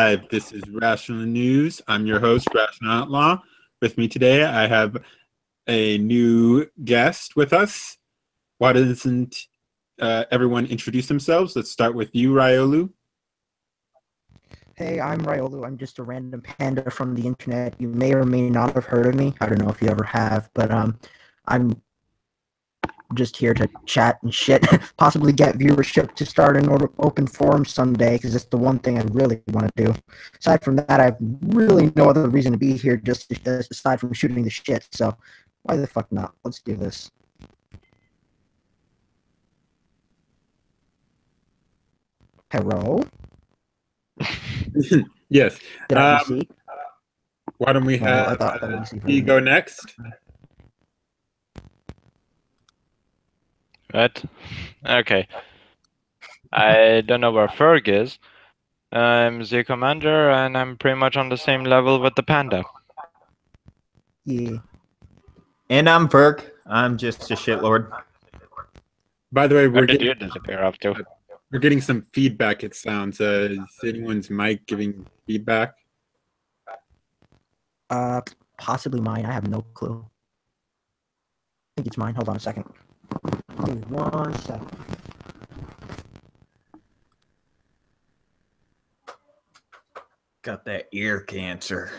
Live. This is Rational News. I'm your host, Rational Outlaw. With me today, I have a new guest with us. Why doesn't everyone introduce themselves? Let's start with you, Ryolu. Hey, I'm Ryolu. I'm just a random panda from the internet. You may or may not have heard of me. I don't know if you ever have, but I'm just here to chat and shit, possibly get viewership to start an open forum someday, because it's the one thing I really want to do. Aside from that, I have really no other reason to be here, just aside from shooting the shit. So why the fuck not? Let's do this. Hello? Yes. Did I see? Why don't we have you go next? What? Okay. I don't know where Ferg is. I'm the commander, and I'm pretty much on the same level with the panda. Yeah. And I'm Ferg. I'm just a shitlord. By the way, Where did you disappear up to? We're getting some feedback, it sounds. Is anyone's mic giving feedback? Possibly mine. I have no clue. I think it's mine. Hold on a second. Give me 1 second. Got that ear cancer.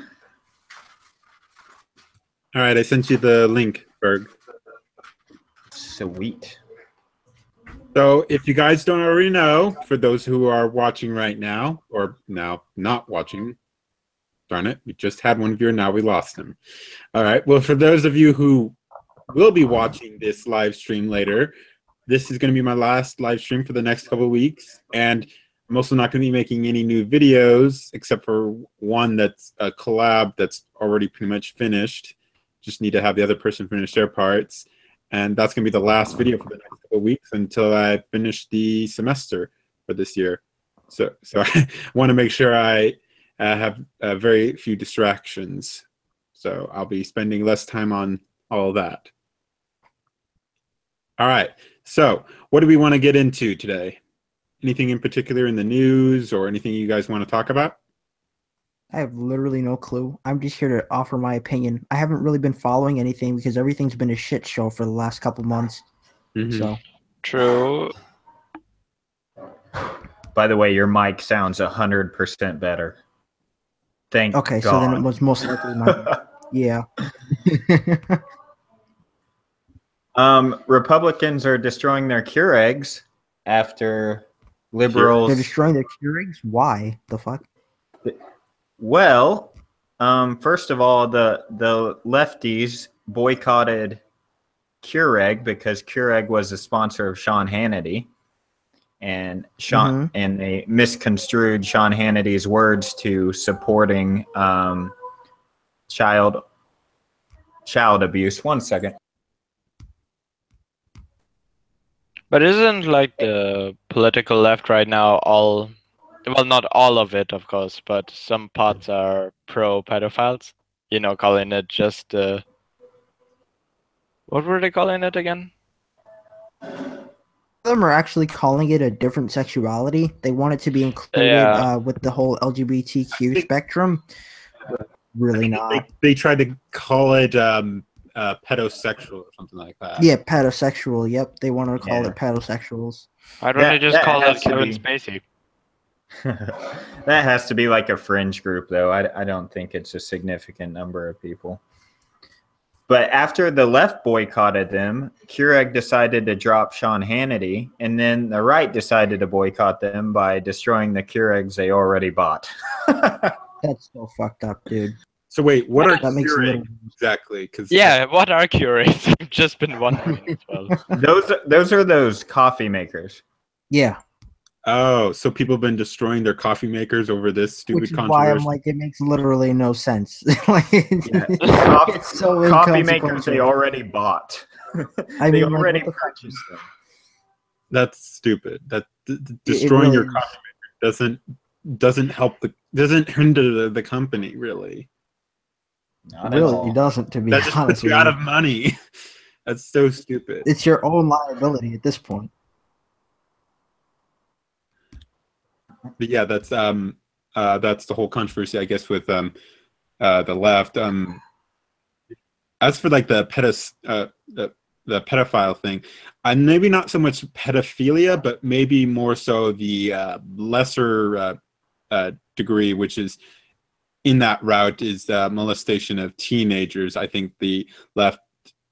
All right, I sent you the link, Berg. Sweet. So if you guys don't already know, for those who are watching right now, or now not watching, darn it, we just had one viewer, now we lost him. All right, well, for those of you who will be watching this live stream later, this is going to be my last live stream for the next couple of weeks, and I'm also not going to be making any new videos, except for one that's a collab that's already pretty much finished. Just need to have the other person finish their parts. And that's going to be the last video for the next couple of weeks until I finish the semester for this year. So I want to make sure I have very few distractions. So I'll be spending less time on all of that. All right. So what do we want to get into today? Anything in particular in the news or anything you guys want to talk about? I have literally no clue. I'm just here to offer my opinion. I haven't really been following anything because everything's been a shit show for the last couple months. Mm-hmm. So True. By the way, your mic sounds 100% better. Thank okay, God. so then it was most likely mine. Yeah. Republicans are destroying their Keurigs after liberals. They're destroying their Keurigs? Why? The fuck? Well, first of all, the lefties boycotted Keurig because Keurig was a sponsor of Sean Hannity, and and they misconstrued Sean Hannity's words to supporting child abuse. 1 second. But isn't like the political left right now all, well, not all of it, of course, but some parts are pro-pedophiles? You know, calling it just what were they calling it again? Them are actually calling it a different sexuality. They want it to be included with the whole LGBTQ spectrum. But really not. They tried to call it pedosexual or something like that. Yeah, pedosexual. Yep, they want to call it pedosexuals. Why don't they just call it Kevin Spacey? That has to be like a fringe group, though. I don't think it's a significant number of people. But after the left boycotted them, Keurig decided to drop Sean Hannity, and then the right decided to boycott them by destroying the Keurigs they already bought. That's so fucked up, dude. So wait, what are Keurigs exactly? Yeah, what are Keurigs? I've just been wondering as well. Those are those coffee makers. Yeah. Oh, so people have been destroying their coffee makers over this stupid controversy. Why I'm like, it makes literally no sense. It's so coffee makers they already bought. They already purchased them. That's stupid. That destroying your coffee maker doesn't help doesn't hinder the company really. Not it really doesn't, to be honest. That just puts you out of money. That's so stupid. It's your own liability at this point. But yeah, that's That's the whole controversy, I guess, with the left. As for like the pedophile thing, maybe not so much pedophilia, but maybe more so the lesser degree, which is in that route, is molestation of teenagers. I think the left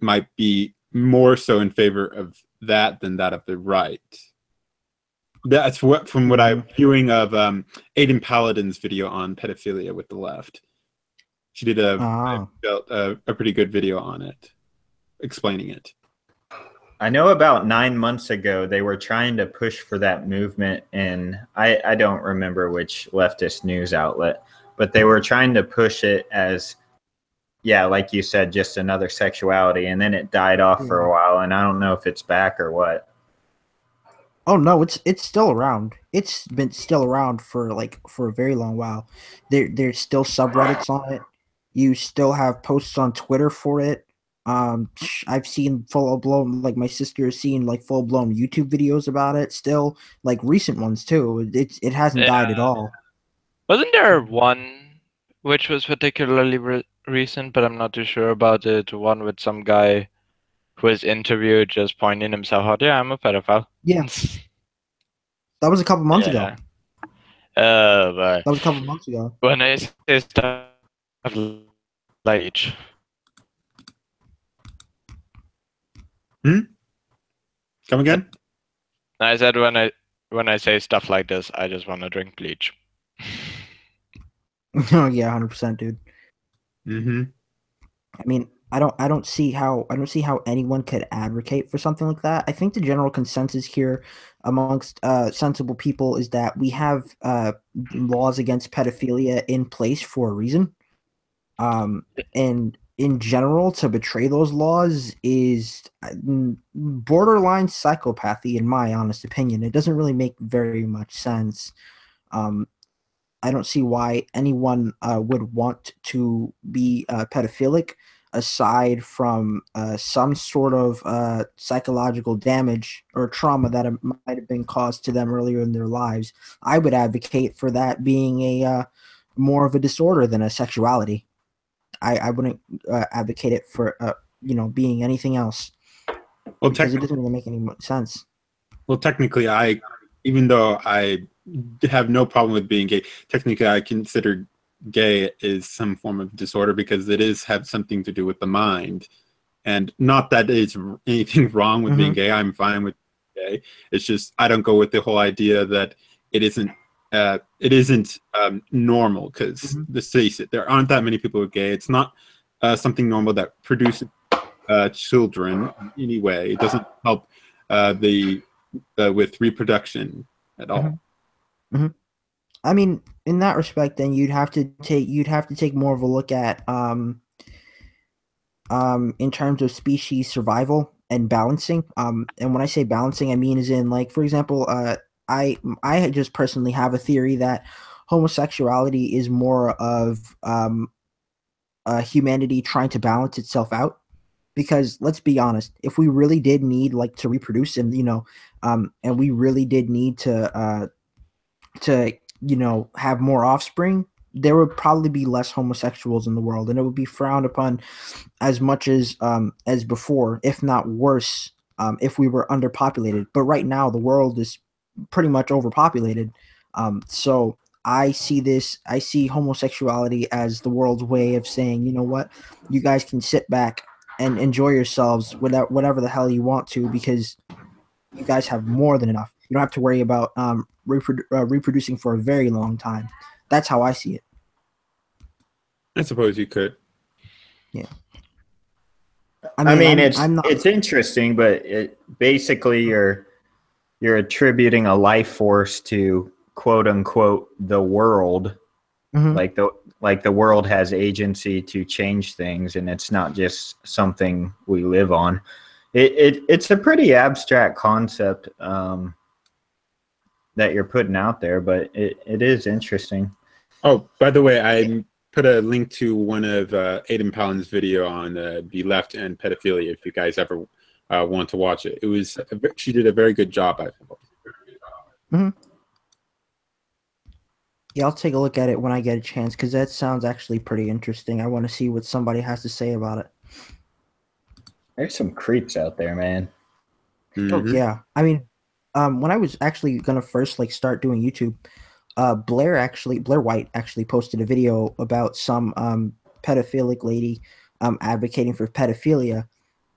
might be more so in favor of that than that of the right. That's what, from what I'm viewing of Aiden Paladin's video on pedophilia with the left. She did a pretty good video on it, explaining it. I know about 9 months ago they were trying to push for that movement, and I don't remember which leftist news outlet, but they were trying to push it as, yeah, like you said, just another sexuality, and then it died off for a while, and I don't know if it's back or what. Oh no, it's still around. It's been still around for a very long while. There's still subreddits on it. You still have posts on Twitter for it. I've seen full blown, like my sister has seen like full blown YouTube videos about it. Still, like recent ones too. It hasn't died at all. Wasn't there one which was particularly recent, but I'm not too sure about it? One with some guy who was interviewed just pointing himself out. Yeah, I'm a pedophile. Yeah, that was a couple months ago. But That was a couple months ago. when I say stuff like Come again? I said when I say stuff like this, I just want to drink bleach. Oh yeah, 100%, dude. Mm-hmm. I mean, I don't see how anyone could advocate for something like that. I think the general consensus here amongst sensible people is that we have laws against pedophilia in place for a reason. And in general, to betray those laws is borderline psychopathy, in my honest opinion. It doesn't really make very much sense. I don't see why anyone would want to be pedophilic, aside from some sort of psychological damage or trauma that might have been caused to them earlier in their lives. I would advocate for that being a more of a disorder than a sexuality. I wouldn't advocate it for being anything else, because it doesn't really make any sense. Well, technically, even though I have no problem with being gay, technically I consider gay is some form of disorder, because it have something to do with the mind. And not that there's anything wrong with being gay. I'm fine with being gay. It's just I don't go with the whole idea that it isn't normal, because let's face it, there aren't that many people who are gay. It's not something normal that produces children in any way. It doesn't help with reproduction at all. I mean, in that respect, then you'd have to take more of a look at in terms of species survival and balancing. And when I say balancing, I mean as in, like, for example, I just personally have a theory that homosexuality is more of humanity trying to balance itself out. Because let's be honest, if we really did need to reproduce and and we really did need to have more offspring, there would probably be less homosexuals in the world, and it would be frowned upon as much as before, if not worse, if we were underpopulated. But right now, the world is pretty much overpopulated. So I see homosexuality as the world's way of saying, you know what, you guys can sit back and enjoy yourselves without whatever the hell you want to, because you guys have more than enough. You don't have to worry about reproducing for a very long time. That's how I see it. I suppose you could. Yeah. I mean, it's interesting, but basically you're attributing a life force to quote unquote the world. Like the world has agency to change things, and it's not just something we live on. It's a pretty abstract concept that you're putting out there, but it is interesting. Oh, by the way, I put a link to one of Aiden Palin's video on the left and pedophilia, if you guys ever want to watch it. She did a very good job, I thought. Yeah, I'll take a look at it when I get a chance because that sounds actually pretty interesting. I want to see what somebody has to say about it. There's some creeps out there, man. Oh Mhm. yeah, I mean, when I was actually gonna first like start doing YouTube, Blair White actually posted a video about some pedophilic lady advocating for pedophilia.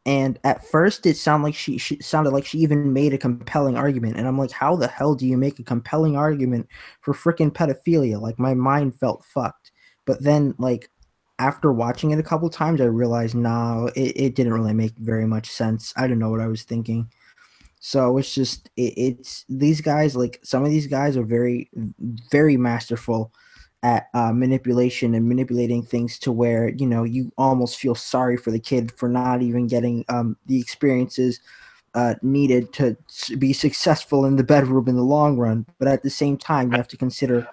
And at first, it sounded like she sounded like she even made a compelling argument. And I'm like, how the hell do you make a compelling argument for freaking pedophilia? Like my mind felt fucked. But then, like after watching it a couple times, I realized, no, it didn't really make very much sense. I didn't know what I was thinking. So it's just it's these guys, like some of these guys are very very masterful at manipulation and manipulating things to where you almost feel sorry for the kid for not even getting the experiences needed to be successful in the bedroom in the long run. But at the same time, you have to consider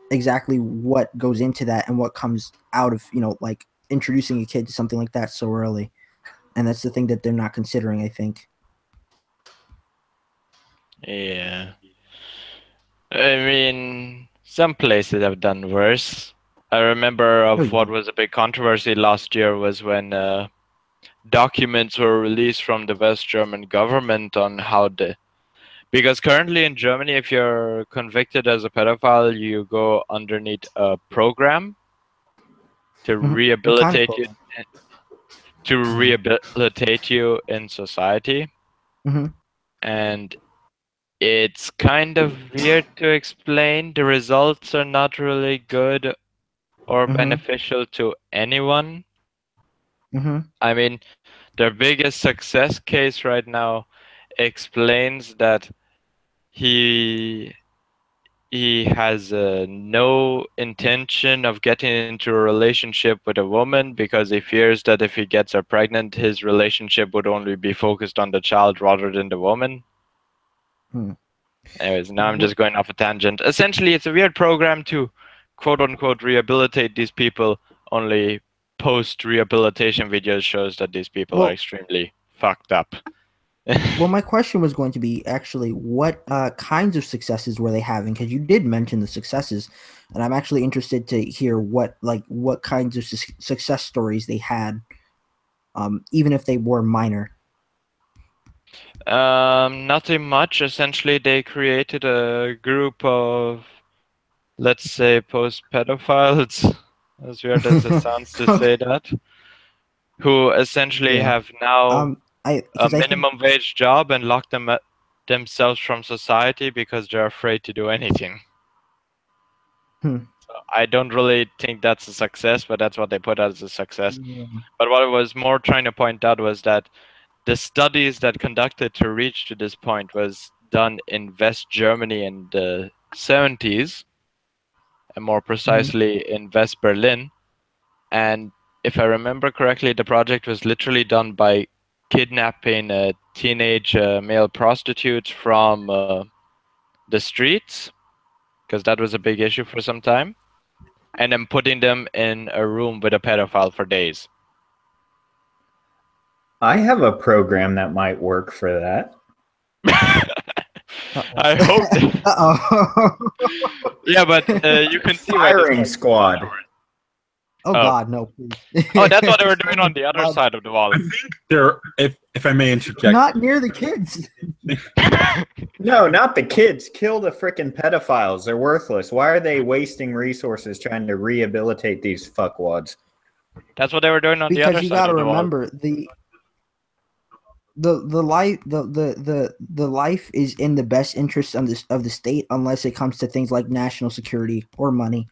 exactly what goes into that and what comes out of like introducing a kid to something like that so early. And that's the thing that they're not considering, I think. Yeah. I mean, some places have done worse. I remember Oh of yeah. what was a big controversy last year was when documents were released from the West German government on how the because currently in Germany, if you're convicted as a pedophile, you go underneath a program to What kind of rehabilitate you program? in society, Mm-hmm. and it's kind of weird to explain. The results are not really good or Mm-hmm. beneficial to anyone. Mm-hmm. I mean, their biggest success case right now explains that he he has no intention of getting into a relationship with a woman because he fears that if he gets her pregnant, his relationship would only be focused on the child rather than the woman. Hmm. Anyways, now I'm just going off a tangent. Essentially, it's a weird program to quote unquote rehabilitate these people, only post rehabilitation videos shows that these people are Well, extremely fucked up. well, my question was going to be actually what kinds of successes were they having? Because you did mention the successes, and I'm actually interested to hear what kinds of success stories they had, even if they were minor. Nothing much. Essentially, they created a group of, let's say, post pedophiles, as weird as it sounds to say that, who essentially Yeah. have now I a because I think. minimum wage job and lock themselves from society because they're afraid to do anything. Hmm. So I don't really think that's a success, but that's what they put as a success. Yeah. But what I was more trying to point out was that the studies that conducted to reach to this point was done in West Germany in the 70s, and more precisely in West Berlin. And if I remember correctly, the project was literally done by kidnapping teenage male prostitutes from the streets, because that was a big issue for some time, and then putting them in a room with a pedophile for days. I have a program that might work for that. I hope. Uh-oh. Yeah, but you can see why this Firing squad. Oh Oh. God, no! Please. Oh, that's what they were doing on the other side of the wall. I think there, if I may interject, Not near the kids. No, not the kids. Kill the freaking pedophiles. They're worthless. Why are they wasting resources trying to rehabilitate these fuckwads? That's what they were doing on the Because other you side got to of the wall. remember the life the life is in the best interest of the state unless it comes to things like national security or money.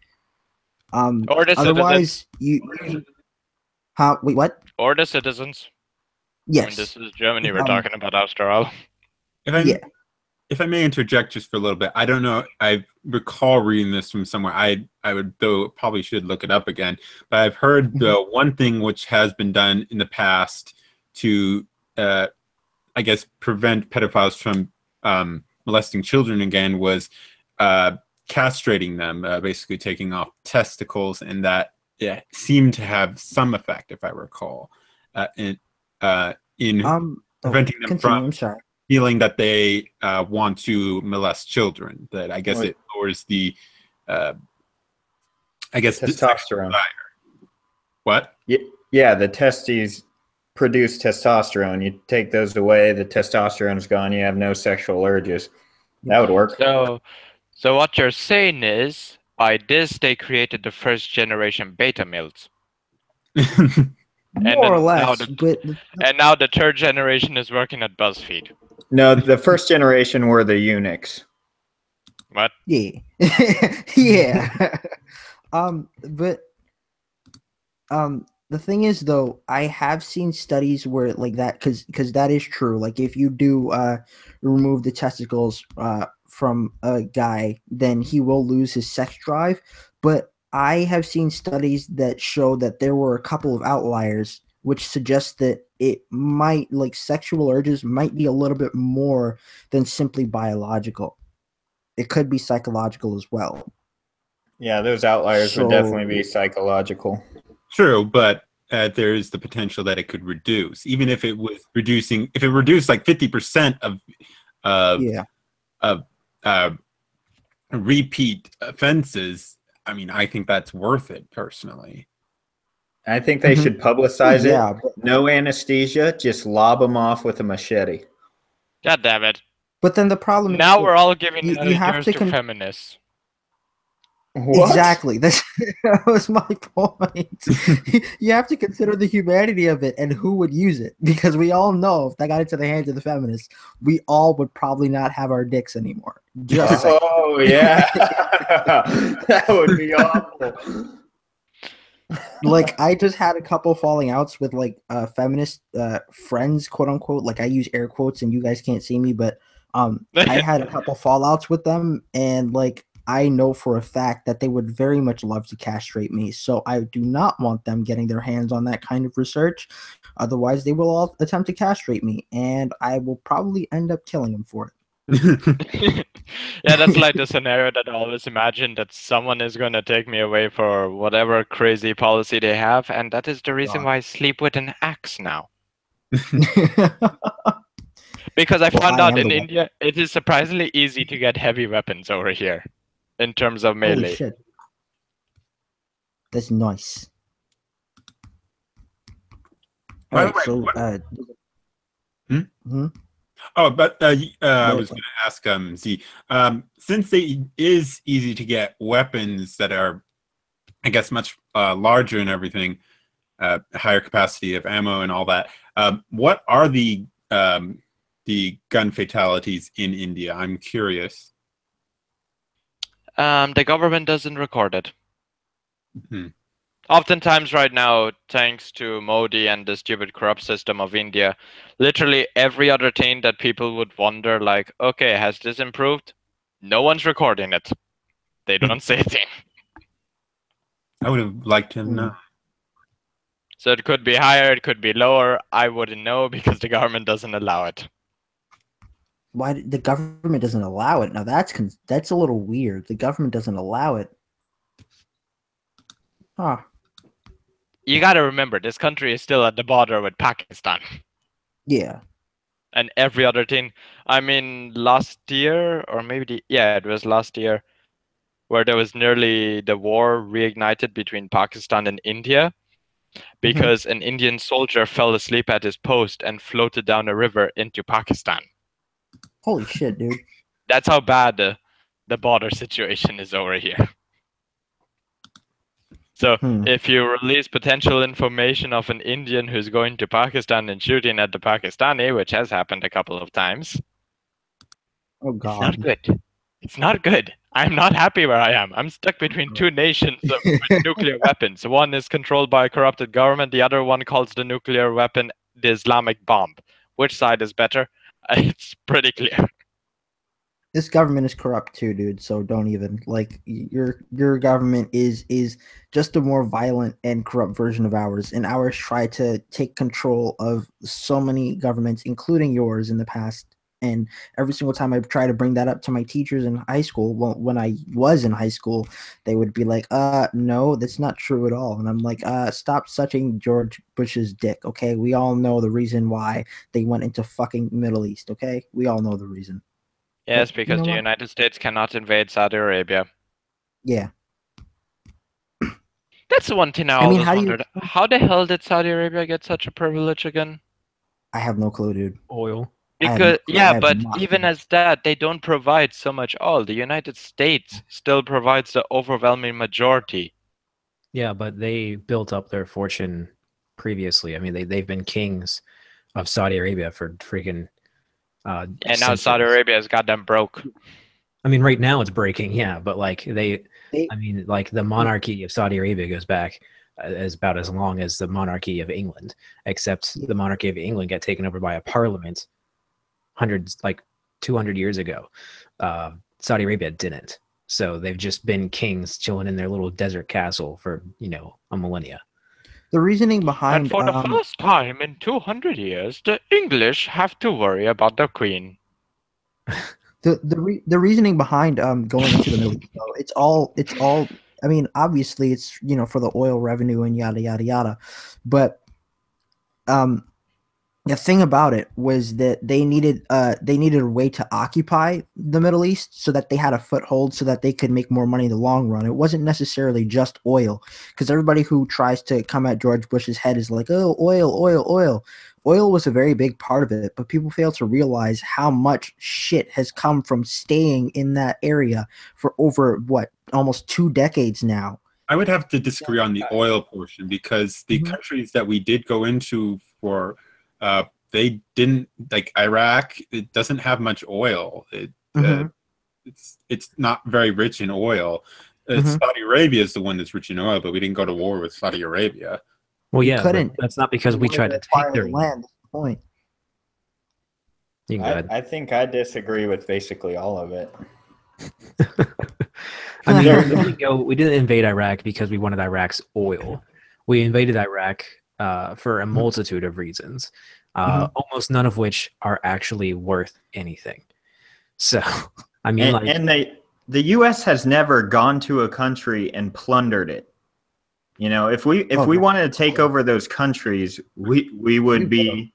Or the Otherwise, wait, what? Or the citizens. I mean, Yes. this is Germany we're talking about after all. if I may interject just for a little bit, I don't know. I recall reading this from somewhere. I would, though probably should look it up again. But I've heard the one thing which has been done in the past to, I guess, prevent pedophiles from molesting children again was castrating them, basically taking off testicles, and that seemed to have some effect, if I recall, in preventing them from I'm sorry. feeling that they want to molest children. That I guess it lowers the I guess Testosterone. What? Yeah, the testes produce testosterone. You take those away, the testosterone's gone. You have no sexual urges. That would work. So what you're saying is, by this they created the first generation beta males. More or now less, but And now the third generation is working at BuzzFeed. No, the first generation were the eunuchs. What? yeah, yeah. But the thing is, though, I have seen studies where like that, because that is true. Like if you do remove the testicles from a guy, then he will lose his sex drive. But I have seen studies that show that there were a couple of outliers, which suggests that it might, like, sexual urges might be a little bit more than simply biological. It could be psychological as well. Yeah, those outliers would definitely be psychological. True, but there's the potential that it could reduce, even if it was reducing. If it reduced like 50% of repeat offenses, I mean, I think that's worth it personally. I think they should publicize it. Yeah, No anesthesia, just lob them off with a machete. God damn it! but then the problem is Now that we're all giving you have ideas to to feminists. What? Exactly. That was my point. You have to consider the humanity of it and who would use it, because we all know if that got into the hands of the feminists, we all would probably not have our dicks anymore. Just saying. Oh yeah, that would be awful. Like, I just had a couple falling outs with like feminist friends, quote unquote. Like, I use air quotes and you guys can't see me, but I had a couple fallouts with them, and like, I know for a fact that they would very much love to castrate me. So I do not want them getting their hands on that kind of research. Otherwise, they will all attempt to castrate me, and I will probably end up killing them for it. Yeah, that's like the scenario that I always imagine, that someone is going to take me away for whatever crazy policy they have, and that is the reason why I sleep with an axe now. Because I found out in India, it is surprisingly easy to get heavy weapons over here in terms of melee. Holy shit. That's nice. By Alright, the way, so Oh, but I was going to ask Z, since it is easy to get weapons that are, I guess, much larger and everything, higher capacity of ammo and all that, what are the gun fatalities in India? I'm curious. The government doesn't record it. Hmm. Oftentimes right now, thanks to Modi and the stupid corrupt system of India, literally every other thing that people would wonder, like, okay, has this improved? No one's recording it. They don't say a thing. I would have liked to know. So it could be higher, it could be lower. I wouldn't know because the government doesn't allow it. why the government doesn't allow it? Now that's a little weird. The government doesn't allow it. Huh. You gotta remember, this country is still at the border with Pakistan. Yeah. And every other thing. I mean, last year, or maybe it was last year, where there was nearly the war reignited between Pakistan and India, because an Indian soldier fell asleep at his post and floated down a river into Pakistan. Holy shit, dude. That's how bad the border situation is over here. So if you release potential information of an Indian who's going to Pakistan and shooting at the Pakistani, which has happened a couple of times, Oh god. it's not good. It's not good. I'm not happy where I am. I'm stuck between two nations with nuclear weapons. One is controlled by a corrupted government. The other one calls the nuclear weapon the Islamic bomb. Which side is better? It's pretty clear. This government is corrupt too, dude. So don't even, like, your government is just a more violent and corrupt version of ours. And ours tried to take control of so many governments, including yours, in the past. And every single time I try to bring that up to my teachers in high school, well, when I was in high school, they would be like, no, that's not true at all. And I'm like, stop sucking George Bush's dick, okay? We all know the reason why they went into fucking Middle East, okay? We all know the reason. Yes, But because you know the what? United States cannot invade Saudi Arabia. Yeah. That's the one thing I I mean, always how do you- wondered. How the hell did Saudi Arabia get such a privilege again? I have no clue, dude. Oil. I have Because no clue. I yeah, have but not- even as that, they don't provide so much oil. The United States still provides the overwhelming majority. Yeah, but they built up their fortune previously. I mean, they've been kings of Saudi Arabia for freaking And now Saudi centuries. Arabia is goddamn broke. I mean, right now it's breaking, yeah, but like They- I mean, like the monarchy of Saudi Arabia goes back as about as long as the monarchy of England, except the monarchy of England got taken over by a parliament hundreds, like 200 years ago. Saudi Arabia didn't. So they've just been kings chilling in their little desert castle for, a millennia. The reasoning And behind for the first time in 200 years, the English have to worry about the Queen. the reasoning behind going into the Middle East, though, it's all. I mean, obviously, it's for the oil revenue and yada yada yada, but the thing about it was that they needed a way to occupy the Middle East so that they had a foothold so that they could make more money in the long run. It wasn't necessarily just oil, because everybody who tries to come at George Bush's head is like, oh, oil, oil, oil. Oil was a very big part of it, but people fail to realize how much shit has come from staying in that area for over almost 2 decades now. I would have to disagree on the oil portion, because the Mhm. countries that we did go into for, they didn't, like Iraq. It doesn't have much oil. Mhm. It's not very rich in oil. Mhm. Saudi Arabia is the one that's rich in oil, but we didn't go to war with Saudi Arabia. Well, You yeah, but couldn't. that's not because You we wanted tried to acquire take their the land. That's the point. You can go ahead. I think I disagree with basically all of it. I mean, There- we didn't invade Iraq because we wanted Iraq's oil. We invaded Iraq for a multitude of reasons, almost none of which are actually worth anything. So, I mean, And the U.S. has never gone to a country and plundered it. If we right. wanted to take over those countries, we would be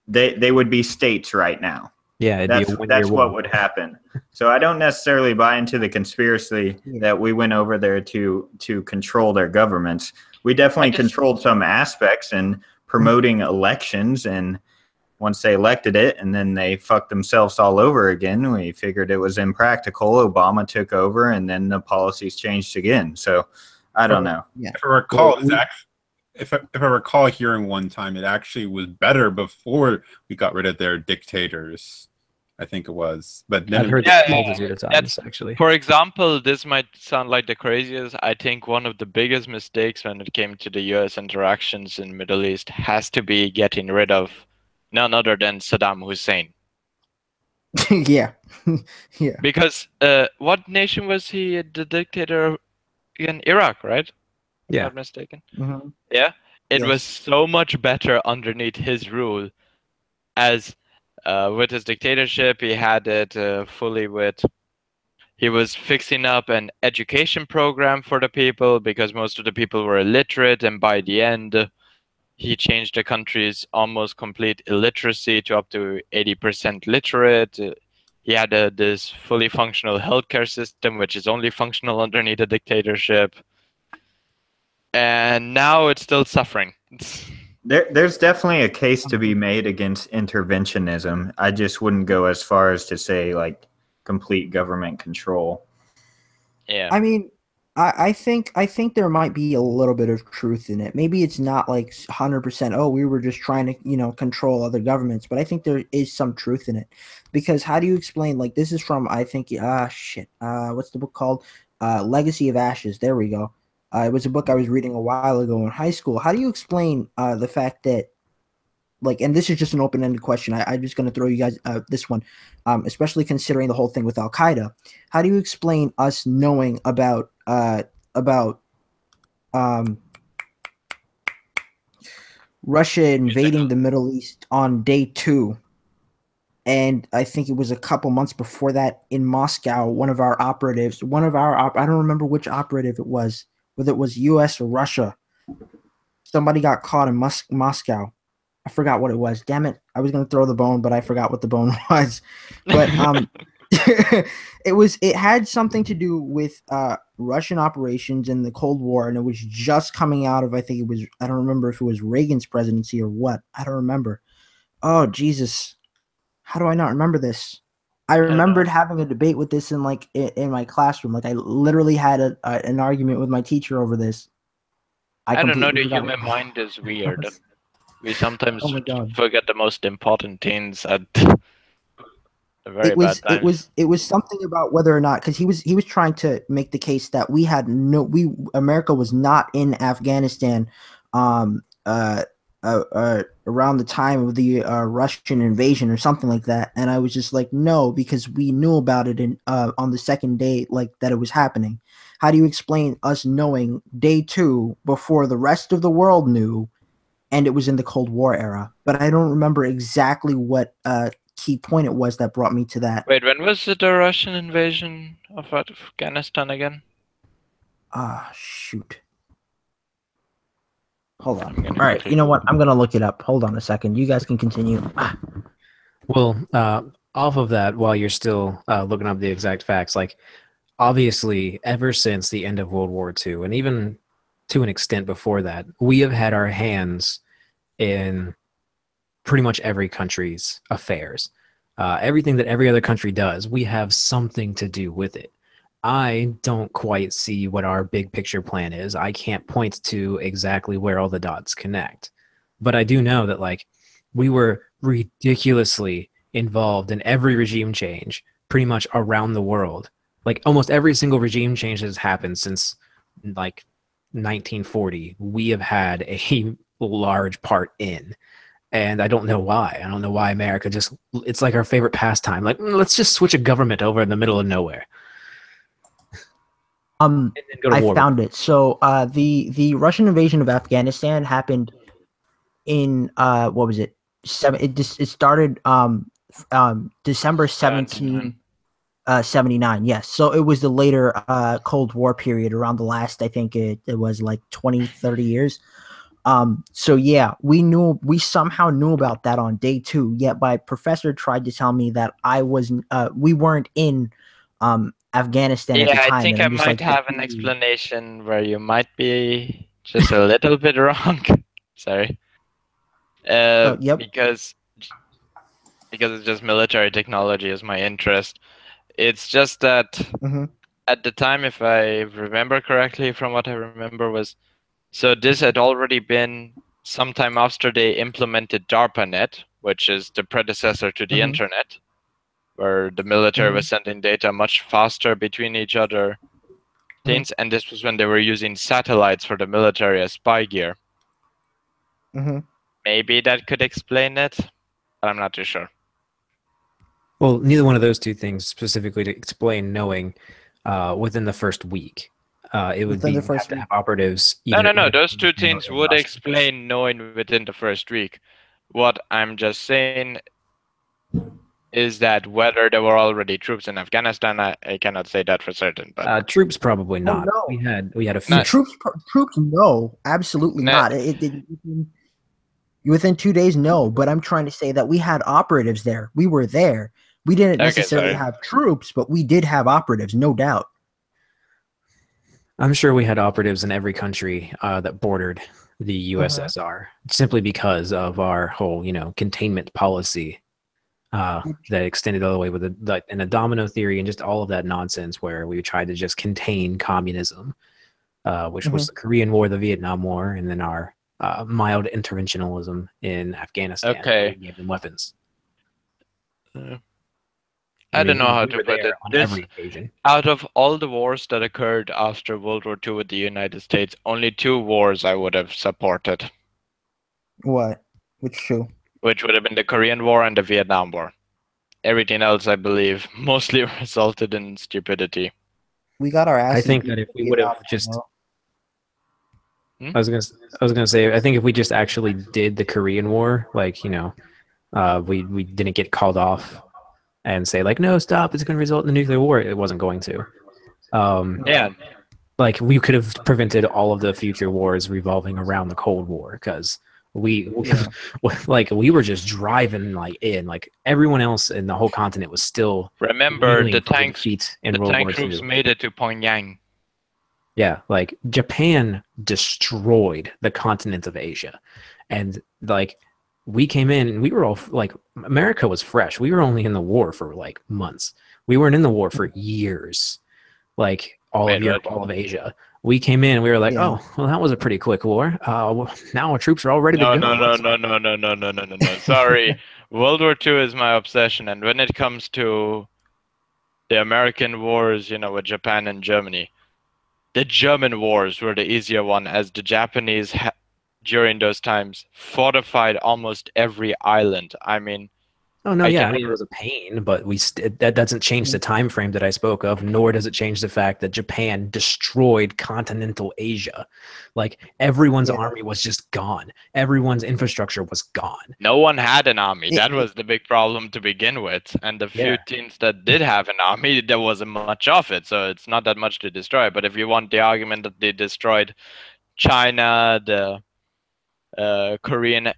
they would be states right now. yeah, it'd be a one-year That's war. what would happen. So I don't necessarily buy into the conspiracy that we went over there to control their governments. We definitely controlled some aspects in promoting elections, and once they elected it and then they fucked themselves all over again, we figured it was impractical. Obama took over and then the policies changed again. So I don't know. Yeah. If I recall, Well, if I recall hearing one time, it actually was better before we got rid of their dictators. I think it was, but then I've heard Yeah, that a multitude of times, actually. For example, this might sound like the craziest. I think one of the biggest mistakes when it came to the US interactions in Middle East has to be getting rid of none other than Saddam Hussein. yeah. Yeah. Because what nation was he the dictator in? Iraq, right? If Yeah. I'm not mistaken. Mhm. Yeah. It Yes. was so much better underneath his rule, as with his dictatorship, he had it fully with. He was fixing up an education program for the people because most of the people were illiterate, and by the end, he changed the country's almost complete illiteracy to up to 80% literate. He had this fully functional healthcare system, which is only functional underneath a dictatorship. And now it's still suffering. There's definitely a case to be made against interventionism. I just wouldn't go as far as to say like complete government control. Yeah. I mean, I think there might be a little bit of truth in it. Maybe it's not like 100%. Oh, we were just trying to control other governments, but I think there is some truth in it, because how do you explain? Like, this is from, I think, what's the book called? Legacy of Ashes. There we go. It was a book I was reading a while ago in high school. How do you explain the fact that, like, and this is just an open-ended question. I'm just going to throw you guys this one, especially considering the whole thing with Al Qaeda. How do you explain us knowing about Russia invading the Middle East on day 2? And I think it was a couple months before that in Moscow, one of our operatives, I don't remember which operative it was, whether it was US or Russia. Somebody got caught in Moscow. I forgot what it was. Damn it. I was going to throw the bone, but I forgot what the bone was. But it had something to do with Russian operations in the Cold War, and it was just coming out of, I don't remember if it was Reagan's presidency or what. I don't remember. Oh Jesus, how do I not remember this? I remembered having a debate with this in my classroom. Like I literally had an argument with my teacher over this. I don't know. completely The forgot human it. mind is weird. We sometimes Oh my God. forget the most important things at a very bad time. It was something about whether or not, because he was trying to make the case that America was not in Afghanistan around the time of the Russian invasion or something like that, and I was just like, no, because we knew about it on the second day, like that it was happening. How do you explain us knowing day 2 before the rest of the world knew, and it was in the Cold War era? But I don't remember exactly what key point it was that brought me to that. Wait, when was the Russian invasion of Afghanistan again? Shoot. Hold on. I'm gonna All right, take you know a what? I'm gonna look it up. Hold on a second. You guys can continue. Well, off of that, while you're still looking up the exact facts, like obviously, ever since the end of World War II, and even to an extent before that, we have had our hands in pretty much every country's affairs. Everything that every other country does, we have something to do with it. I don't quite see what our big picture plan is. I can't point to exactly where all the dots connect. But I do know that like we were ridiculously involved in every regime change pretty much around the world. Like almost every single regime change that has happened since like 1940, we have had a large part in. And I don't know why. I don't know why America just, it's like our favorite pastime. Like, let's just switch a government over in the middle of nowhere. And then go to I war. found it. So the Russian invasion of Afghanistan happened in what was it? It started December 1779. Yes. So it was the later Cold War period, around the last, I think it was like 20, 30 years. So yeah, we somehow knew about that on day 2, yet my professor tried to tell me that we weren't in Afghanistan at the Yeah, time. I think and I I'm just might like, have an explanation where you might be just a little bit wrong. Sorry. Yep. Because it's just military technology is my interest. It's just that Mhm. at the time, if I remember correctly, from what I remember was, so this had already been sometime after they implemented DARPANET, which is the predecessor to the Mhm. internet, where the military was sending data much faster between each other things, and this was when they were using satellites for the military as spy gear. Mhm. Maybe that could explain it, but I'm not too sure. Well, neither one of those two things specifically to explain knowing within the first week. It would Within be the first have to week. have operatives. No. either Those two Afghanistan or things in would Russia. explain knowing within the first week. What I'm just saying is that whether there were already troops in Afghanistan, I cannot say that for certain. But Troops probably not. no. We had a The few. troops, no, absolutely No. not. Within 2 days, no. But I'm trying to say that we had operatives there. We were there. We didn't necessarily have troops, but we did have operatives, no doubt. I'm sure we had operatives in every country that bordered the USSR, simply because of our whole, containment policy that extended all the way with and the domino theory and just all of that nonsense where we tried to just contain communism, which was the Korean War, the Vietnam War, and then our mild interventionism in Afghanistan. Okay. We gave them weapons. I don't know how we to were put there it. on This, every occasion. out of all the wars that occurred after World War II with the United States, only 2 wars I would have supported. What? Which two? Which would have been the Korean War and the Vietnam War. Everything else, I believe, mostly resulted in stupidity. We got our asses. I think that if we would have just, I was gonna say, I think if we just actually did the Korean War, like we didn't get called off and say like, no, stop, it's going to result in a nuclear war. It wasn't going to. Yeah. Like we could have prevented all of the future wars revolving around the Cold War, because We Yeah. like we were just driving like in like everyone else in the whole continent was still Remember, reeling the from the tanks, defeat in the World tank War troops II. made it to Pyongyang. Yeah, like Japan destroyed the continent of Asia, and like we came in and we were all like America was fresh. We were only in the war for like months. We weren't in the war for years. Like all of Wait, Europe, what? all of Asia. We came in and we were like, Yeah. oh, well, that was a pretty quick war. Now our troops are all ready No, to go. no, no, no, no, no, no, no, no, no. Sorry. World War II is my obsession, and when it comes to the American wars, with Japan and Germany, the German wars were the easier one, as the Japanese during those times fortified almost every island. I mean, Oh no, I yeah, can I mean it was a pain, but that doesn't change the time frame that I spoke of, nor does it change the fact that Japan destroyed continental Asia. Like everyone's Yeah. army was just gone. Everyone's infrastructure was gone. no one had an army. It- That was the big problem to begin with. And the few Yeah. teams that did have an army, there wasn't much of it. So it's not that much to destroy. But if you want the argument that they destroyed China, the Korean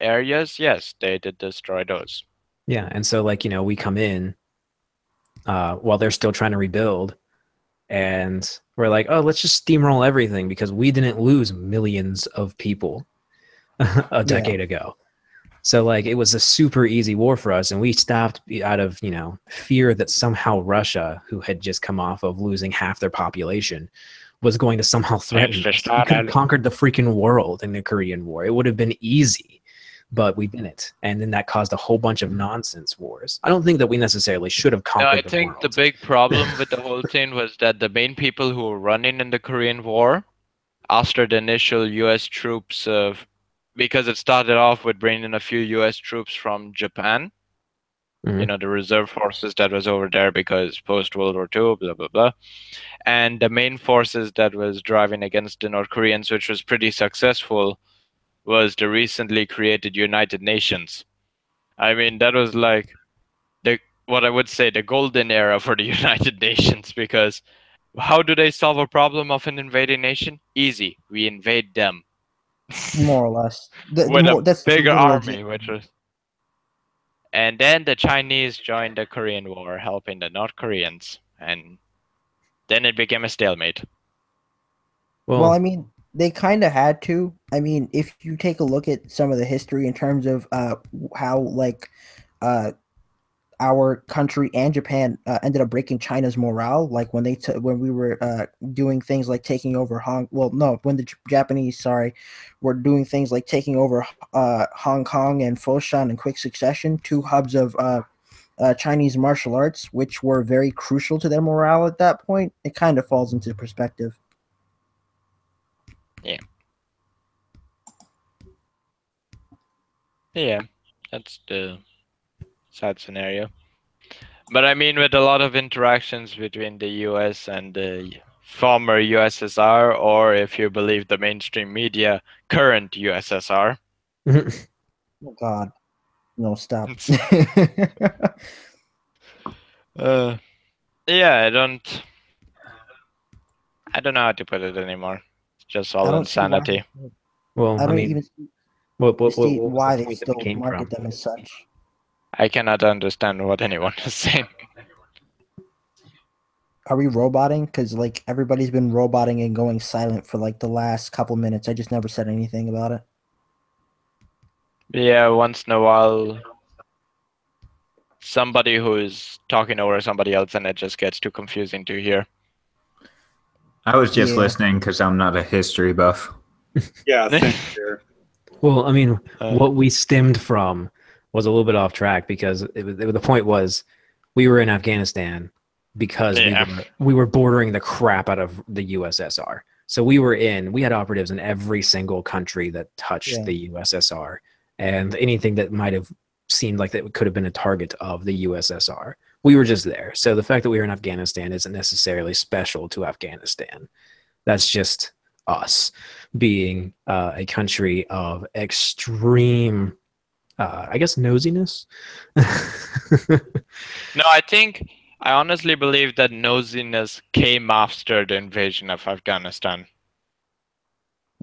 areas, yes, they did destroy those. Yeah, and so like, we come in while they're still trying to rebuild, and we're like, oh, let's just steamroll everything because we didn't lose millions of people a decade ago. So like it was a super easy war for us, and we stopped out of fear that somehow Russia, who had just come off of losing half their population, was going to somehow threaten us. We could have conquered the freaking world in the Korean War. It would have been easy, but we didn't, and then that caused a whole bunch of nonsense wars. I don't think that we necessarily should have No, conquered I the think world. the big problem with the whole thing was that the main people who were running in the Korean War, after the initial U.S. troops, because it started off with bringing a few U.S. troops from Japan, Mhm. the reserve forces that was over there because post World War II, blah blah blah, and the main forces that was driving against the North Koreans, which was pretty successful, was the recently created United Nations. I mean, that was like what I would say the golden era for the United Nations, because how do they solve a problem of an invading nation? Easy, we invade them more or less. with a That's bigger literal army, which was. And then the Chinese joined the Korean War, helping the North Koreans, and then it became a stalemate. Well, I mean, they kind of had to. I mean, if you take a look at some of the history in terms of how like our country and Japan ended up breaking China's morale, like when when we were doing things like taking over when the Japanese, were doing things like taking over Hong Kong and Foshan in quick succession, two hubs of Chinese martial arts, which were very crucial to their morale at that point. It kind of falls into perspective. Yeah, that's the sad scenario. But I mean, with a lot of interactions between the US and the former USSR, or if you believe the mainstream media, current USSR. Oh God, no, stop. Yeah, I don't know how to put it anymore. It's just all insanity. Well, I don't mean, even what was see the why they point that still it came market from? them as such. I cannot understand what anyone is saying. Are we roboting? Because like everybody's been roboting and going silent for like the last couple minutes. I just never said anything about it. Yeah, once in a while, somebody who is talking over somebody else, and it just gets too confusing to hear. I was just Yeah. listening because I'm not a history buff. Yeah, same here. Well, I mean, what we stemmed from was a little bit off track because the point was we were in Afghanistan because we were bordering the crap out of the USSR. So we had operatives in every single country that touched the USSR, and anything that might have seemed like that could have been a target of the USSR. We were just there. So the fact that we were in Afghanistan isn't necessarily special to Afghanistan. That's just us being a country of extreme, I guess, nosiness. No, I honestly believe that nosiness came after the invasion of Afghanistan.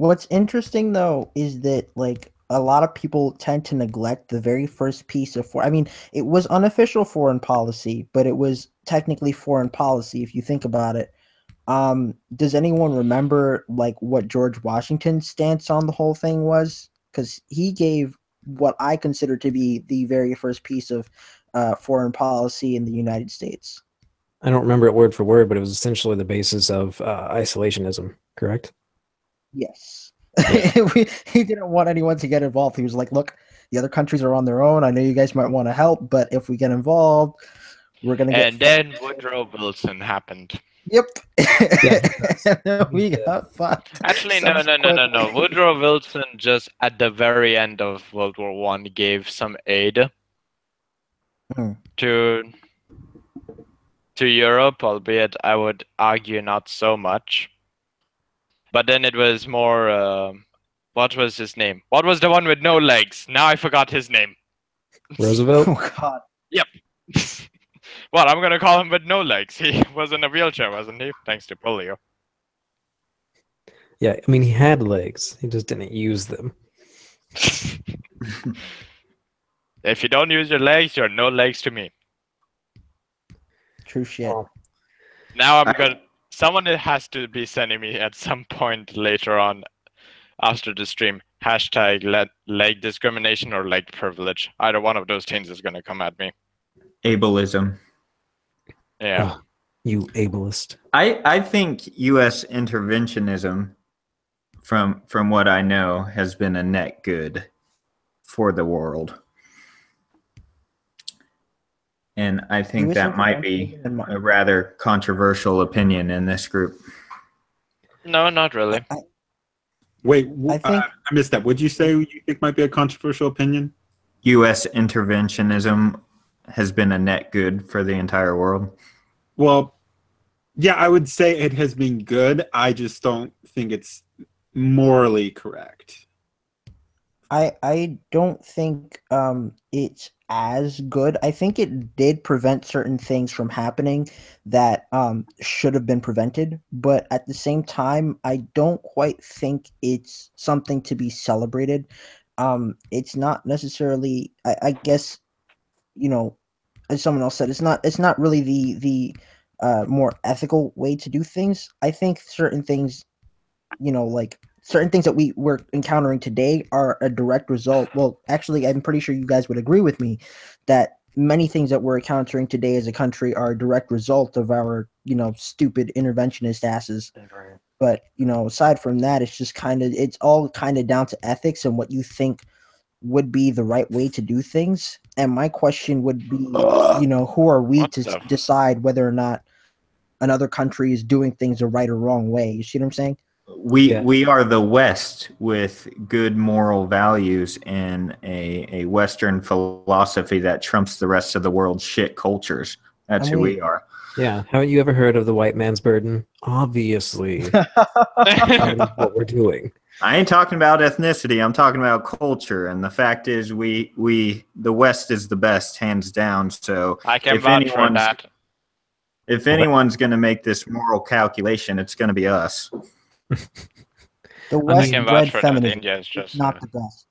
What's interesting though is that like a lot of people tend to neglect the very first piece of I mean, it was unofficial foreign policy, but it was technically foreign policy if you think about it. Does anyone remember like what George Washington's stance on the whole thing was? Because he gave what I consider to be the very first piece of foreign policy in the United States. I don't remember it word for word, but it was essentially the basis of isolationism, correct? Yes. He didn't want anyone to get involved. He was like, look, the other countries are on their own. I know you guys might want to help, but if we get involved, we're going to get... And then Woodrow Wilson happened. Yep. We got fucked. Actually, no. Woodrow Wilson just at the very end of World War One gave some aid to Europe, albeit I would argue not so much. But then it was more. What was his name? What was the one with no legs? Now I forgot his name. Roosevelt? Oh God. Yep. Well, I'm gonna call him with no legs. He was in a wheelchair, wasn't he? Thanks to polio. Yeah, I mean, he had legs. He just didn't use them. If you don't use your legs, you're no legs to me. True shit. Oh. Now I'm gonna. Someone has to be sending me at some point later on after the stream hashtag leg discrimination or leg privilege. Either one of those things is gonna come at me. Ableism. Yeah. Oh, you ableist. I think U.S. interventionism, from what I know, has been a net good for the world. And I think that might be a rather controversial opinion in this group. No, not really. Wait, I missed that. Would you say you think might be a controversial opinion? U.S. interventionism has been a net good for the entire world. Well, yeah, I would say it has been good. I just don't think it's morally correct. I don't think it's as good. I think it did prevent certain things from happening that should have been prevented, but at the same time, I don't quite think it's something to be celebrated. It's not necessarily. I guess, you know, as someone else said, it's not really the more ethical way to do things. I think certain things, you know, like certain things that we're encountering today are a direct result. Well, actually, I'm pretty sure you guys would agree with me that many things that we're encountering today as a country are a direct result of our, you know, stupid interventionist asses. But, you know, aside from that, it's all kind of down to ethics and what you think would be the right way to do things. And my question would be, you know, who are we to decide whether or not another country is doing things the right or wrong way? You see what I'm saying? We are the West with good moral values and a Western philosophy that trumps the rest of the world's shit cultures. That's who we are. Yeah. Haven't you ever heard of the white man's burden? Obviously. That is what we're doing. I ain't talking about ethnicity. I'm talking about culture. And the fact is the West is the best, hands down. So I can vouch for that. If anyone's going to make this moral calculation, it's going to be us. The West bred feminism India is just not the best.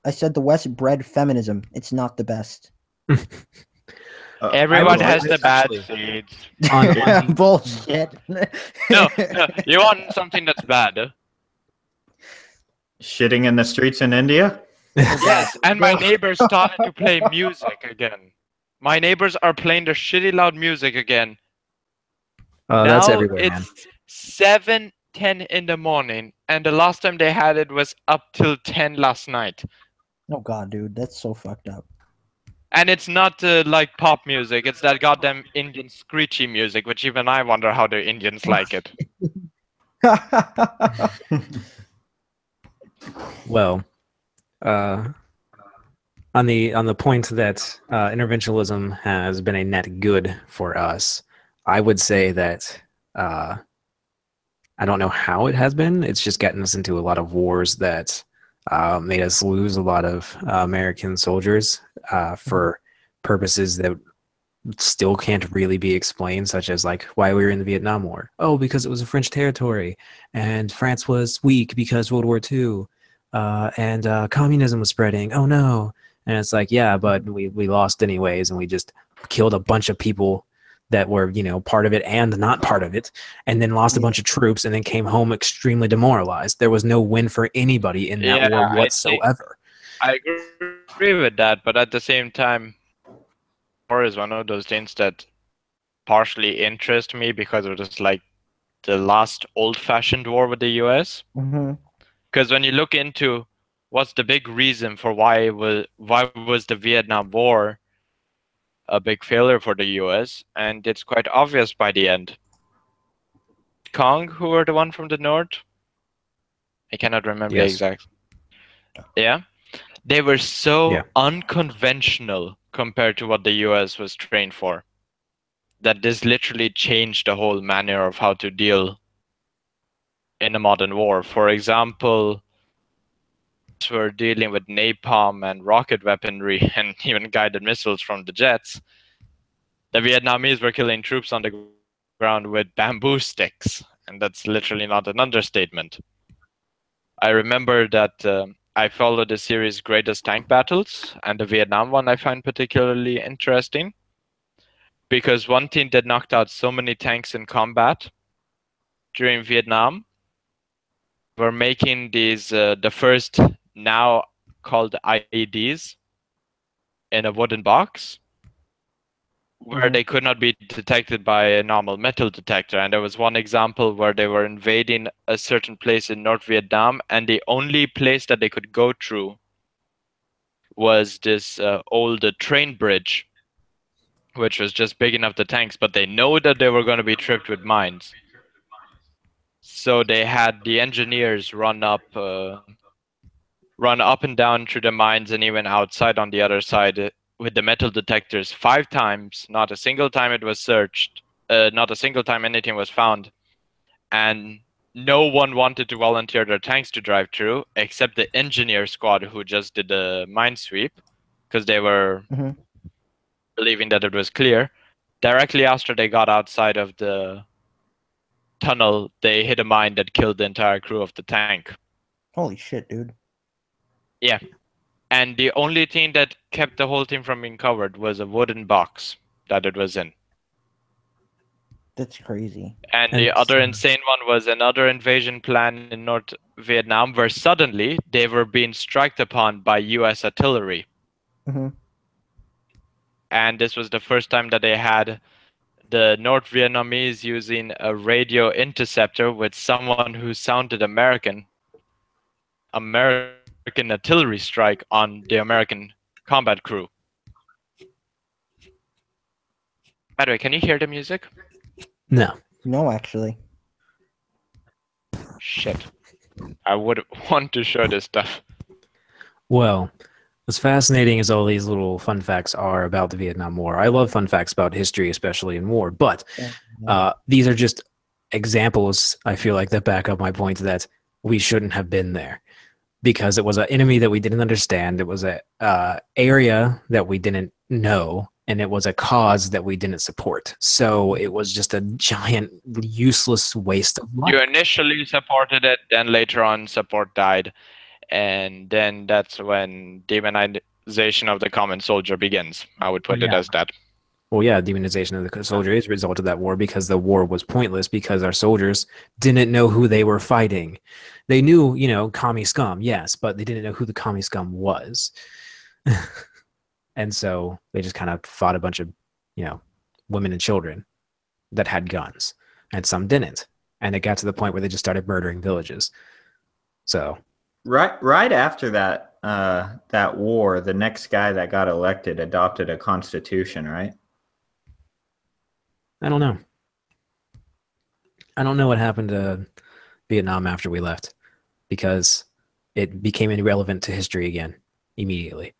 I said the West bred feminism. It's not the best. Everyone has the bad seeds. Bullshit. No, you want something that's bad? Shitting in the streets in India? Yes, and my neighbors started to play music again. My neighbors are playing their shitty loud music again. Oh, that's everywhere, man. It's 7:10 in the morning, and the last time they had it was up till 10 last night. Oh God, dude, that's so fucked up. And it's not like pop music; it's that goddamn Indian screechy music, which even I wonder how the Indians like it. Well, on the point that interventionism has been a net good for us, I would say that I don't know how it has been. It's just gotten us into a lot of wars that made us lose a lot of American soldiers for purposes that still can't really be explained, such as like why we were in the Vietnam War. Oh, because it was a French territory, and France was weak because World War II, and communism was spreading. Oh no! And it's like, yeah, but we lost anyways, and we just killed a bunch of people that were, you know, part of it and not part of it, and then lost a bunch of troops, and then came home extremely demoralized. There was no win for anybody in that war whatsoever. I agree with that, but at the same time, war is one of those things that partially interest me because it was like the last old-fashioned war with the US. Because when you look into what's the big reason for why was the Vietnam War a big failure for the US, and it's quite obvious by the end. Kong, who were the one from the north? I cannot remember the exact. Yeah. They were so unconventional compared to what the US was trained for, that this literally changed the whole manner of how to deal in a modern war. For example, we're dealing with napalm and rocket weaponry and even guided missiles from the jets. The Vietnamese were killing troops on the ground with bamboo sticks, and that's literally not an understatement. I remember that I followed the series Greatest Tank Battles, and the Vietnam one I find particularly interesting, because one team that knocked out so many tanks in combat during Vietnam were making these, the first now called IEDs, in a wooden box, where they could not be detected by a normal metal detector. And there was one example where they were invading a certain place in North Vietnam, and the only place that they could go through was this old train bridge, which was just big enough for tanks, but they know that they were going to be tripped with mines. So they had the engineers run up and down through the mines and even outside on the other side with the metal detectors 5 times. Not a single time it was searched. Not a single time anything was found. And no one wanted to volunteer their tanks to drive through, except the engineer squad who just did the mine sweep, because they were believing that it was clear. Directly after they got outside of the tunnel, they hit a mine that killed the entire crew of the tank. Holy shit, dude. Yeah. And the only thing that kept the whole thing from being covered was a wooden box that it was in. That's crazy. And the other insane one was another invasion plan in North Vietnam, where suddenly they were being struck upon by US artillery. And this was the first time that they had the North Vietnamese using a radio interceptor with someone who sounded American artillery strike on the American combat crew. By the way, can you hear the music? No. No, actually. Shit. I would want to show this stuff. Well, as fascinating as all these little fun facts are about the Vietnam War, I love fun facts about history, especially in war, but these are just examples, I feel like, that back up my point that we shouldn't have been there, because it was an enemy that we didn't understand. It was a area that we didn't know, and it was a cause that we didn't support. So it was just a giant, useless waste of life. You initially supported it, then later on support died, and then that's when demonization of the common soldier begins. I would put it as that. Well, yeah, demonization of the soldier is a result of that war, because the war was pointless because our soldiers didn't know who they were fighting. They knew, you know, commie scum, yes, but they didn't know who the commie scum was. And so they just kind of fought a bunch of, you know, women and children that had guns, and some didn't. And it got to the point where they just started murdering villages. So right after that that war, the next guy that got elected adopted a constitution, right? I don't know. I don't know what happened to Vietnam after we left, because it became irrelevant to history again immediately.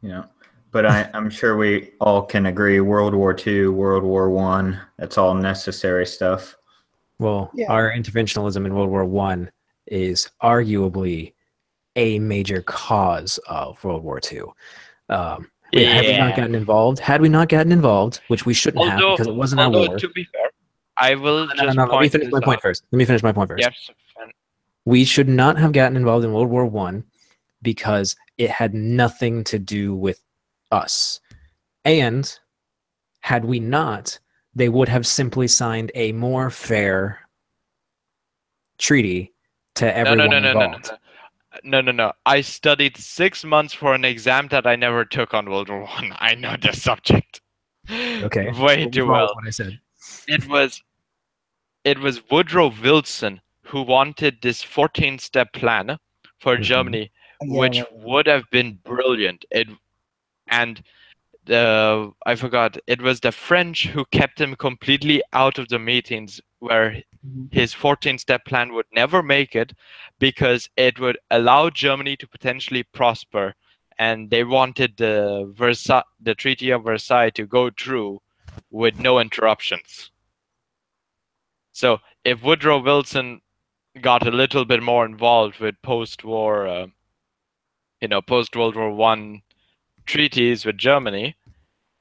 Yeah, but I'm sure we all can agree World War II, World War I, that's all necessary stuff. Well, our interventionism in World War I is arguably a major cause of World War II. Wait, had we not gotten involved? Had we not gotten involved, which we shouldn't have Although, because it wasn't our war. to be fair, I will No, just Let me point finish this my point out. first. Let me finish my point first. Yes, and We should not have gotten involved in World War One because it had nothing to do with us. And had we not, they would have simply signed a more fair treaty to everyone involved. No. I studied 6 months for an exam that I never took on World War One. I know the subject. Okay. Way What was too wrong with well. what I said. It was Woodrow Wilson who wanted this 14-step plan for Mhm. Germany, Yeah, which right. would have been brilliant. And I forgot. It was the French who kept him completely out of the meetings, where his 14-step plan would never make it because it would allow Germany to potentially prosper, and they wanted the Treaty of Versailles to go through with no interruptions. So if Woodrow Wilson got a little bit more involved with post-war, post-World War One treaties with Germany,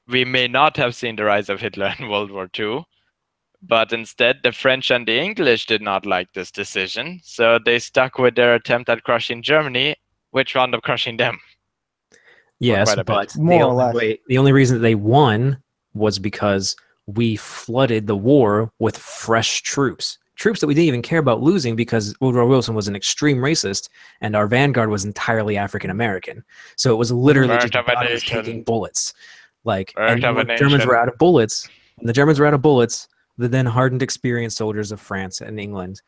we may not have seen the rise of Hitler in World War II, but instead the French and the English did not like this decision, so they stuck with their attempt at crushing Germany, which wound up crushing them. Yes, quite a bit. but More or less. the only reason that they won was because we flooded the war with fresh troops. Troops that we didn't even care about losing because Woodrow Wilson was an extreme racist and our vanguard was entirely African American. So it was literally just Birth of a bodies nation. taking bullets. Like, Birth and then of a when the Germans nation. were out of bullets, the then hardened, experienced soldiers of France and England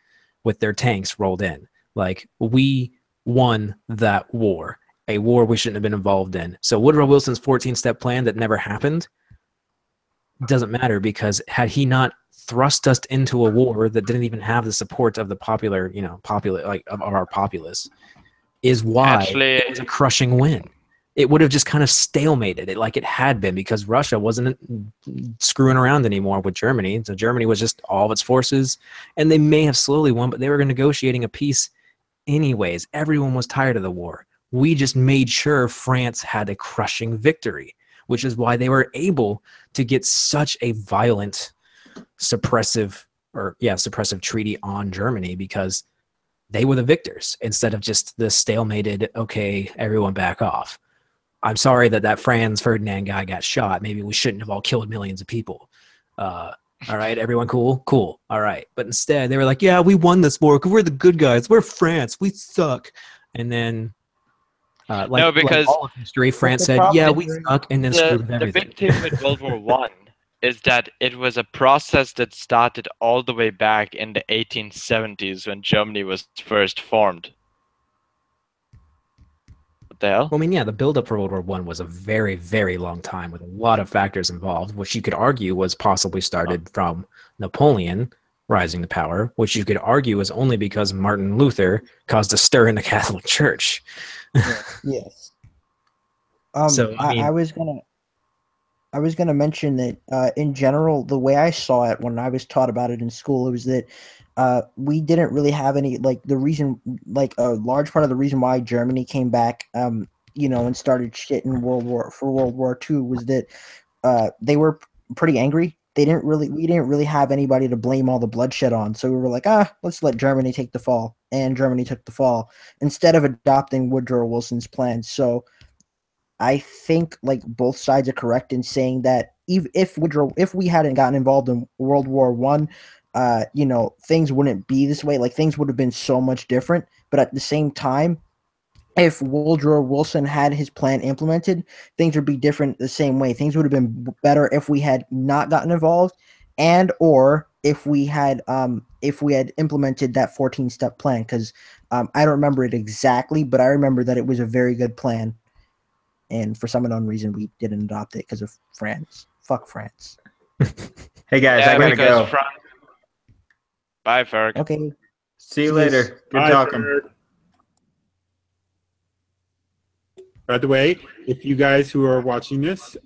with their tanks rolled in. Like, we won that war, a war we shouldn't have been involved in. So Woodrow Wilson's 14-step plan that never happened doesn't matter because had he not thrust us into a war that didn't even have the support of the of our populace, is why Actually- it was a crushing win. It would have just kind of stalemated it like it had been because Russia wasn't screwing around anymore with Germany. So Germany was just all of its forces, and they may have slowly won, but they were negotiating a peace anyways. Everyone was tired of the war. We just made sure France had a crushing victory, which is why they were able to get such a violent suppressive treaty on Germany because they were the victors instead of just the stalemated, okay, everyone back off. I'm sorry that Franz Ferdinand guy got shot. Maybe we shouldn't have all killed millions of people. All right, everyone cool? Cool. All right. But instead, they were like, yeah, we won this war because we're the good guys. We're France. We suck. And then, because all of history, France the said, problem yeah, is we suck, and then screwed with the everything. big thing with World War One is that it was a process that started all the way back in the 1870s when Germany was first formed. What the hell? Well, I mean, yeah, the buildup for World War One was a very, very long time with a lot of factors involved, which you could argue was possibly started from Napoleon rising to power, which you could argue is only because Martin Luther caused a stir in the Catholic Church. Yes. So, I mean- I was gonna mention that in general, the way I saw it when I was taught about it in school, it was that we didn't really have any the reason, a large part of the reason why Germany came back, and started shit in World War II was that they were pretty angry. We didn't really have anybody to blame all the bloodshed on, so we were like, let's let Germany take the fall, and Germany took the fall instead of adopting Woodrow Wilson's plan. So I think both sides are correct in saying that if we hadn't gotten involved in World War One, things wouldn't be this way. Things would have been so much different. But at the same time, if Woodrow Wilson had his plan implemented, things would be different the same way. Things would have been better if we had not gotten involved, and or if we had implemented that 14-step plan. Because I don't remember it exactly, but I remember that it was a very good plan. And for some unknown reason, we didn't adopt it because of France. Fuck France. Hey guys, I gotta go. Bye, Ferg. Okay. See you See later. yous. Good Bye, talking. Ferg. By the way, if you guys who are watching this,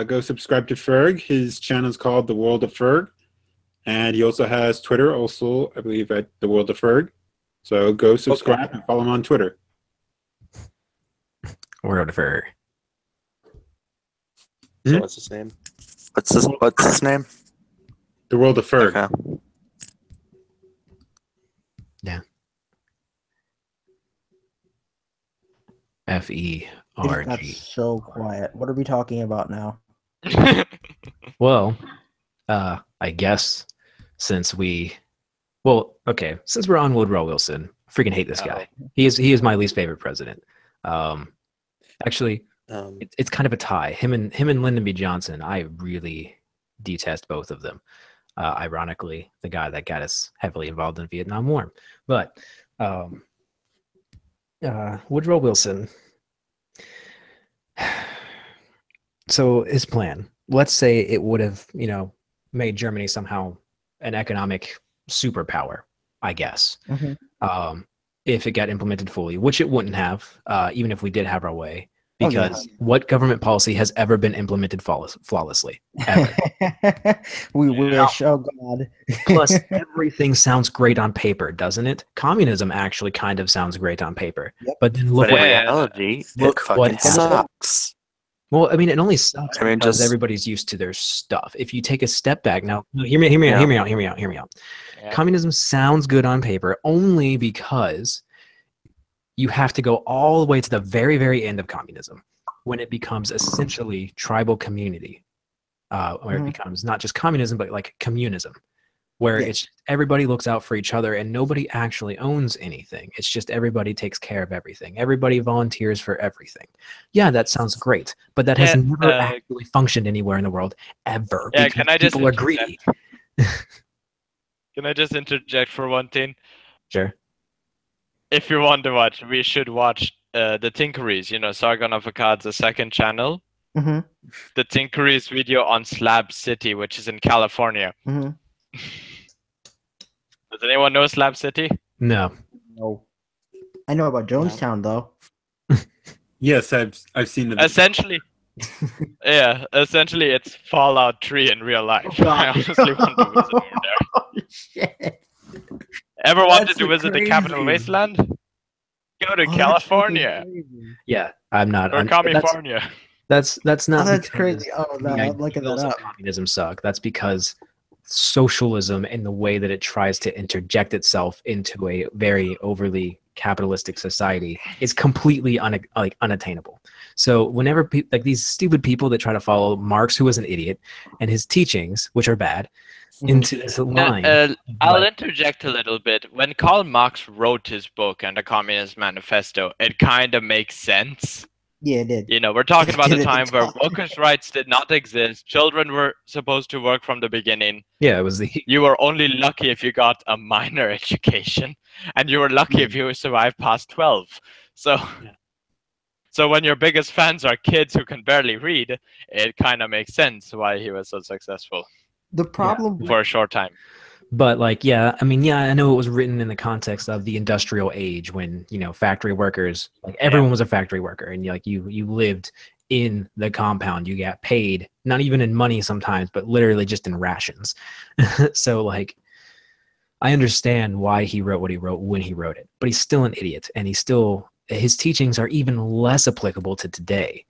go subscribe to Ferg. His channel is called The World of Ferg. And he also has Twitter, also, I believe, at The World of Ferg. So go subscribe and follow him on Twitter. World of Ferg. Hmm? What's his name? What's his name? The World of Ferg. Okay. It got FERG. so quiet. What are we talking about now? Well, I guess since we're on Woodrow Wilson, I freaking hate this guy. He is my least favorite president. Actually, it's kind of a tie. Him and Lyndon B. Johnson, I really detest both of them. Ironically, the guy that got us heavily involved in the Vietnam War. But Woodrow Wilson. So his plan, let's say it would have, made Germany somehow an economic superpower, I guess. Mhm. If it got implemented fully, which it wouldn't have, even if we did have our way, Oh, yeah. because what government policy has ever been implemented flawlessly? Ever. We wish. Oh God. Plus, everything sounds great on paper, doesn't it? Communism actually kind of sounds great on paper. Yep. But then look But in what Yeah. reality, Look it what fucking happened. sucks. Well, I mean, it only sucks I mean, because just- everybody's used to their stuff. If you take a step back now, no, hear me out. Yeah. Communism sounds good on paper only because you have to go all the way to the very, very end of communism when it becomes essentially tribal community, where it Mhm. becomes not just communism, but like communism, where Yeah. it's everybody looks out for each other and nobody actually owns anything. It's just everybody takes care of everything. Everybody volunteers for everything. Yeah, that sounds great, but that has Yeah, never actually functioned anywhere in the world ever. Yeah, because can I just people are interject? greedy. Can I just interject for one thing? Sure. If you want to watch, we should watch the Tinkeries. Sargon of Akkad's the second channel. hmm The Tinkeries video on Slab City, which is in California. hmm Does anyone know Slab City? No. No. I know about Jonestown though. Yes, I've seen it. Essentially, essentially it's Fallout 3 in real life. Oh, God. I honestly want to visit over there. Holy shit. Ever wanted That's to visit the Capital crazy. Wasteland? Go to Oh, that's California fucking crazy. Yeah, I'm not. or I'm, California. that's Oh, not. that's because crazy. Oh, the I'm looking that ideals of up. communism suck. That's because socialism and the way that it tries to interject itself into a very overly capitalistic society is completely unattainable. So whenever like these stupid people that try to follow Marx, who was an idiot, and his teachings, which are bad, Mhm. into this line, I'll like- interject a little bit. When Karl Marx wrote his book and the Communist Manifesto, it kind of makes sense. Yeah, it did. We're talking about Did a at the time where time. workers' rights did not exist. Children were supposed to work from the beginning. yeah, it was the You were only lucky if you got a minor education, and you were lucky if you survived past 12. So, so when your biggest fans are kids who can barely read, it kind of makes sense why he was so successful The problem for a short time. But like, yeah, I mean, yeah, I know it was written in the context of the industrial age when, factory workers, like everyone was a factory worker and you lived in the compound, you got paid, not even in money sometimes, but literally just in rations. So like, I understand why he wrote what he wrote when he wrote it, but he's still an idiot and his teachings are even less applicable to today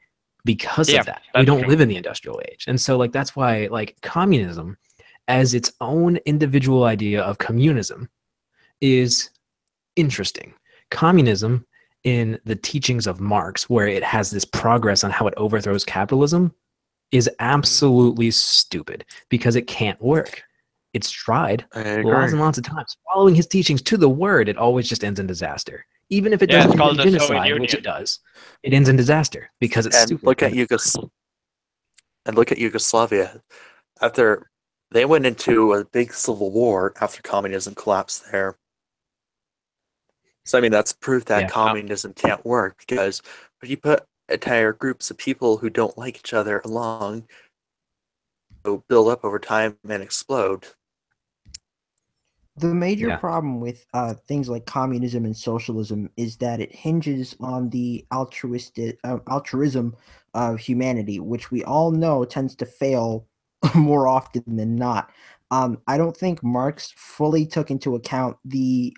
because Yeah, of that. We that's don't true. live in the industrial age. And so like, that's why like communism as its own individual idea of communism is interesting. Communism in the teachings of Marx, where it has this progress on how it overthrows capitalism, is absolutely stupid because it can't work. It's tried I lots agree. and lots of times. Following his teachings to the word, it always just ends in disaster. Even if it Yeah, it's doesn't called end in the Soviet genocide, which it Union. does, it ends in disaster because it's And stupid. look at Yugoslavia. After they went into a big civil war after communism collapsed there. So I mean that's proof that Yeah. communism can't work because when you put entire groups of people who don't like each other along, they'll build up over time and explode. The major Yeah. problem with things like communism and socialism is that it hinges on the altruism of humanity, which we all know tends to fail more often than not. I don't think Marx fully took into account the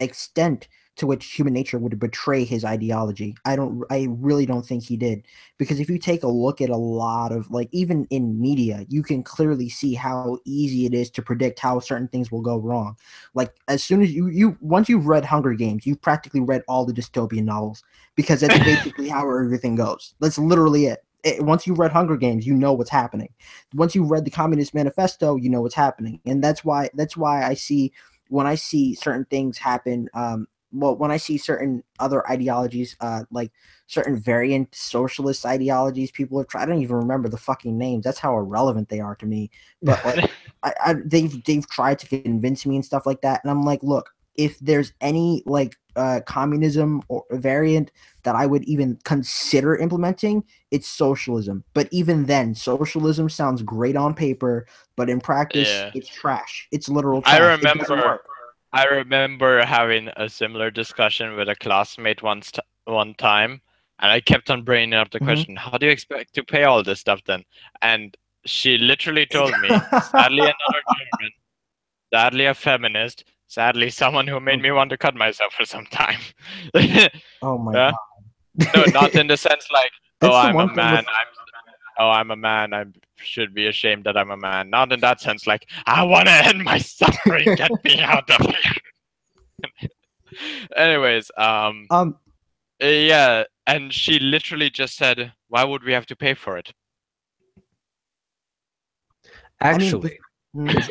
extent to which human nature would betray his ideology. I really don't think he did, because if you take a look at a lot of, like, even in media, you can clearly see how easy it is to predict how certain things will go wrong. Like, as soon as once you've read Hunger Games, you've practically read all the dystopian novels, because that's basically how everything goes. That's literally it. Once you read Hunger Games, you know what's happening. Once you read the Communist Manifesto, you know what's happening, and that's why I see, when I see certain things happen, when I see certain other ideologies, like certain variant socialist ideologies, people have tried. I don't even remember the fucking names. That's how irrelevant they are to me. But like, they've tried to convince me and stuff like that, and I'm like, look, if there's any like communism or variant that I would even consider implementing, it's socialism. But even then, socialism sounds great on paper, but in practice, it's trash. It's literal trash. I remember having a similar discussion with a classmate one time, and I kept on bringing up the question, how do you expect to pay all this stuff then? And she literally told me, sadly another German, sadly a feminist, sadly someone who made me want to cut myself for some time. Oh my god. No, not in the sense like, That's oh, the I'm one a thing man, with- I'm a man, I should be ashamed that I'm a man. Not in that sense, like, I want to end my suffering, get me out of here. Anyways, yeah, and she literally just said, why would we have to pay for it? Actually,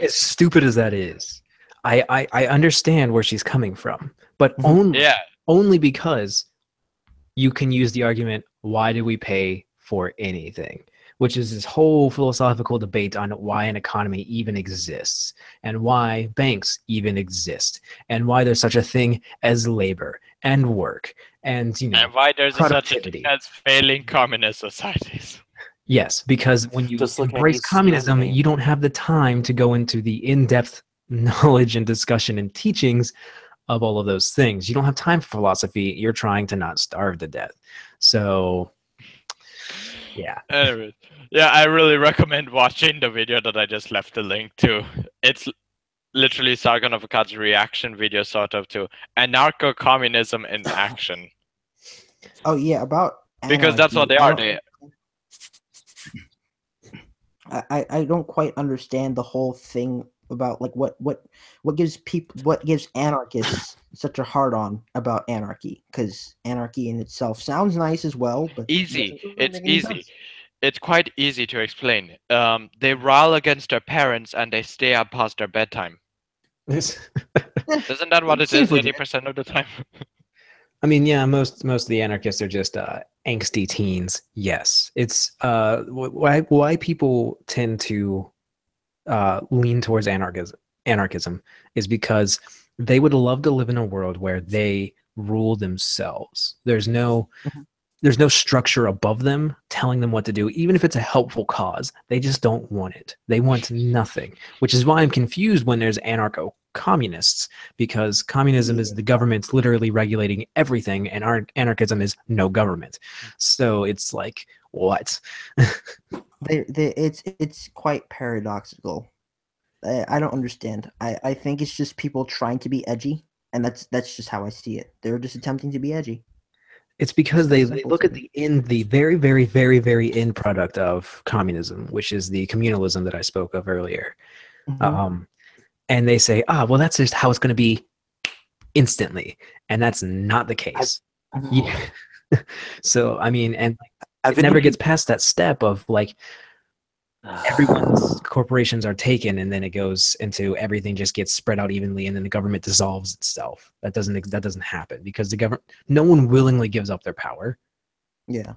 as stupid as that is, I understand where she's coming from, but only because you can use the argument, why do we pay for anything? Which is this whole philosophical debate on why an economy even exists, and why banks even exist, and why there's such a thing as labor and work, and and why there's such a thing as failing communist societies. Yes, because when you embrace communism, you don't have the time to go into the in-depth knowledge and discussion and teachings of all of those things. You don't have time for philosophy. You're trying to not starve to death. So, yeah. Anyways, yeah, I really recommend watching the video that I just left the link to. It's literally Sargon of Akkad's reaction video, sort of, to anarcho-communism in action. Oh yeah, about anarchy. Because that's what they are. I don't quite understand the whole thing about like what gives anarchists such a hard on about anarchy, because anarchy in itself sounds nice as well, but it's easy. It's quite easy to explain. They rile against their parents and they stay up past their bedtime. Isn't that what it is 80% of the time? I mean, yeah, most of the anarchists are just angsty teens. Yes, it's why people tend to lean towards anarchism is because they would love to live in a world where they rule themselves. There's no structure above them telling them what to do, even if it's a helpful cause. They just don't want it. They want nothing, which is why I'm confused when there's anarcho-communists, because communism is the government literally regulating everything, and anarchism is no government. So it's like, what? It's quite paradoxical. I don't understand. I think it's just people trying to be edgy, and that's just how I see it. They're just attempting to be edgy. It's because they look at the very, very, very, very end product of communism, which is the communalism that I spoke of earlier. And they say, well, that's just how it's going to be instantly. And that's not the case. Yeah. So, I mean, and it never gets past that step of like, everyone's corporations are taken, and then it goes into everything just gets spread out evenly, and then the government dissolves itself. That doesn't happen because no one willingly gives up their power. Yeah.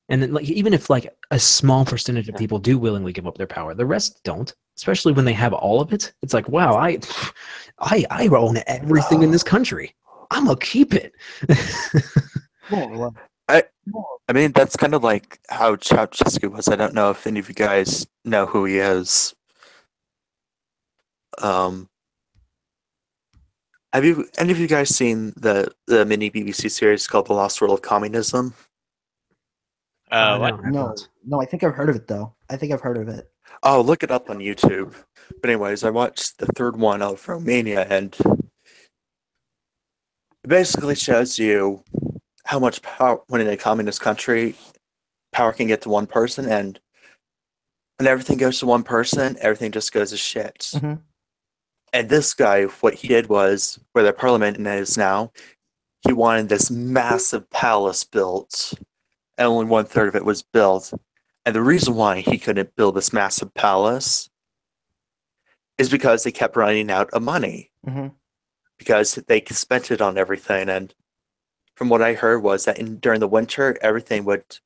And then, like, even if like a small percentage of people do willingly give up their power, the rest don't. Especially when they have all of it, it's like, wow, I own everything in this country. I'm gonna keep it. I mean, that's kind of like how Ceausescu was. I don't know if any of you guys know who he is. Have any of you guys seen the mini BBC series called The Lost World of Communism? What? No, I think I've heard of it though. I think I've heard of it. Oh, look it up on YouTube. But anyways, I watched the third one of Romania, and It basically shows you how much power, when in a communist country, power can get to one person, and when everything goes to one person, everything just goes to shit. Mhm. And this guy, what he did was, where the parliament is now, he wanted this massive palace built, and only 1/3 of it was built. And the reason why he couldn't build this massive palace is because they kept running out of money. Mhm. Because they spent it on everything. And from what I heard was that during the winter, everything would,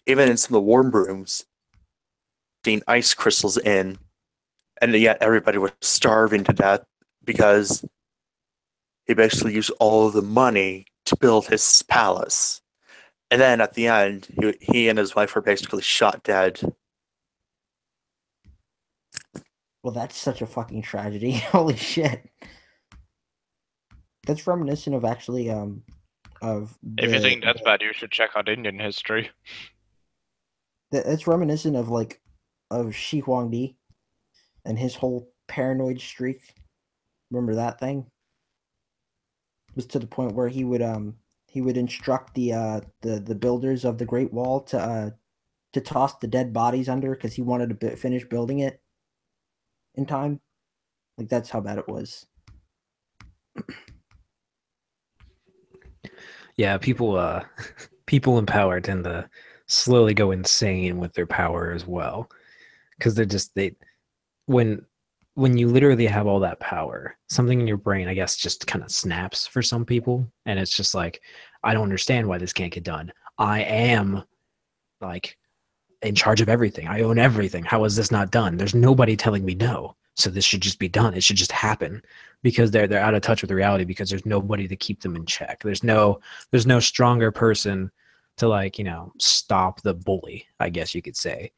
even in some of the warm rooms, being ice crystals in, and yet everybody was starving to death because he basically used all of the money to build his palace. And then at the end, he and his wife were basically shot dead. Well, that's such a fucking tragedy. Holy shit. That's reminiscent of actually of If you the- think that's bad, you should check out Indian history. It's reminiscent of like of Shi Huangdi and his whole paranoid streak. Remember that thing? It was to the point where he would instruct the builders of the Great Wall to toss the dead bodies under because he wanted to finish building it in time. Like that's how bad it was. Yeah, people people in power tend to slowly go insane with their power as well, because when you literally have all that power, something in your brain, I guess, just kind of snaps for some people, and it's just like, I don't understand why this can't get done. I am like in charge of everything. I own everything. How is this not done? There's nobody telling me no. So this should just be done. It should just happen, because they're out of touch with reality, because there's nobody to keep them in check. There's no stronger person to, like, stop the bully, I guess you could say.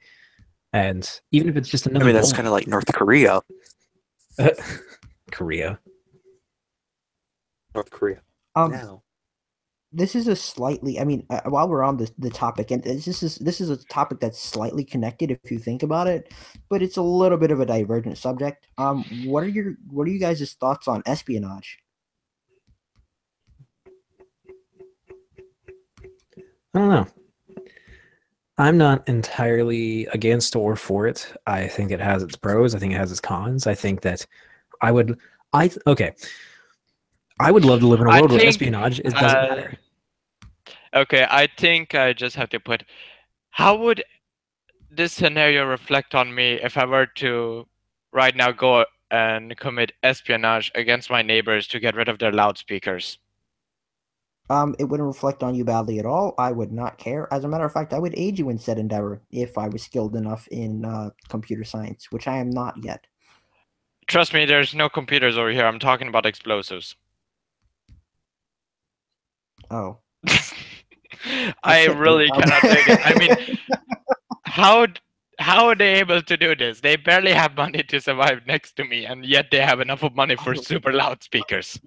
And even if it's just another That's bully- kind of like North Korea. Korea. North Korea. Now. This is a slightly, while we're on the topic, and this is a topic that's slightly connected if you think about it, but it's a little bit of a divergent subject. What are you guys' thoughts on espionage? I don't know. I'm not entirely against or for it. I think it has its pros. I think it has its cons. I think that I would love to live in a I world where think, espionage doesn't matter. Okay, I think I just have to put, how would this scenario reflect on me if I were to right now go and commit espionage against my neighbors to get rid of their loudspeakers? It wouldn't reflect on you badly at all. I would not care. As a matter of fact, I would aid you in said endeavor if I was skilled enough in computer science, which I am not yet. Trust me, there's no computers over here. I'm talking about explosives. Oh. I Shit, really dude. cannot take it. I mean, how are they able to do this? They barely have money to survive next to me, and yet they have enough of money for super loudspeakers.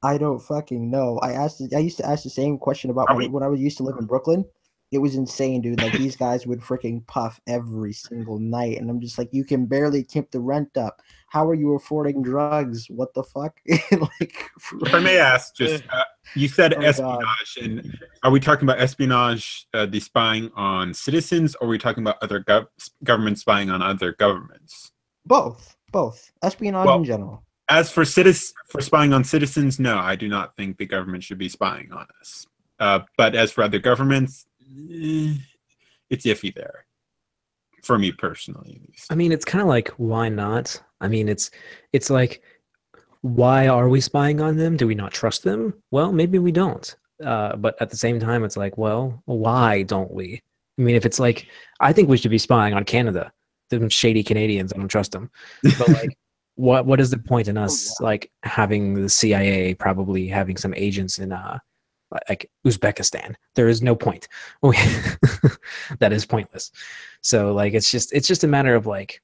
I don't fucking know. I used to ask the same question about when I used to live in Brooklyn. It was insane, dude. Like these guys would freaking puff every single night, and I'm just like, you can barely keep the rent up. How are you affording drugs? What the fuck? Like, if I may ask, just you said Oh, espionage, and are we talking about espionage, the spying on citizens, or are we talking about other governments spying on other governments? both espionage in general. As for spying on citizens, no, I do not think the government should be spying on us. But as for other governments, it's iffy there. For me personally, at least. I mean, it's kind of like, why not? I mean, it's like, why are we spying on them? Do we not trust them? Well, maybe we don't. But at the same time, it's like, well, why don't we? I mean, if it's like, I think we should be spying on Canada. Them shady Canadians, I don't trust them. But like, what is the point in us like having the CIA probably having some agents in like Uzbekistan? There is no point. That is pointless. So like, it's just a matter of like,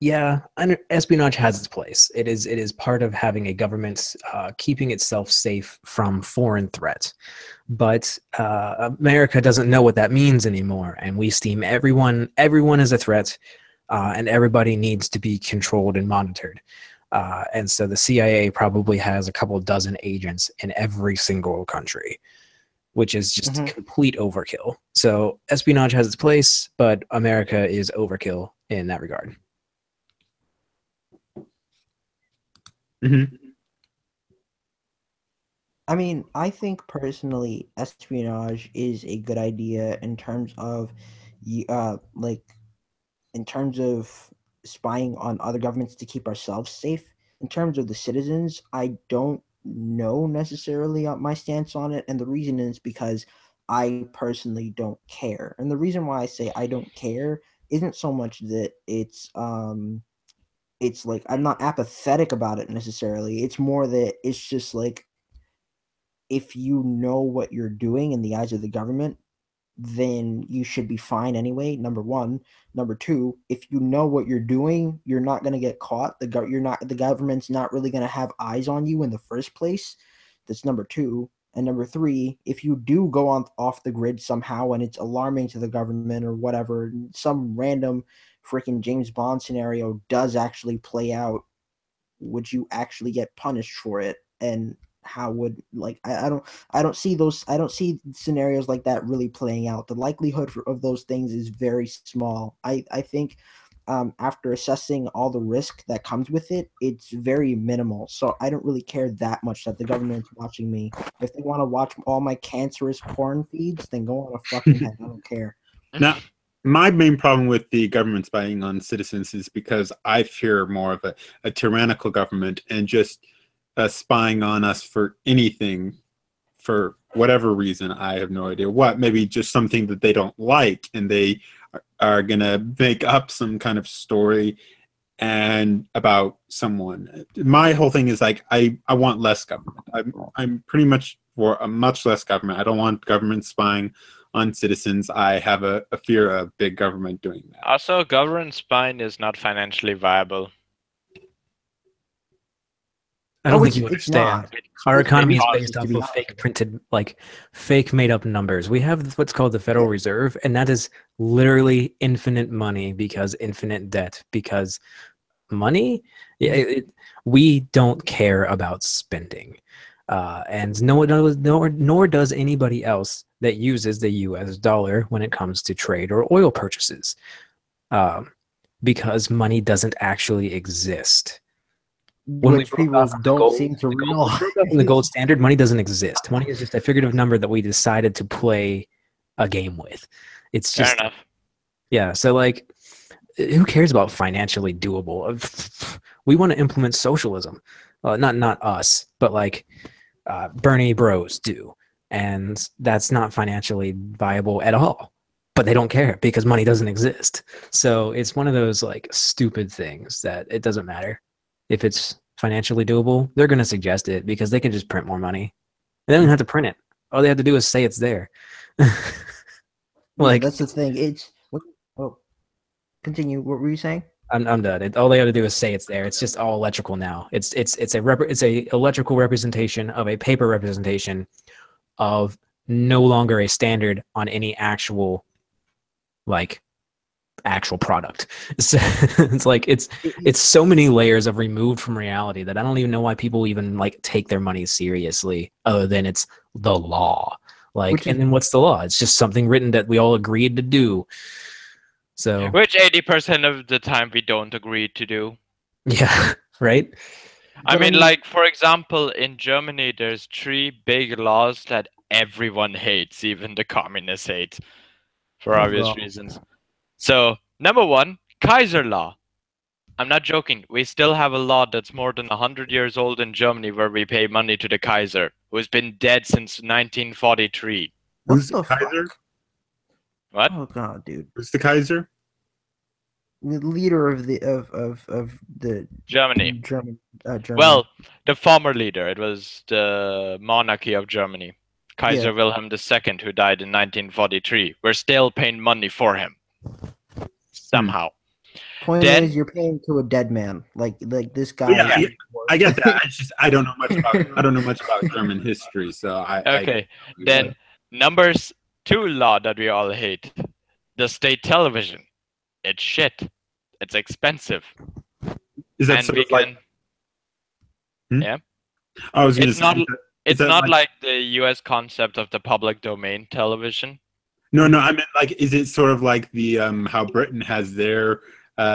yeah, espionage has its place. It is part of having a government keeping itself safe from foreign threats. But America doesn't know what that means anymore, and we esteem everyone as a threat, and everybody needs to be controlled and monitored. And so the CIA probably has a couple dozen agents in every single country, which is just complete overkill. So espionage has its place, but America is overkill in that regard. Mm-hmm. I mean, I think personally, espionage is a good idea in terms of, like, in terms of spying on other governments to keep ourselves safe. In terms of the citizens, I don't know necessarily my stance on it, and the reason is because I personally don't care. And the reason why I say I don't care isn't so much that it's like I'm not apathetic about it necessarily. It's more that it's just like, if you know what you're doing in the eyes of the government, then you should be fine anyway. Number one. Number two, if you know what you're doing, you're not going to get caught. The government's not really going to have eyes on you in the first place. That's number two. And number three, if you do go on off the grid somehow and it's alarming to the government or whatever, some random freaking James Bond scenario does actually play out, would you actually get punished for it? And how would, like, I don't see scenarios like that really playing out. The likelihood of those things is very small. I think after assessing all the risk that comes with it, it's very minimal. So I don't really care that much that the government's watching me. If they want to watch all my cancerous porn feeds, then go on a fucking head. I don't care. Now, my main problem with the government spying on citizens is because I fear more of a tyrannical government and just spying on us for anything, for whatever reason. I have no idea what. Maybe just something that they don't like, and they are gonna make up some kind of story and about someone. My whole thing is like, I want less government. I'm pretty much for a much less government. I don't want government spying on citizens. I have a fear of big government doing that. Also, government spying is not financially viable. I don't think it's- you it's understand. not. Our economy is It based costs off to be of fake printed, like fake made up numbers. We have what's called the Federal Reserve, and that is literally infinite money because infinite debt. Because money, we don't care about spending, and nor does anybody else that uses the U.S. dollar when it comes to trade or oil purchases, because money doesn't actually exist. When Which people don't seem to realize. In the gold standard, money doesn't exist. Money is just a figurative number that we decided to play a game with. It's Fair just, enough. yeah. So like, who cares about financially doable? We want to implement socialism, not us, but like Bernie Bros do, and that's not financially viable at all. But they don't care because money doesn't exist. So it's one of those like stupid things that it doesn't matter. If it's financially doable, they're going to suggest it because they can just print more money. They don't even have to print it. All they have to do is say it's there. Like, that's the thing. Continue. What were you saying? I'm done. All they have to do is say it's there. It's just all electrical now. It's a electrical representation of a paper representation of no longer a standard on any actual product. So it's like it's so many layers of removed from reality that I don't even know why people even like take their money seriously, other than it's the law. Like, and then what's the law? It's just something written that we all agreed to do. So Which 80% of the time we don't agree to do. yeah, right. I mean, like, for example, in Germany, there's 3 big laws that everyone hates, even the communists hate, for obvious reasons. So, number 1, Kaiser law. I'm not joking. We still have a law that's more than 100 years old in Germany where we pay money to the Kaiser, who has been dead since 1943. Who's the Kaiser? What? Oh god, dude. Who's the Kaiser? The leader of the Germany. German. Well, the former leader. It was the monarchy of Germany. Kaiser Wilhelm II, who died in 1943. We're still paying money for him. Somehow. Point is, you're paying to a dead man. Like this guy. Yeah, I get that. I don't know much about German history, so Okay. Then numbers 2 law that we all hate. The state television. It's shit. It's expensive. Is that sort of like I was going to It's say, not. is It's that not like the U.S. concept of the public domain television. no, I meant like, is it sort of like the how Britain has their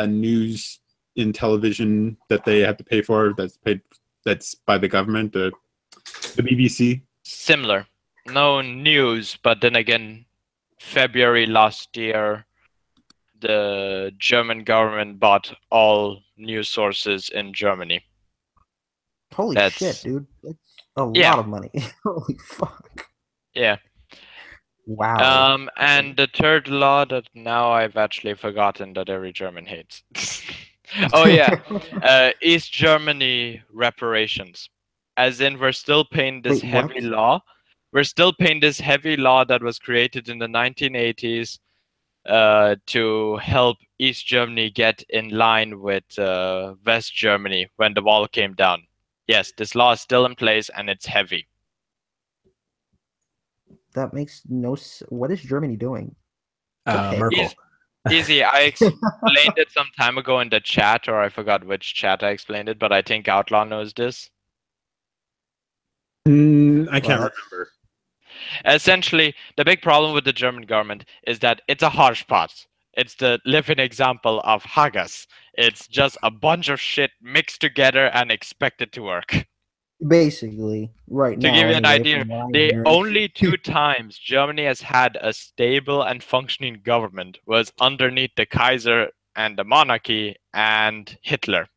news in television that they have to pay for? That's by the government, the BBC. Similar. No news, but then again, February last year, the German government bought all news sources in Germany. Holy That's- shit, dude! That's a Yeah. lot of money. Holy fuck! Yeah. Wow. And the third law that now I've actually forgotten that every German hates. Oh yeah, East Germany reparations. As in, we're still paying this Wait, what? heavy law. We're still paying this heavy law that was created in the 1980s to help East Germany get in line with West Germany when the wall came down. Yes, this law is still in place and it's heavy. That makes no. What is Germany doing? Okay. Merkel. Easy. I explained it some time ago in the chat, or I forgot which chat I explained it, but I think Outlaw knows this. I can't Well, remember. Essentially, the big problem with the German government is that it's a hodgepodge. It's the living example of Haggis. It's just a bunch of shit mixed together and expected to work. Basically, right To now. give you an anyway, idea, from what I the hear. only two times Germany has had a stable and functioning government was underneath the Kaiser and the monarchy and Hitler.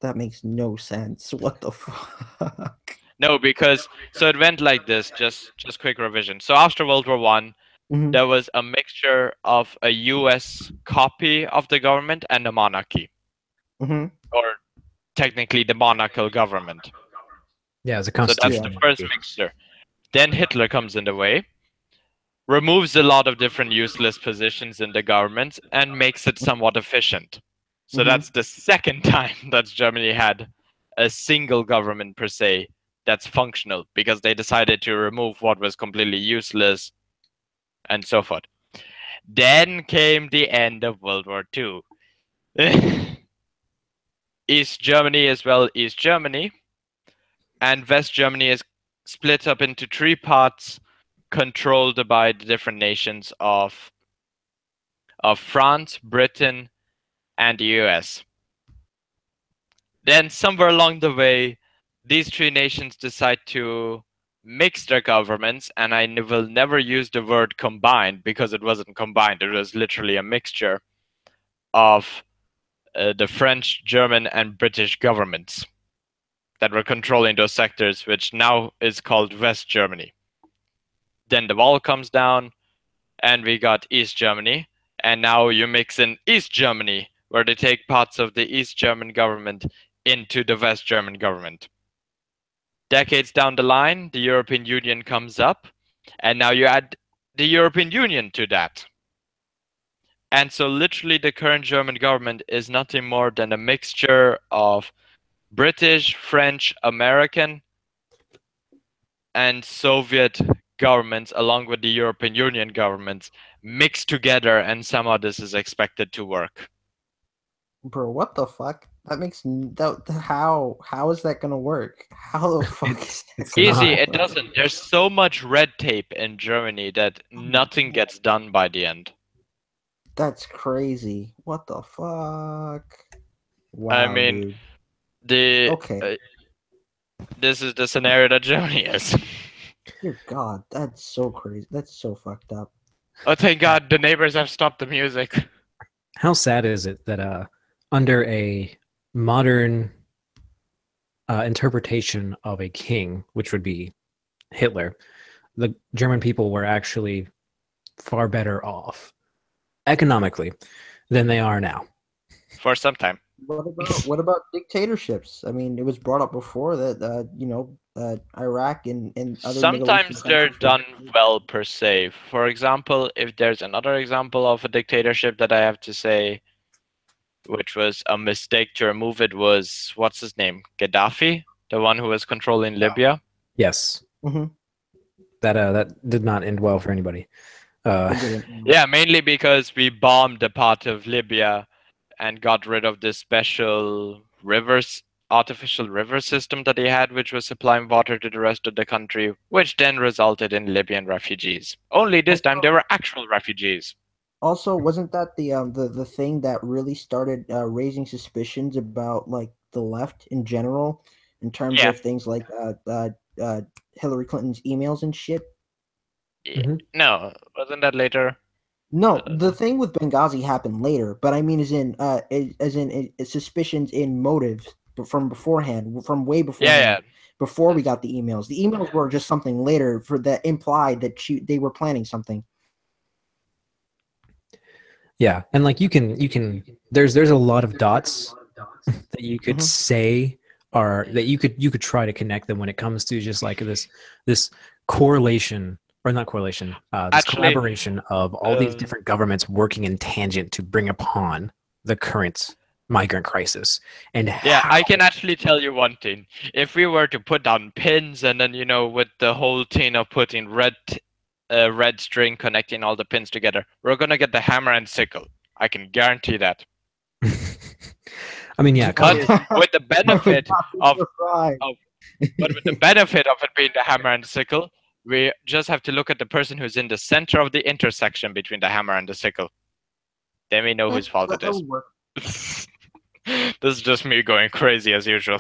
That makes no sense. What the fuck? No, because so it went like this. Just quick revision. So after World War One, Mhm. there was a mixture of a U.S. copy of the government and a monarchy, Mhm. or technically the monarchical government. Yeah, it's a So that's constitution. the first mixture. Then Hitler comes in the way, removes a lot of different useless positions in the government, and makes it somewhat efficient. So Mhm. that's the second time that Germany had a single government per se that's functional, because they decided to remove what was completely useless and so forth. Then came the end of World War II. East Germany is East Germany, and West Germany is split up into three parts controlled by the different nations of France, Britain, and the US. Then somewhere along the way, these three nations decide to mix their governments, and I will never use the word combined because it wasn't combined. It was literally a mixture of the French, German, and British governments that were controlling those sectors, which now is called West Germany. Then the wall comes down, and we got East Germany, and now you mix in East Germany, where they take parts of the East German government into the West German government. Decades down the line, the European Union comes up, and now you add the European Union to that. And so literally the current German government is nothing more than a mixture of British, French, American, and Soviet governments, along with the European Union governments, mixed together, and somehow this is expected to work. Bro, what the fuck? That makes that. How is that gonna work? How the fuck is that? it's gonna Easy, not. it doesn't. There's so much red tape in Germany that nothing gets done by the end. That's crazy. What the fuck? Wow, mean, dude. The Okay. this is the scenario that Germany is. Dear God, that's so crazy. That's so fucked up. Oh, thank God, the neighbors have stopped the music. How sad is it that under a modern interpretation of a king, which would be Hitler, the German people were actually far better off economically than they are now. For some time. What about dictatorships? I mean, it was brought up before that Iraq and other Middle Sometimes Eastern they're countries- done well per se. For example, if there's another example of a dictatorship that I have to say, which was a mistake to remove it, was what's his name? Gaddafi, the one who was controlling Libya. Yes, Mhm. that did not end well for anybody. It didn't. Yeah, mainly because we bombed a part of Libya and got rid of the special rivers artificial river system that he had, which was supplying water to the rest of the country, which then resulted in Libyan refugees. Only this time they were actual refugees. Also, wasn't that the thing that really started raising suspicions about like the left in general, in terms Yeah. of things like Hillary Clinton's emails and shit? No, wasn't that later? No, the thing with Benghazi happened later, but I mean, as in suspicions in motives from beforehand, from way beforehand, before we got the emails. The emails were just something later for that implied that they were planning something. Yeah, and like you can there's a lot of dots that you could say are that you could try to connect them when it comes to just like this correlation, or not correlation, this Actually, collaboration of all these different governments working in tangent to bring upon the current migrant crisis. And I can actually tell you one thing. If we were to put down pins and then, with the whole thing of putting red string connecting all the pins together, we're going to get the hammer and sickle. I can guarantee that. I mean, yeah, but with the benefit of it being the hammer and sickle, we just have to look at the person who's in the center of the intersection between the hammer and the sickle. Then we know whose fault it is. This is just me going crazy as usual.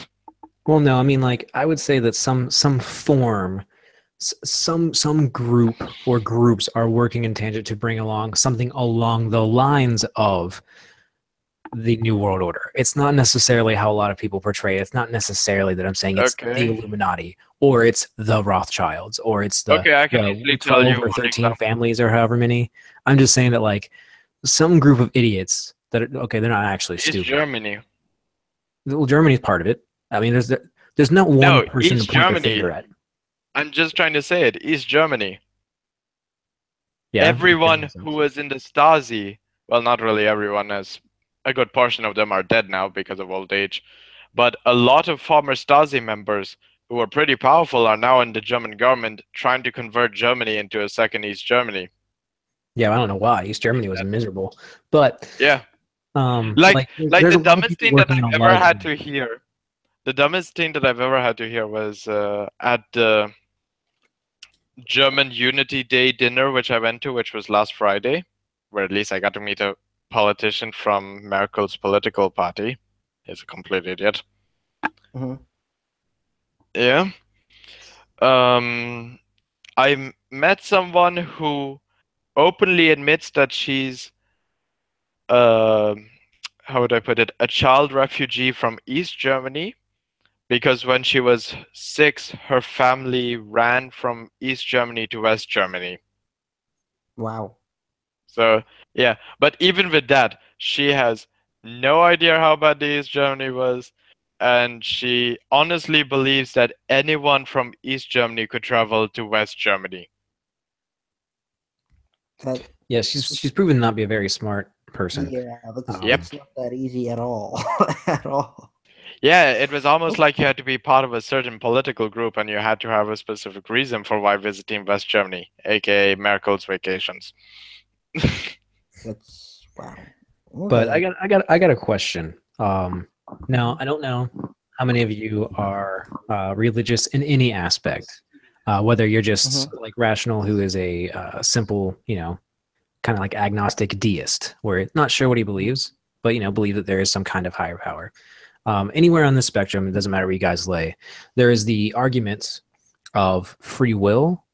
Well, no, I mean, like, I would say that some form, some group or groups are working in tangent to bring along something along the lines of the New World Order. It's not necessarily how a lot of people portray it. It's not necessarily that I'm saying it's the Illuminati, or it's the Rothschilds, or it's the, I can easily tell 12 you or 13 families, or however many. I'm just saying that, like, some group of idiots that are, they're not actually stupid. It's Germany. Well, Germany's part of it. I mean, there's not one person to point their finger at. I'm just trying to say it. East Germany. Yeah. Everyone who was in the Stasi, well, not really everyone, as a good portion of them are dead now because of old age, but a lot of former Stasi members who were pretty powerful are now in the German government trying to convert Germany into a second East Germany. Yeah, I don't know why. East Germany was miserable, but yeah, like the dumbest thing that I've ever had to hear. The dumbest thing that I've ever had to hear was at the German Unity Day dinner, which I went to, which was last Friday, where at least I got to meet a politician from Merkel's political party. He's a complete idiot. Yeah. I met someone who openly admits that she's how would I put it, a child refugee from East Germany, because when she was 6, her family ran from East Germany to West Germany. Wow. So, yeah, but even with that, she has no idea how bad the East Germany was, and she honestly believes that anyone from East Germany could travel to West Germany. Yeah, she's proven not to be a very smart person. Yeah, it's not that easy at all. At all. Yeah, it was almost like you had to be part of a certain political group and you had to have a specific reason for why visiting West Germany, aka Merkel's vacations. That's wow. Okay. But I got a question. Now I don't know how many of you are religious in any aspect, whether you're just like Rational, who is a simple, kind of like agnostic deist, where not sure what he believes, but believe that there is some kind of higher power. Anywhere on the spectrum, it doesn't matter where you guys lay. There is the argument of free will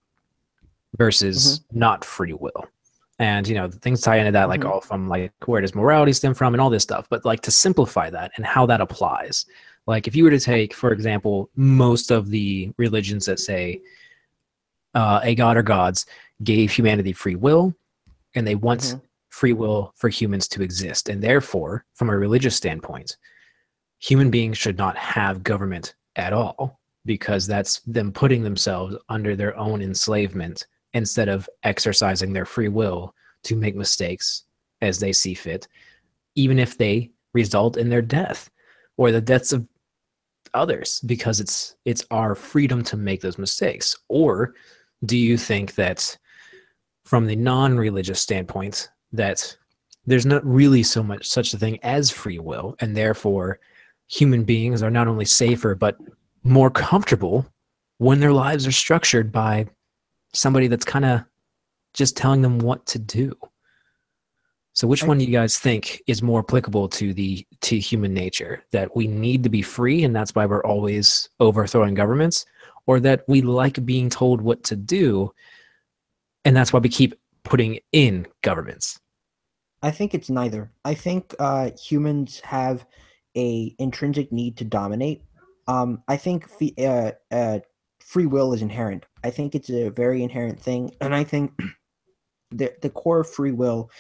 versus not free will. And, things tie into that, like all from like, where does morality stem from and all this stuff. But like to simplify that and how that applies, like if you were to take, for example, most of the religions that say a god or gods gave humanity free will, and they want free will for humans to exist. And therefore, from a religious standpoint, human beings should not have government at all, because that's them putting themselves under their own enslavement instead of exercising their free will to make mistakes as they see fit, even if they result in their death or the deaths of others, because it's our freedom to make those mistakes. Or do you think that from the non-religious standpoint that there's not really so much such a thing as free will, and therefore human beings are not only safer but more comfortable when their lives are structured by somebody that's kind of just telling them what to do. So which one do you guys think is more applicable to human nature? That we need to be free and that's why we're always overthrowing governments, or that we like being told what to do and that's why we keep putting in governments? I think it's neither. I think humans have a intrinsic need to dominate. I think free will is inherent. I think it's a very inherent thing, and I think the core of free will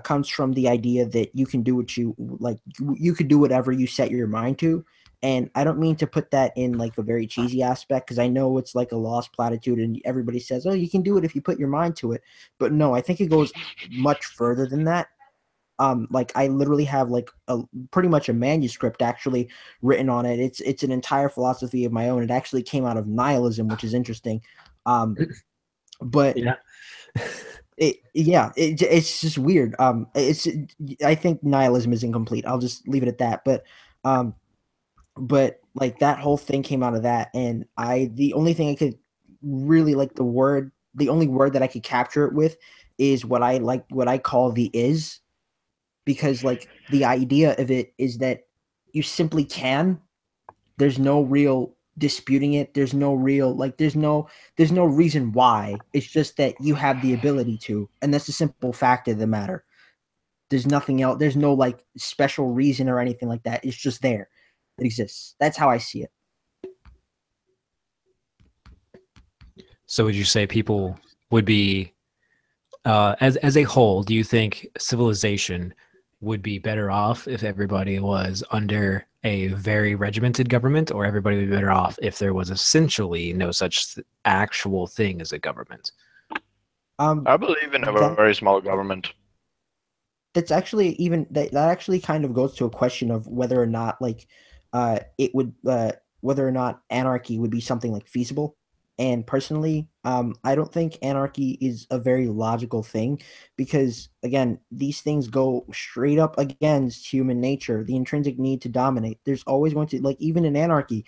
comes from the idea that you can do what you like. You could do whatever you set your mind to. And I don't mean to put that in like a very cheesy aspect, because I know it's like a lost platitude and everybody says, oh, you can do it if you put your mind to it. But no, I think it goes much further than that. Like I literally have like pretty much a manuscript actually written on it. It's an entire philosophy of my own. It actually came out of nihilism, which is interesting. But Yeah. It's just weird. I think nihilism is incomplete. I'll just leave it at that. But like that whole thing came out of that, and the only thing I could really like the only word that I could capture it with is what I call the is, because like the idea of it is that you simply can. There's no real disputing it. There's no real there's no reason why. It's just that you have the ability to, and that's the simple fact of the matter. There's nothing else. There's no like special reason or anything like that. It's just there. It exists. That's how I see it. So would you say people would be, as a whole, do you think civilization would be better off if everybody was under a very regimented government, or everybody would be better off if there was essentially no such actual thing as a government? I believe in a very small government. That's actually that actually kind of goes to a question of whether or not whether or not anarchy would be something like feasible. And personally, I don't think anarchy is a very logical thing, because again, these things go straight up against human nature, the intrinsic need to dominate. There's always going to, like, even in anarchy,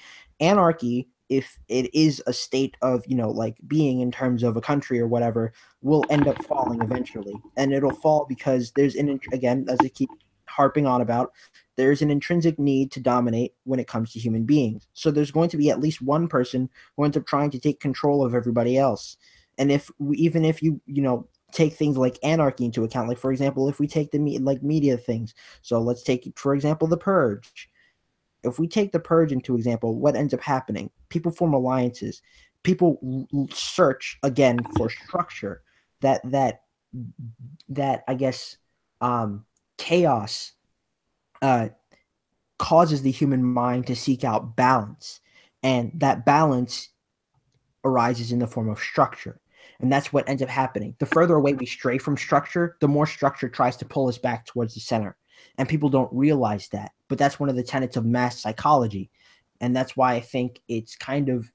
if it is a state of, like being in terms of a country or whatever, will end up falling eventually. And it'll fall because again, as I keep harping on about, there's an intrinsic need to dominate when it comes to human beings. So there's going to be at least one person who ends up trying to take control of everybody else. And even if you take things like anarchy into account, like for example, if we take the media things, so let's take, for example, the Purge. If we take the Purge into example, what ends up happening? People form alliances. People search again for structure. That I guess chaos causes the human mind to seek out balance, and that balance arises in the form of structure. And that's what ends up happening. The further away we stray from structure, the more structure tries to pull us back towards the center. And people don't realize that. But that's one of the tenets of mass psychology. And that's why I think it's kind of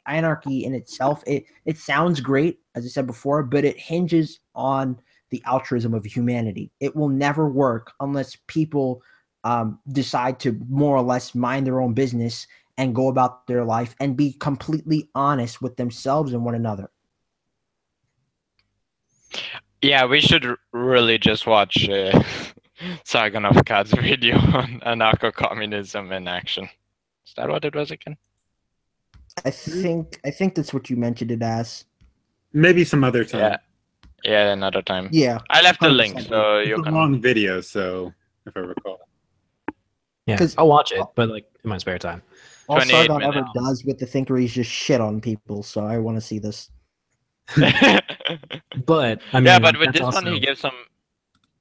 anarchy in itself. It sounds great, as I said before, but it hinges on the altruism of humanity. It will never work unless people decide to more or less mind their own business and go about their life and be completely honest with themselves and one another. Yeah, we should really just watch Sargon of Akkad's video on anarcho-communism in action. Is that what it was again? I think that's what you mentioned it as. Maybe some other time. Yeah, another time. Yeah. I left the link, so It's you a can. long video, so if I recall. Yeah, 'Cause- I'll watch it, but like in my spare time. All 28 Sargon ever minutes. does with the Thinker is just shit on people, so I want to see this. But I mean, Yeah, but with that's this one, he also- gives some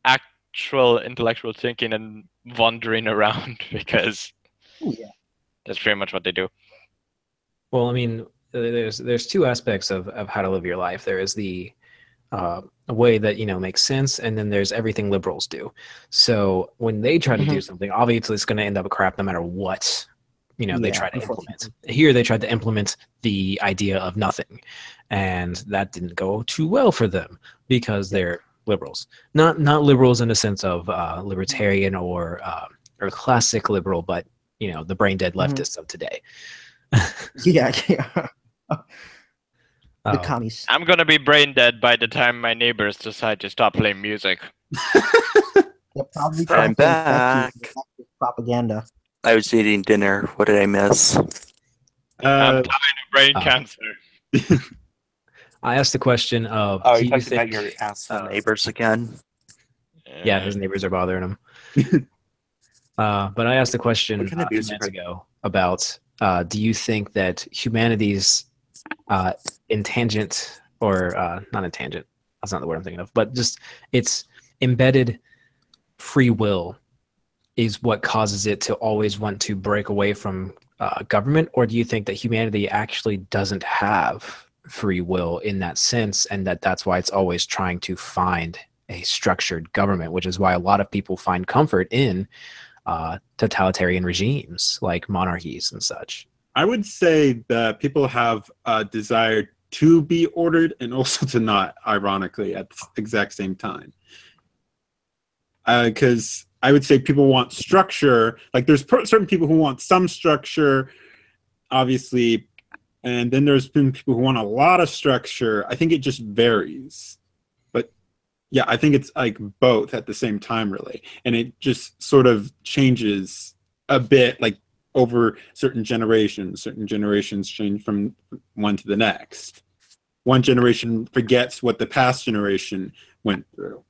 actual intellectual thinking and wandering around, because Oh, yeah. that's pretty much what they do. Well, I mean, there's two aspects of how to live your life. There is the way that makes sense, and then there's everything liberals do. So when they try to do something, obviously it's going to end up a crap no matter what they Yeah, try to unfortunately. implement. Here they tried to implement the idea of nothing, and that didn't go too well for them because they're liberals. Not liberals in the sense of libertarian or classic liberal, but the brain dead Mhm. leftists of today. Yeah, the Oh, commies. I'm gonna be brain dead by the time my neighbors decide to stop playing music. They're probably I'm trying to infect back. you with leftist propaganda. I was eating dinner. What did I miss? I'm dying of brain Oh. cancer. I asked the question of, Oh, do you you talking about think? your asshole neighbors again? Yeah, his neighbors are bothering him. But I asked the question What kind of a few music minutes are- ago about, do you think that humanity's intangent, or not intangent, that's not the word I'm thinking of, but just its embedded free will is what causes it to always want to break away from government? Or do you think that humanity actually doesn't have free will in that sense, and that's why it's always trying to find a structured government, which is why a lot of people find comfort in totalitarian regimes like monarchies and such? I would say that people have a desire to be ordered and also to not, ironically, at the exact same time. Because I would say people want structure. Like there's certain people who want some structure, obviously, and then there's been people who want a lot of structure. I think it just varies. But yeah, I think it's like both at the same time, really. And it just sort of changes a bit, like over certain generations. Certain generations change from one to the next. One generation forgets what the past generation went through.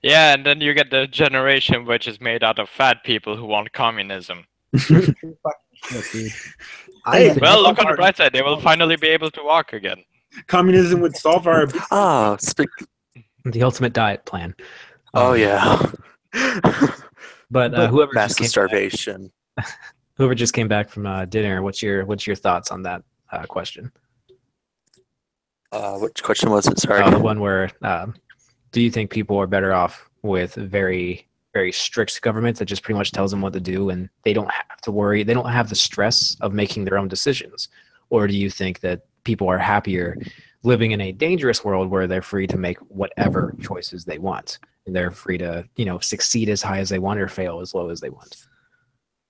Yeah, and then you get the generation which is made out of fat people who want communism. True fucking shit, dude. Hey, Well, look on the bright side; they will finally be able to walk again. communism would solve our obesity. Oh, The ultimate diet plan. oh yeah. But But whoever just Massive came back, starvation. whoever just came back from dinner, what's your thoughts on that question? Which question was it? Sorry. The one where do you think people are better off with very, very strict government that just pretty much tells them what to do and they don't have to worry, they don't have the stress of making their own decisions? Or do you think that people are happier living in a dangerous world where they're free to make whatever choices they want, and they're free to, succeed as high as they want or fail as low as they want?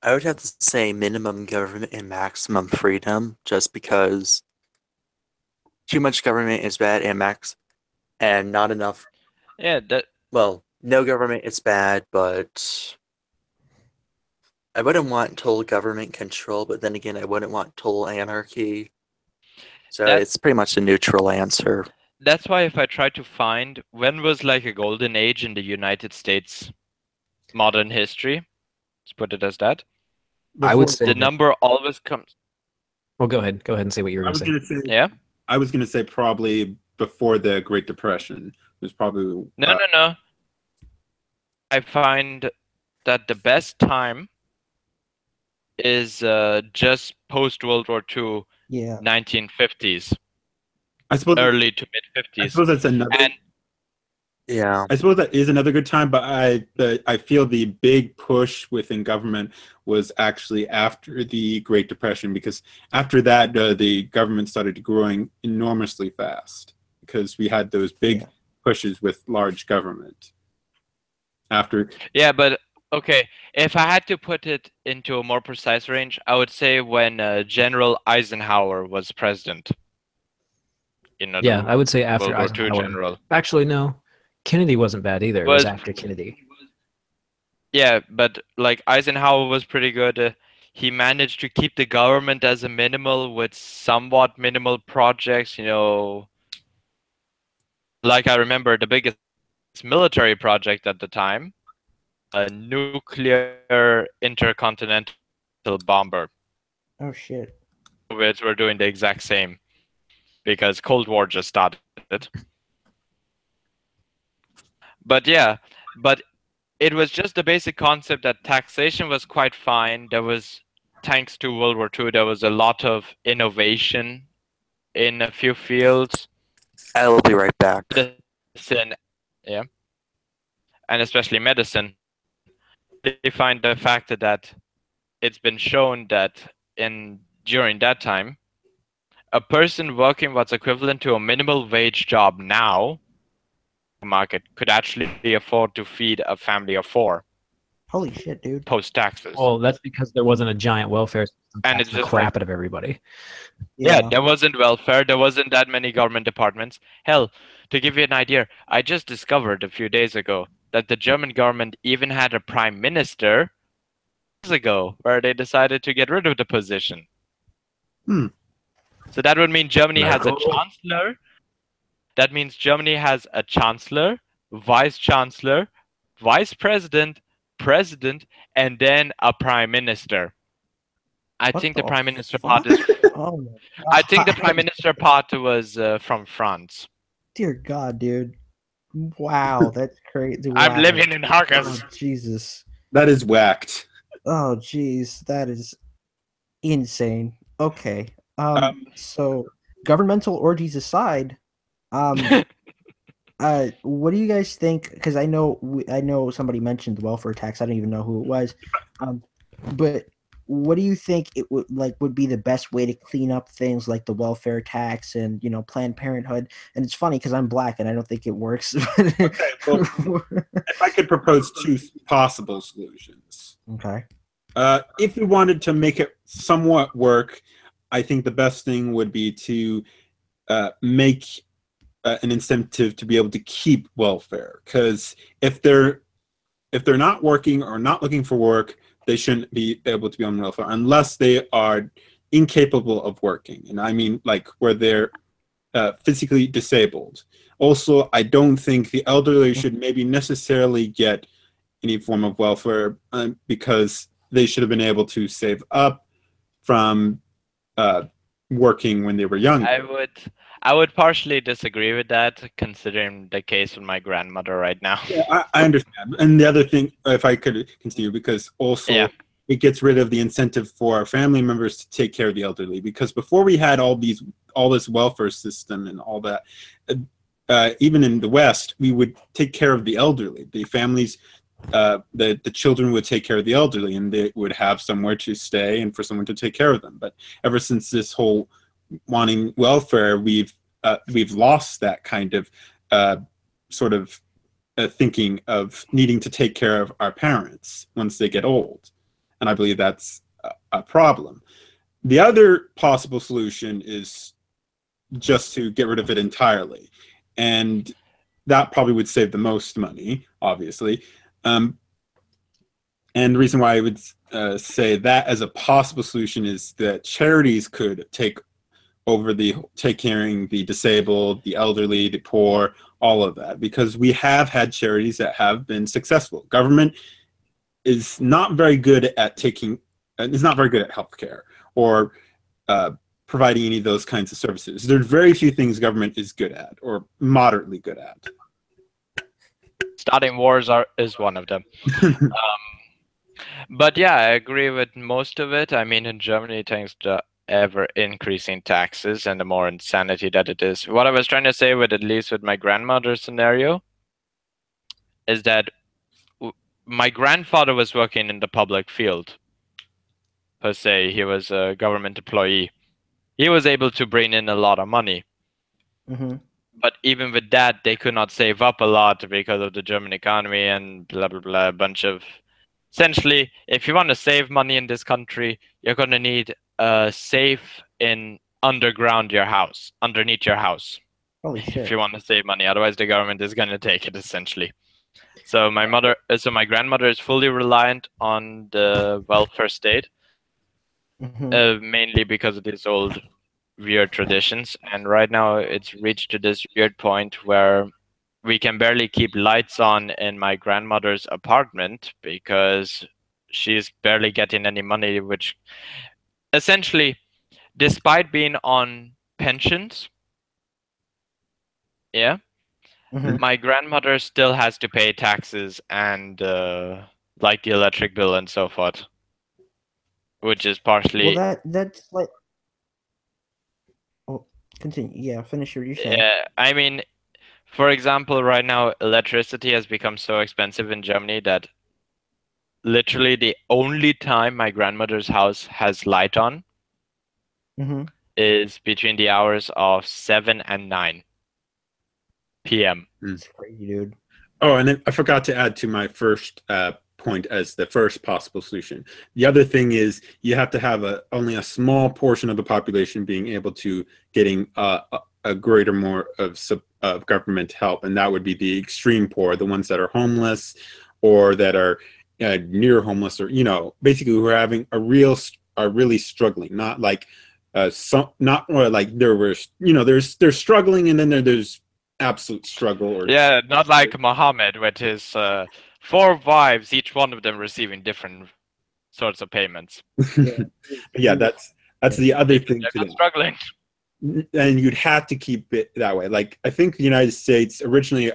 I would have to say minimum government and maximum freedom, just because too much government is bad and not enough. Yeah, Well, no government is bad, but I wouldn't want total government control, but then again, I wouldn't want total anarchy. So it's pretty much a neutral answer. that's why if I try to find when was like a golden age in the United States modern history, let's put it as that, I would say the number always comes. Well, go ahead and say what you were I going was to say. gonna say. Yeah. I was gonna say probably before the Great Depression. It was probably No. I find that the best time is just post World War II, Yeah. 1950s, I suppose. early to mid I 50s. suppose that's another. And Yeah. I suppose that is another good time, but I feel the big push within government was actually after the Great Depression, because after that the government started growing enormously fast because we had those big pushes with large government. yeah, but okay, if I had to put it into a more precise range, I would say when General Eisenhower was president. Yeah, I would say after World War II Eisenhower. general. Actually, no. Kennedy wasn't bad either. It was after Kennedy. Yeah, but like Eisenhower was pretty good. He managed to keep the government as a minimal with somewhat minimal projects, Like I remember the biggest military project at the time, a nuclear intercontinental bomber. Oh shit. Soviets were doing the exact same because Cold War just started. But yeah, but it was just the basic concept that taxation was quite fine. There was, thanks to World War II, there was a lot of innovation in a few fields. I will be right back. Medicine, yeah, and especially medicine. They find the fact that it's been shown that during that time, a person working what's equivalent to a minimal wage job now, market could actually afford to feed a family of 4. Holy shit, dude. post taxes. Well, that's because there wasn't a giant welfare system And it's taxing the just crap like- out of everybody. Yeah, there wasn't welfare. There wasn't that many government departments. Hell, to give you an idea, I just discovered a few days ago that the German government even had a prime minister years ago, where they decided to get rid of the position. Hmm. So that would mean Germany has a Cool. chancellor. That means Germany has a chancellor, vice chancellor, vice president, president, and then a prime minister. I What think the the prime minister fuck? part is. Oh my I think the prime God. minister part was from France. Dear God, dude. Wow, that's crazy. I'm Wow. living in Oh, Harkus. Jesus. That is whacked. Oh, jeez. That is insane. Okay. So governmental orgies aside, what do you guys think? Because I know somebody mentioned the welfare tax. I don't even know who it was. But what do you think it would be the best way to clean up things like the welfare tax and Planned Parenthood? And it's funny because I'm black and I don't think it works. Okay, well, if I could propose two possible solutions. Okay. If we wanted to make it somewhat work, I think the best thing would be to make an incentive to be able to keep welfare. Because if they're not working or not looking for work, they shouldn't be able to be on welfare unless they are incapable of working. And I mean, like, where they're physically disabled. Also, I don't think the elderly should maybe necessarily get any form of welfare because they should have been able to save up from working when they were younger. I would partially disagree with that, considering the case with my grandmother right now. Yeah, I understand. And the other thing, if I could continue, because also Yeah. it gets rid of the incentive for our family members to take care of the elderly. Because before we had all this welfare system and all that, even in the West, we would take care of the elderly. The families, the children would take care of the elderly, and they would have somewhere to stay and for someone to take care of them. But ever since this whole wanting welfare, we've lost that kind of sort of thinking of needing to take care of our parents once they get old, and I believe that's a problem. The other possible solution is just to get rid of it entirely, and that probably would save the most money, obviously. And the reason why I would say that as a possible solution is that charities could take over caring the disabled, the elderly, the poor, all of that, because we have had charities that have been successful. Government is not very good at healthcare or providing any of those kinds of services. There's very few things government is good at or moderately good at. Starting wars is one of them. But yeah, I agree with most of it. I mean, in Germany, thanks to ever increasing taxes and the more insanity that it is. What I was trying to say with, at least with my grandmother's scenario, is that my grandfather was working in the public field. Per se, he was a government employee. He was able to bring in a lot of money. Mm-hmm. But even with that, they could not save up a lot because of the German economy and blah, blah, blah, a bunch of... Essentially, if you want to save money in this country, you're going to need a safe underneath your house. Holy shit. If you want to save money. Otherwise, the government is going to take it, essentially. So my grandmother is fully reliant on the welfare state, mainly because of these old weird traditions. And right now it's reached to this weird point where we can barely keep lights on in my grandmother's apartment because she's barely getting any money, which essentially, despite being on pensions, my grandmother still has to pay taxes and like the electric bill and so forth, which is partially... Well, that's like... Oh, continue. Yeah, finish what you're saying. Yeah, I mean, for example, right now, electricity has become so expensive in Germany that literally the only time my grandmother's house has light on is between the hours of 7 and 9 p.m. It's crazy, dude. Oh, and then I forgot to add to my first point as the first possible solution. The other thing is you have to have only a small portion of the population being able to getting a greater more of government help, and that would be the extreme poor, the ones that are homeless or that are near homeless, or basically who are having are really struggling, not like not like they're struggling and then there's absolute struggle, or Yeah, not like Muhammad with his 4 wives, each one of them receiving different sorts of payments. yeah, that's the other thing They're to not that. struggling. And you'd have to keep it that way. Like, I think the United States originally,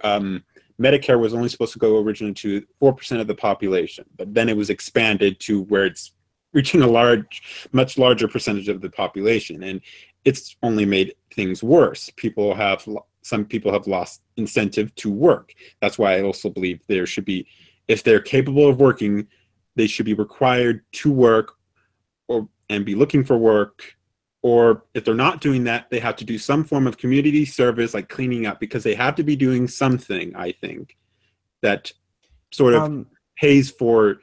Medicare was only supposed to go originally to 4% of the population, but then it was expanded to where it's reaching a much larger percentage of the population, and it's only made things worse. Some people have lost incentive to work. That's why I also believe there should be, if they're capable of working, they should be required to work and be looking for work. Or if they're not doing that, they have to do some form of community service, like cleaning up, because they have to be doing something, I think, that sort of pays for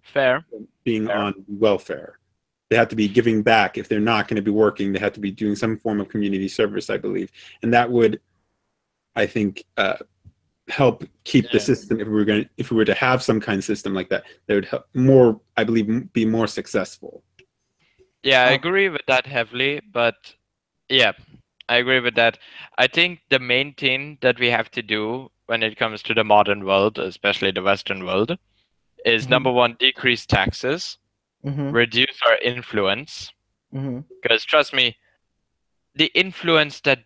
Fair. being on welfare. They have to be giving back. If they're not going to be working, they have to be doing some form of community service, I believe. And that would, I think, help keep the system, if we were to have some kind of system like that, that would help more, I believe, be more successful. Yeah, I agree with that heavily, but yeah, I agree with that. I think the main thing that we have to do when it comes to the modern world, especially the Western world, is number one, decrease taxes, reduce our influence. Because trust me, the influence that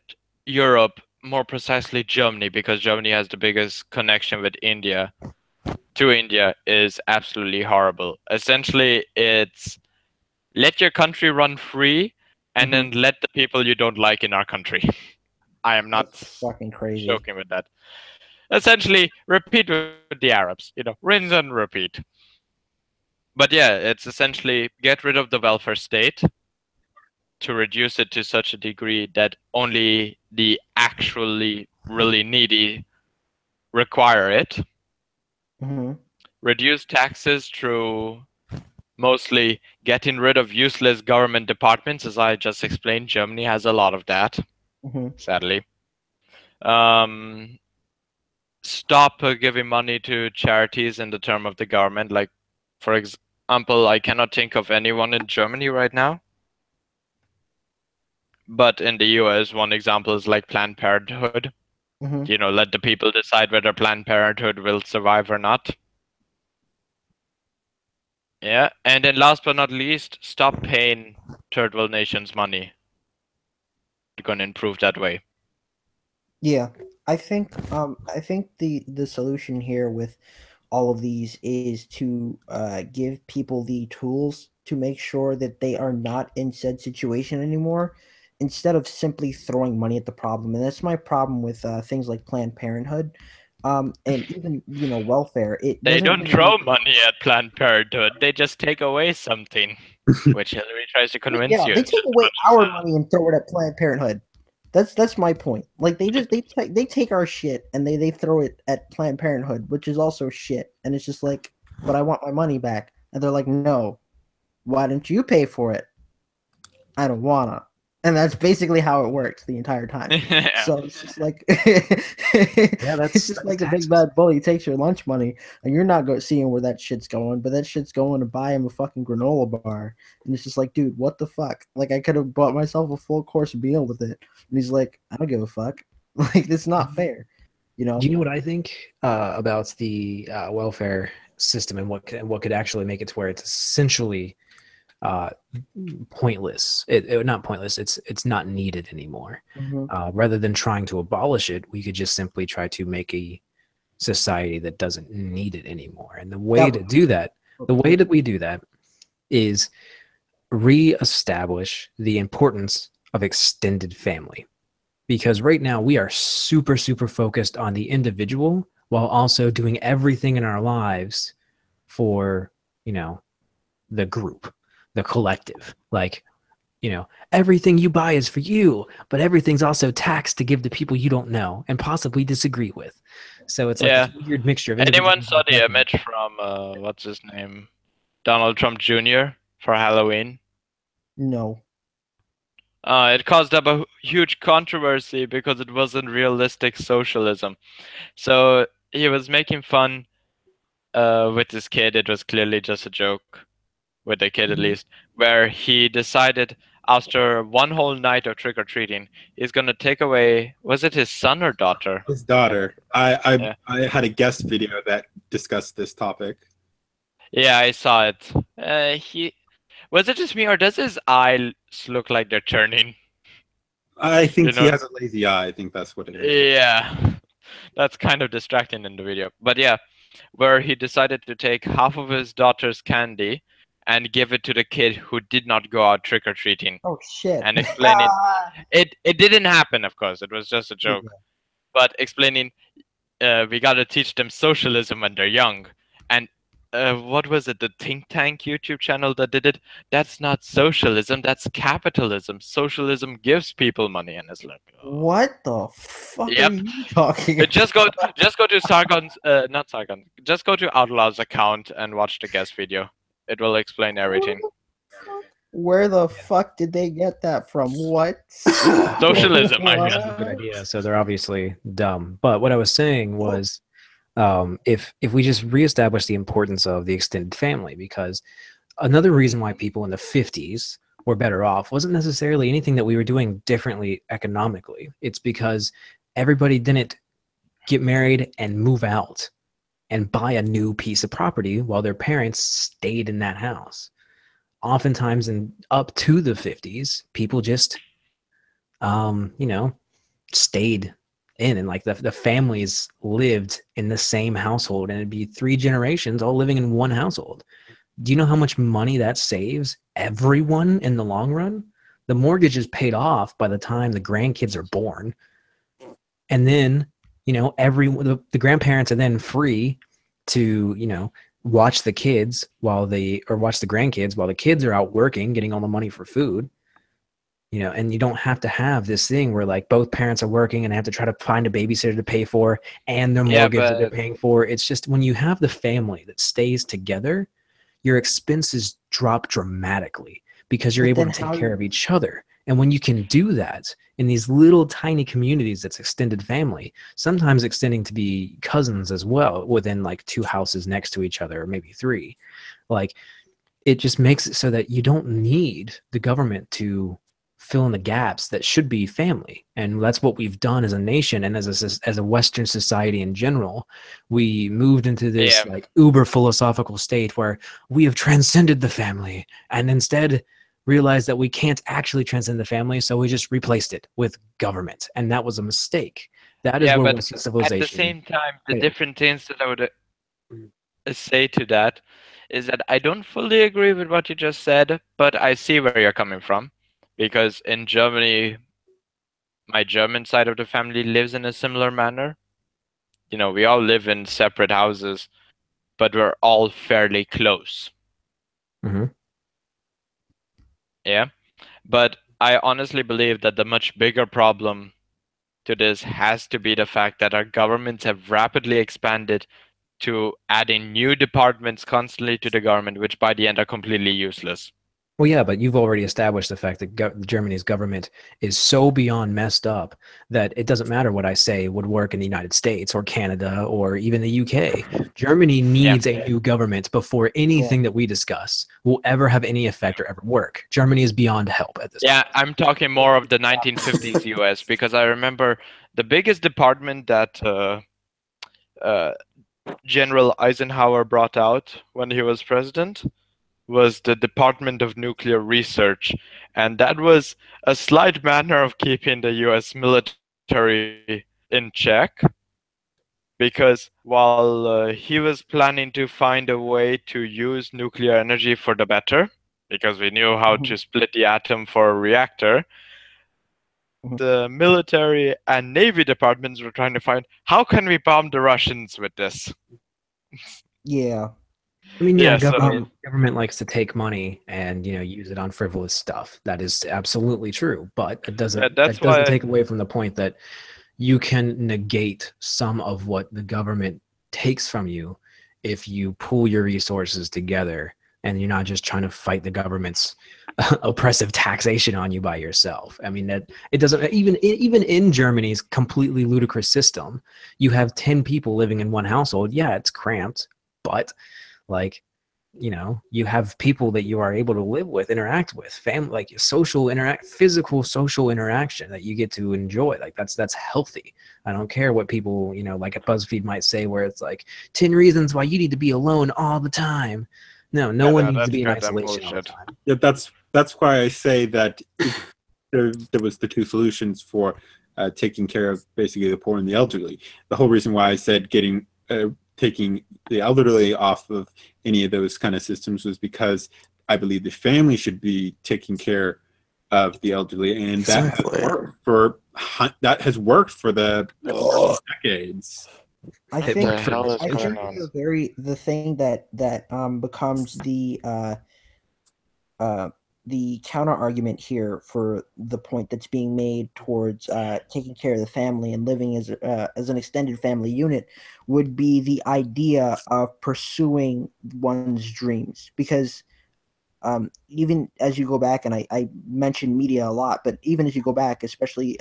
Europe, more precisely Germany, because Germany has the biggest connection with India, is absolutely horrible. Essentially, it's let your country run free, and then let the people you don't like in our country. I am not fucking crazy. joking with that. Essentially, repeat with the Arabs. Rinse and repeat. But yeah, it's essentially get rid of the welfare state to reduce it to such a degree that only the actually really needy require it. Reduce taxes through mostly getting rid of useless government departments. As I just explained, Germany has a lot of that, sadly. Stop giving money to charities in the term of the government. Like, for example, I cannot think of anyone in Germany right now. But in the US, one example is like Planned Parenthood. Let the people decide whether Planned Parenthood will survive or not. Yeah, and then last but not least, stop paying third world nations money. You're going to improve that way. Yeah, I think the solution here with all of these is to give people the tools to make sure that they are not in said situation anymore, instead of simply throwing money at the problem. And that's my problem with things like Planned Parenthood. And even welfare. They don't throw money at Planned Parenthood. They just take away something, which Hillary tries to convince you. Yeah, they take away our money and throw it at Planned Parenthood. That's my point. Like they take our shit and they throw it at Planned Parenthood, which is also shit. And it's just like, but I want my money back. And they're like, no, why don't you pay for it? I don't wanna. And that's basically how it works the entire time. So it's just like, it's just like the big bad bully takes your lunch money, and you're not seeing where that shit's going, but that shit's going to buy him a fucking granola bar, and it's just like, dude, what the fuck? Like, I could have bought myself a full course meal with it, and he's like, I don't give a fuck. Like, it's not fair, Do you know what I think about the welfare system and what could actually make it to where it's essentially pointless? Not pointless, it's not needed anymore. Rather than trying to abolish it, we could just simply try to make a society that doesn't need it anymore. And the way that we do that is re-establish the importance of extended family, because right now we are super focused on the individual while also doing everything in our lives for the group, the collective. Like, everything you buy is for you, but everything's also taxed to give to people you don't know and possibly disagree with. So it's like Yeah. this weird mixture of Anyone individualism saw and the government. image from what's his name, Donald Trump Jr. for Halloween? No. It caused up a huge controversy because it wasn't realistic socialism. So he was making fun with his kid. It was clearly just a joke with the kid, at least, where he decided after one whole night of trick or treating, he's gonna take away. Was it his son or daughter? His daughter. I Yeah. had a guest video that discussed this topic. Yeah, I saw it. Was it just me, or does his eyes look like they're turning? I think You he know- has a lazy eye. I think that's what it is. Yeah, that's kind of distracting in the video. But yeah, where he decided to take half of his daughter's candy and give it to the kid who did not go out trick or treating, Oh shit. and explaining it didn't happen. Of course, it was just a joke. But explaining, we got to teach them socialism when they're young. And what was it? The Think Tank YouTube channel that did it? That's not socialism. That's capitalism. Socialism gives people money, and it's like, What the fuck Yep. are you talking But just go to Sargon's, not Sargon. Just go to Outlaw's account and watch the guest video. It will explain everything. Where the fuck did they get that from? What? Socialism, I What? guess. That's a good idea. So they're obviously dumb. But what I was saying was, if we just reestablish the importance of the extended family, because another reason why people in the 50s were better off wasn't necessarily anything that we were doing differently economically. It's because everybody didn't get married and move out and buy a new piece of property while their parents stayed in that house. Oftentimes, in up to the 50s, people just, stayed in, and like the families lived in the same household, and it'd be 3 generations all living in one household. Do you know how much money that saves everyone in the long run? The mortgage is paid off by the time the grandkids are born. And then, the grandparents are then free to, watch the kids watch the grandkids while the kids are out working, getting all the money for food. And you don't have to have this thing where like both parents are working and have to try to find a babysitter to pay for and their Yeah, mortgage that they're but- paying for. It's just when you have the family that stays together, your expenses drop dramatically because you're But able to then take how care you- of each other. And when you can do that in these little tiny communities, that's extended family, sometimes extending to be cousins as well within like 2 houses next to each other, or maybe 3, like it just makes it so that you don't need the government to fill in the gaps that should be family. And that's what we've done as a nation and as a Western society in general. We moved into this Yeah. like uber philosophical state where we have transcended the family and instead realized that we can't actually transcend the family, so we just replaced it with government, and that was a mistake. That is Yeah, where but Western At civilization. the same time, the Yeah. different things that I would say to that is that I don't fully agree with what you just said, but I see where you're coming from. Because in Germany, my German side of the family lives in a similar manner. We all live in separate houses, but we're all fairly close. Mhm. Yeah. But I honestly believe that the much bigger problem to this has to be the fact that our governments have rapidly expanded to adding new departments constantly to the government, which by the end are completely useless. Well, yeah, but you've already established the fact that Germany's government is so beyond messed up that it doesn't matter what I say would work in the United States or Canada or even the UK. Germany needs a new government before anything that we discuss will ever have any effect or ever work. Germany is beyond help at this Yeah, point. I'm talking more of the 1950s US because I remember the biggest department that General Eisenhower brought out when he was president was the Department of Nuclear Research, and that was a slight manner of keeping the US military in check, because while he was planning to find a way to use nuclear energy for the better, because we knew how to split the atom for a reactor, the military and navy departments were trying to find how can we bomb the Russians with this. Yeah. I mean, Yeah, so- government likes to take money and use it on frivolous stuff. That is absolutely true, but it doesn't. Yeah, that's that doesn't why- take away from the point that you can negate some of what the government takes from you if you pool your resources together and you're not just trying to fight the government's oppressive taxation on you by yourself. I mean, that it doesn't even in Germany's completely ludicrous system, you have 10 people living in one household. Yeah, it's cramped, but like, you know, you have people that you are able to live with, interact with, family, like physical social interaction that you get to enjoy. Like that's healthy. I don't care what people, you know, like a BuzzFeed might say, where it's like 10 reasons why you need to be alone all the time. No one needs to be in isolation all the time. Yeah, that's why I say that there was the two solutions for taking care of basically the poor and the elderly. The whole reason why I said taking the elderly off of any of those kind of systems was because I believe the family should be taking care of the elderly, and that has worked for the decades. I What think the hell is going on? the thing that becomes the counter argument here for the point that's being made towards taking care of the family and living as an extended family unit would be the idea of pursuing one's dreams. Because even as you go back, and I mention media a lot, but even as you go back, especially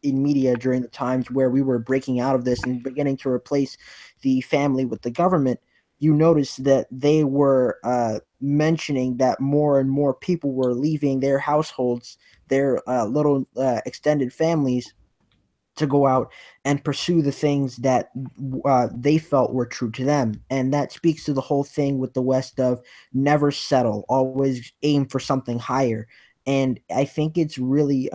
in media during the times where we were breaking out of this and beginning to replace the family with the government, you notice that they were mentioning that more and more people were leaving their households, their little extended families, to go out and pursue the things that they felt were true to them. And that speaks to the whole thing with the West of never settle, always aim for something higher. And I think it's really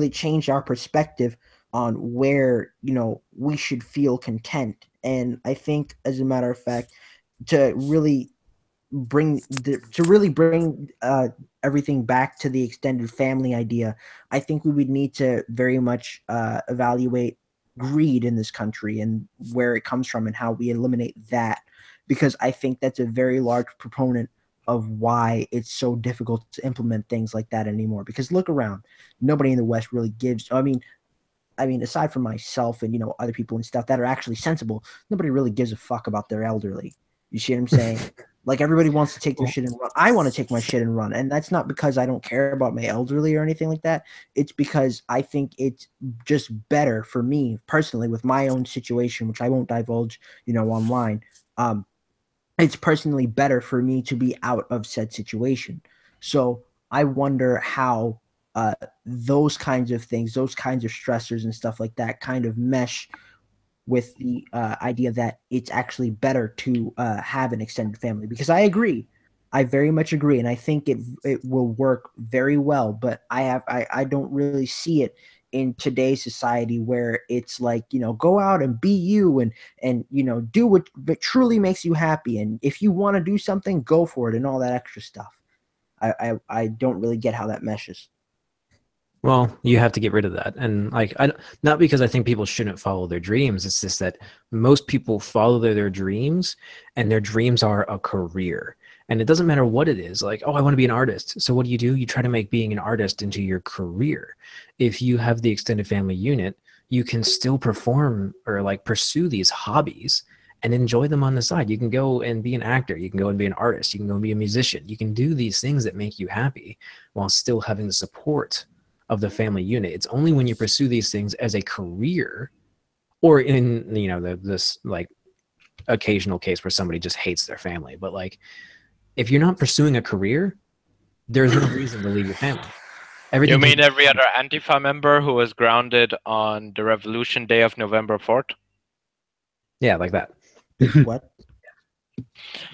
changed our perspective on where, you know, we should feel content. And I think, as a matter of fact, to really bring everything back to the extended family idea, I think we would need to very much evaluate greed in this country and where it comes from and how we eliminate that, because I think that's a very large proponent of why it's so difficult to implement things like that anymore. Because look around, nobody in the West really gives. I mean, aside from myself and, you know, other people and stuff that are actually sensible, nobody really gives a fuck about their elderly. You see what I'm saying? Like, everybody wants to take their shit and run. I want to take my shit and run. And that's not because I don't care about my elderly or anything like that. It's because I think it's just better for me personally with my own situation, which I won't divulge, you know, online. It's personally better for me to be out of said situation. So I wonder how those kinds of things, those kinds of stressors and stuff like that kind of mesh with the idea that it's actually better to have an extended family. Because I agree, I very much agree, and I think it will work very well. But I don't really see it in today's society, where it's like, you know, go out and be you and you know, do what truly makes you happy, and if you want to do something, go for it, and all that extra stuff. I don't really get how that meshes. Well, you have to get rid of that. And like, not because I think people shouldn't follow their dreams. It's just that most people follow their dreams, and their dreams are a career. And it doesn't matter what it is. Like, oh, I want to be an artist. So what do? You try to make being an artist into your career. If you have the extended family unit, you can still perform or like pursue these hobbies and enjoy them on the side. You can go and be an actor. You can go and be an artist. You can go and be a musician. You can do these things that make you happy while still having the support of the family unit. It's only when you pursue these things as a career, or in, you know, this like occasional case where somebody just hates their family. But like, if you're not pursuing a career, there's no reason to leave your family. You mean every other Antifa member who was grounded on the Revolution Day of November 4th? Yeah, like that. What?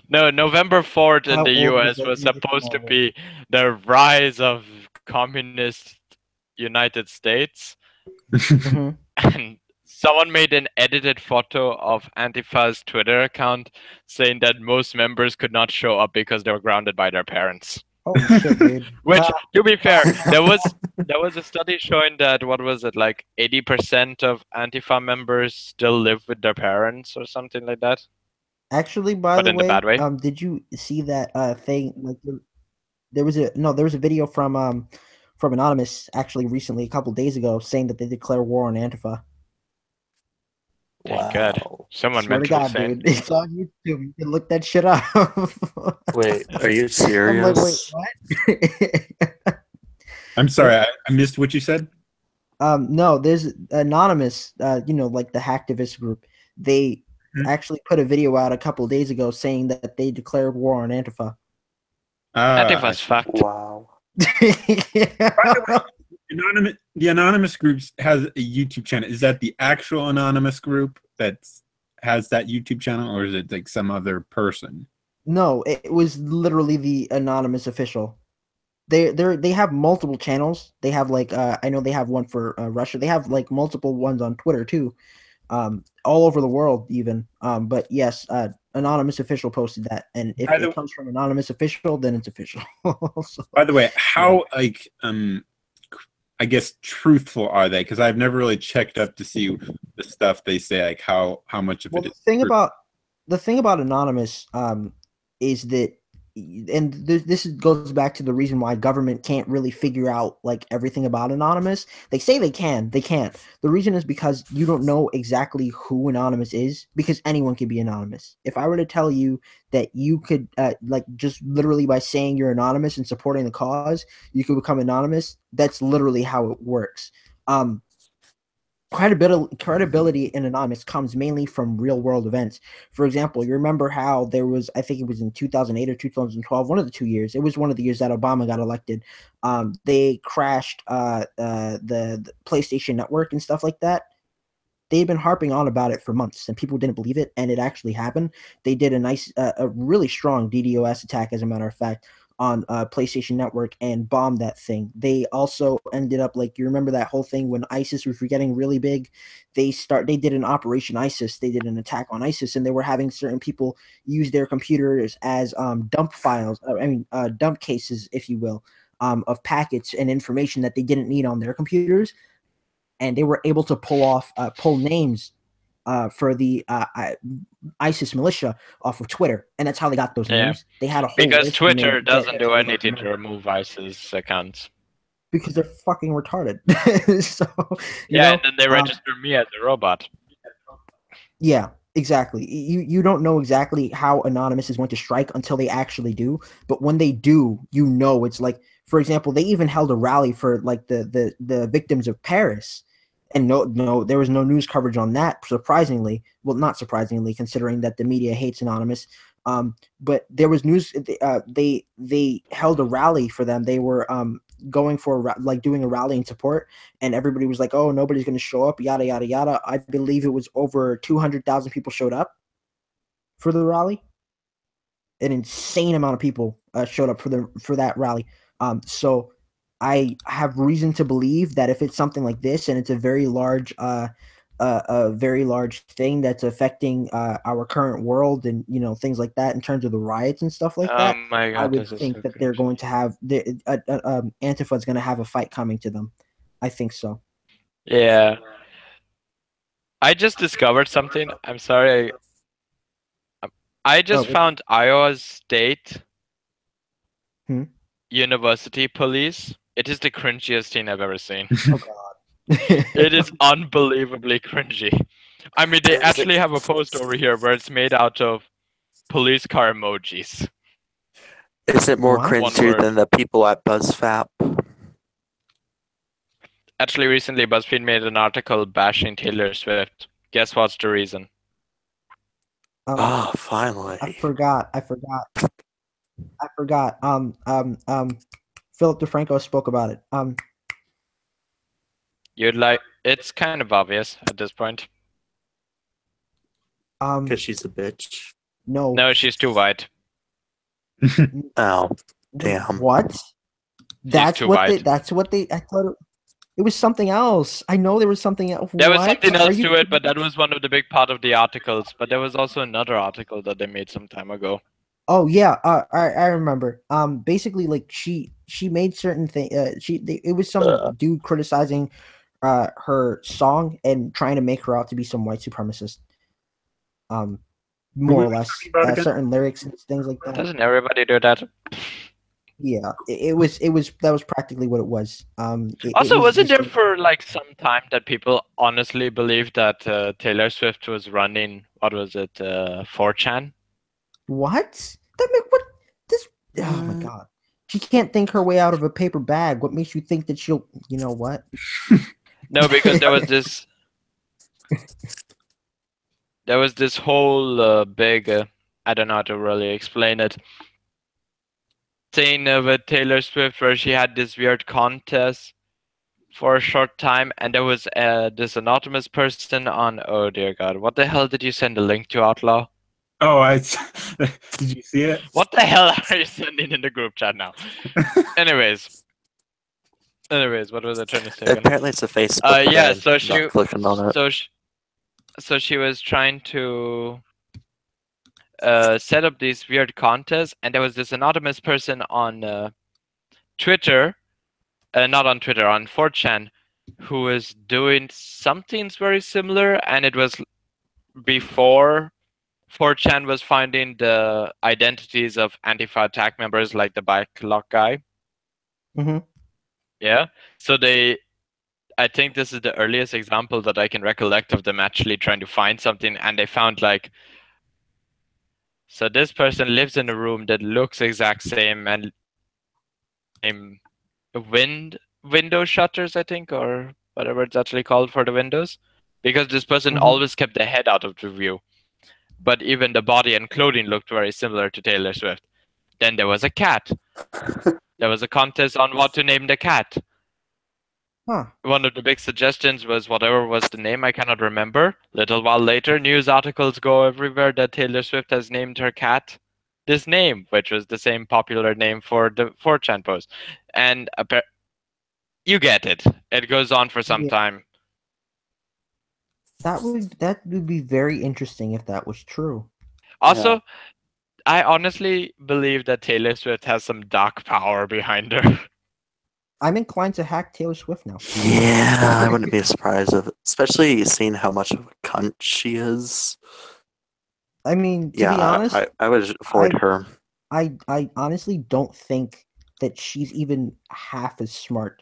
No, November 4th in How the old US was was that? supposed to be the rise of communist United States. Mhm. And someone made an edited photo of Antifa's Twitter account saying that most members could not show up because they were grounded by their parents. Oh shit, dude. Which, to be fair, there was a study showing that, what was it, like 80% of Antifa members still live with their parents or something like that. Actually, by But the in the bad way. did you see that thing? Like, there was a video from from Anonymous actually recently, a couple days ago, saying that they declare war on Antifa. Thank God. Wow. Someone Swear to mentally God, sane. dude. It's on YouTube. You can look that shit up. Wait, are you I'm serious? like, wait, what? I'm sorry, I missed what you said. No, there's Anonymous, like the hacktivist group. They Mhm. actually put a video out a couple of days ago saying that they declared war on Antifa. Antifa's fucked. Wow. The anonymous groups has a YouTube channel. Is that the actual anonymous group that has that YouTube channel, or is it like some other person? No, it was literally the Anonymous official. They have multiple channels. They have like I know they have one for Russia. They have like multiple ones on Twitter too, all over the world even. But yes, Anonymous official posted that, and if it comes from Anonymous official, then it's official. So, By the way, how like I guess truthful are they? Because I've never really checked up to see the stuff they say, like how much of well, it is the thing about Anonymous is that, and this goes back to the reason why government can't really figure out like everything about Anonymous. They say they can't. The reason is because you don't know exactly who Anonymous is, because anyone can be anonymous. If I were to tell you that you could like just literally by saying you're anonymous and supporting the cause, you could become anonymous, that's literally how it works. Credibility in Anonymous comes mainly from real world events. For example, you remember how there was, I think it was in 2008 or 2012, one of the 2 years. It was one of the years that Obama got elected. They crashed the PlayStation Network and stuff like that. They've been harping on about it for months, and people didn't believe it, and it actually happened. They did a really strong DDoS attack, as a matter of fact, on PlayStation Network and bombed that thing. They also ended up, like, you remember that whole thing when ISIS was getting really big? They did an Operation ISIS. They did an attack on ISIS, and they were having certain people use their computers as dump files. Dump cases, if you will, of packets and information that they didn't need on their computers, and they were able to pull names for the ISIS militia off of Twitter, and that's how they got those Yeah. names. They had a whole Because list, and they Twitter doesn't that's do how they got anything the to number. remove ISIS accounts. Because they're fucking retarded. So And then they register me as a robot. Yeah, exactly. You don't know exactly how Anonymous is going to strike until they actually do. But when they do, it's like, for example, they even held a rally for like the victims of Paris. And no, there was no news coverage on that, surprisingly. Well, not surprisingly, considering that the media hates Anonymous. But there was news. They held a rally for them. They were going for doing a rally in support, and everybody was like, "Oh, nobody's going to show up." Yada yada yada. I believe it was over 200,000 people showed up for the rally. An insane amount of people showed up for that rally. So I have reason to believe that if it's something like this and it's a very large thing that's affecting our current world and things like that in terms of the riots and stuff like that, My God, I would this is think so that they're cringe. going to have Antifa is going to have a fight coming to them. I think so. Yeah. I just discovered something. I'm sorry. I just found Iowa State University Police. It is the cringiest thing I've ever seen. Oh God. It is unbelievably cringy. I mean, they actually have a post over here where it's made out of police car emojis. Is it more What? One cringy word. than the people at BuzzFap? Actually, recently BuzzFeed made an article bashing Taylor Swift. Guess what's the reason? Oh, finally. I forgot. Philip DeFranco spoke about it. It's kind of obvious at this point. Because she's a bitch. No, she's too white. Oh, damn. What? That's too what white. I thought it was something else. I know there was something else. There was What? something Are else you to it, but that was one of the big part of the articles. But there was also another article that they made some time ago. Oh yeah, I remember. Basically, like she made certain things. It was some dude criticizing her song and trying to make her out to be some white supremacist. More or less, certain lyrics and things like that. Doesn't everybody do that? Yeah, it was that was practically what it was. It Also, was wasn't just there for like some time that people honestly believed that Taylor Swift was running, what was it, 4chan? what? That make what this? Oh my Mm. god, she can't think her way out of a paper bag. What makes you think that she'll? You know what? No, because there was this whole big, I don't know how to really explain it, thing with Taylor Swift where she had this weird contest for a short time, and there was this anonymous person on. Oh dear God, what the hell did you send a link to, Outlaw? Oh, did you see it? What the hell are you sending in the group chat now? Anyways, what was I trying to say again? Apparently, it's a Facebook Yeah, ad. so she, Not clicking on it. so she was trying to set up these weird contests, and there was this anonymous person on Twitter, not on Twitter, on 4chan, who was doing something very similar, and it was before 4chan was finding the identities of Antifa attack members like the bike lock guy. Mm-hmm. Yeah. So I think this is the earliest example that I can recollect of them actually trying to find something, and they found like, so this person lives in a room that looks exact same and window shutters, I think, or whatever it's actually called for the windows, because this person Mhm. always kept the head out of the view. But even the body and clothing looked very similar to Taylor Swift. Then there was a cat. There was a contest on what to name the cat. Huh. One of the big suggestions was whatever was the name, I cannot remember. Little while later, news articles go everywhere that Taylor Swift has named her cat this name, which was the same popular name for the 4chan post. And you get it. It goes on for some Yeah. time. That would be very interesting if that was true. Also, I honestly believe that Taylor Swift has some dark power behind her. I'm inclined to hack Taylor Swift now. Yeah, I wouldn't be surprised if, especially seeing how much of a cunt she is. I mean, to Yeah, be honest, I would avoid her. I honestly don't think that she's even half as smart.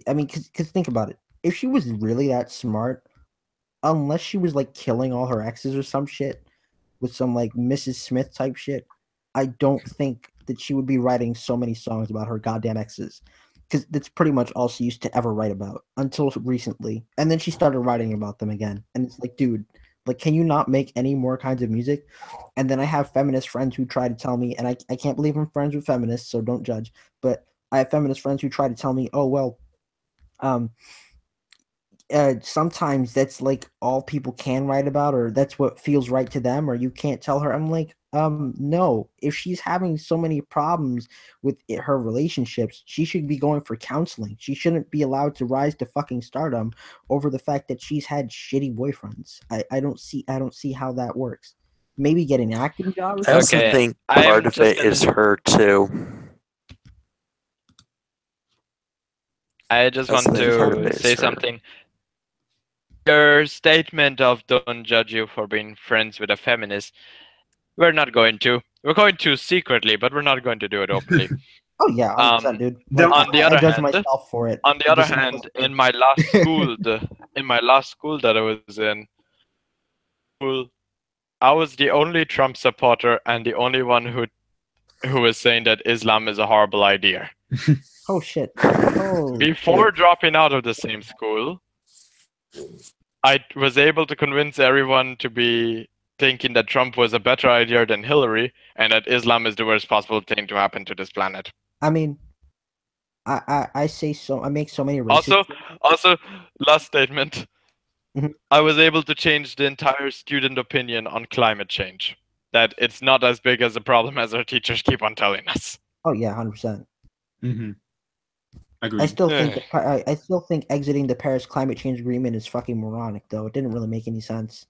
I mean, because think about it. If she was really that smart, unless she was like killing all her exes or some shit with some like Mrs. Smith type shit, I don't think that she would be writing so many songs about her goddamn exes. Because that's pretty much all she used to ever write about until recently. And then she started writing about them again. And it's like, dude, like, can you not make any more kinds of music? And then I have feminist friends who try to tell me, and I can't believe I'm friends with feminists, so don't judge. But I have feminist friends who try to tell me, oh, well, sometimes that's like all people can write about, or that's what feels right to them, or you can't tell her. I'm like, no, if she's having so many problems with her relationships, she should be going for counseling. She shouldn't be allowed to rise to fucking stardom over the fact that she's had shitty boyfriends. I don't see how that works. Maybe get an acting job or I something. also Okay, think I'm part of just it is gonna- her too. I just That's want the part of to it is say her. something. Your statement of don't judge you for being friends with a feminist, we're not going to. We're going to secretly, but we're not going to do it openly. Oh yeah, 100%, dude. Don't- On the I other judge hand, myself for it. on the other This is my hand, first in my last school, that I was in, I was the only Trump supporter and the only one who was saying that Islam is a horrible idea. Oh shit. Oh. Before dropping out of the same school, I was able to convince everyone to be thinking that Trump was a better idea than Hillary and that Islam is the worst possible thing to happen to this planet. I mean, I say so. I make so many racist. Also, last statement. Mhm. I was able to change the entire student opinion on climate change. That it's not as big as a problem as our teachers keep on telling us. Oh yeah, 100%. Mm-hmm. Agreed. I still think I still think exiting the Paris Climate Change Agreement is fucking moronic, though. It didn't really make any sense.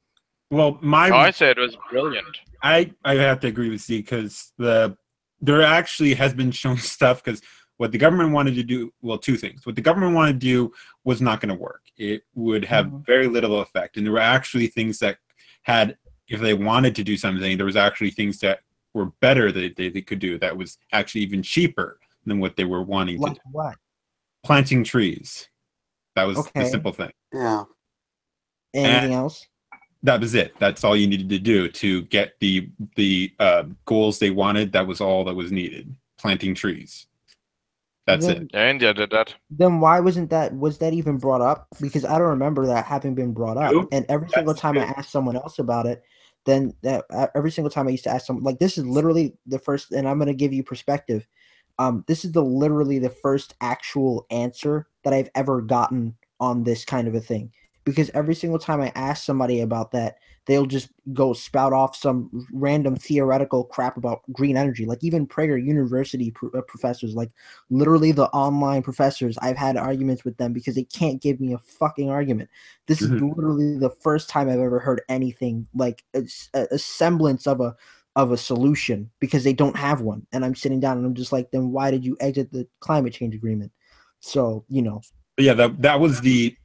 Well, I say it was brilliant. I have to agree with Z because there actually has been shown stuff because what the government wanted to do, well, two things. What the government wanted to do was not going to work. It would have very little effect, and there were actually things that had, if they wanted to do something, there was actually things that were better that they could do that was actually even cheaper than what they were wanting to Like do. what? Planting trees. That was the Okay. simple thing. Yeah. Anything else? That was it. That's all you needed to do to get the goals they wanted. That was all that was needed. Planting trees. That's Then- it. Yeah, India did that. Then why was that even brought up? Because I don't remember that having been brought up. True. And every single That's time I true. asked someone else about it, then every single time I used to ask someone, like, this is literally the first, and I'm going to give you perspective. This is literally the first actual answer that I've ever gotten on this kind of a thing. Because every single time I ask somebody about that, they'll just go spout off some random theoretical crap about green energy. Like even Prager University professors, like literally the online professors, I've had arguments with them because they can't give me a fucking argument. This is literally the first time I've ever heard anything like a semblance of a solution, because they don't have one. And I'm sitting down and I'm just like, then why did you exit the climate change agreement? So, But yeah, that was the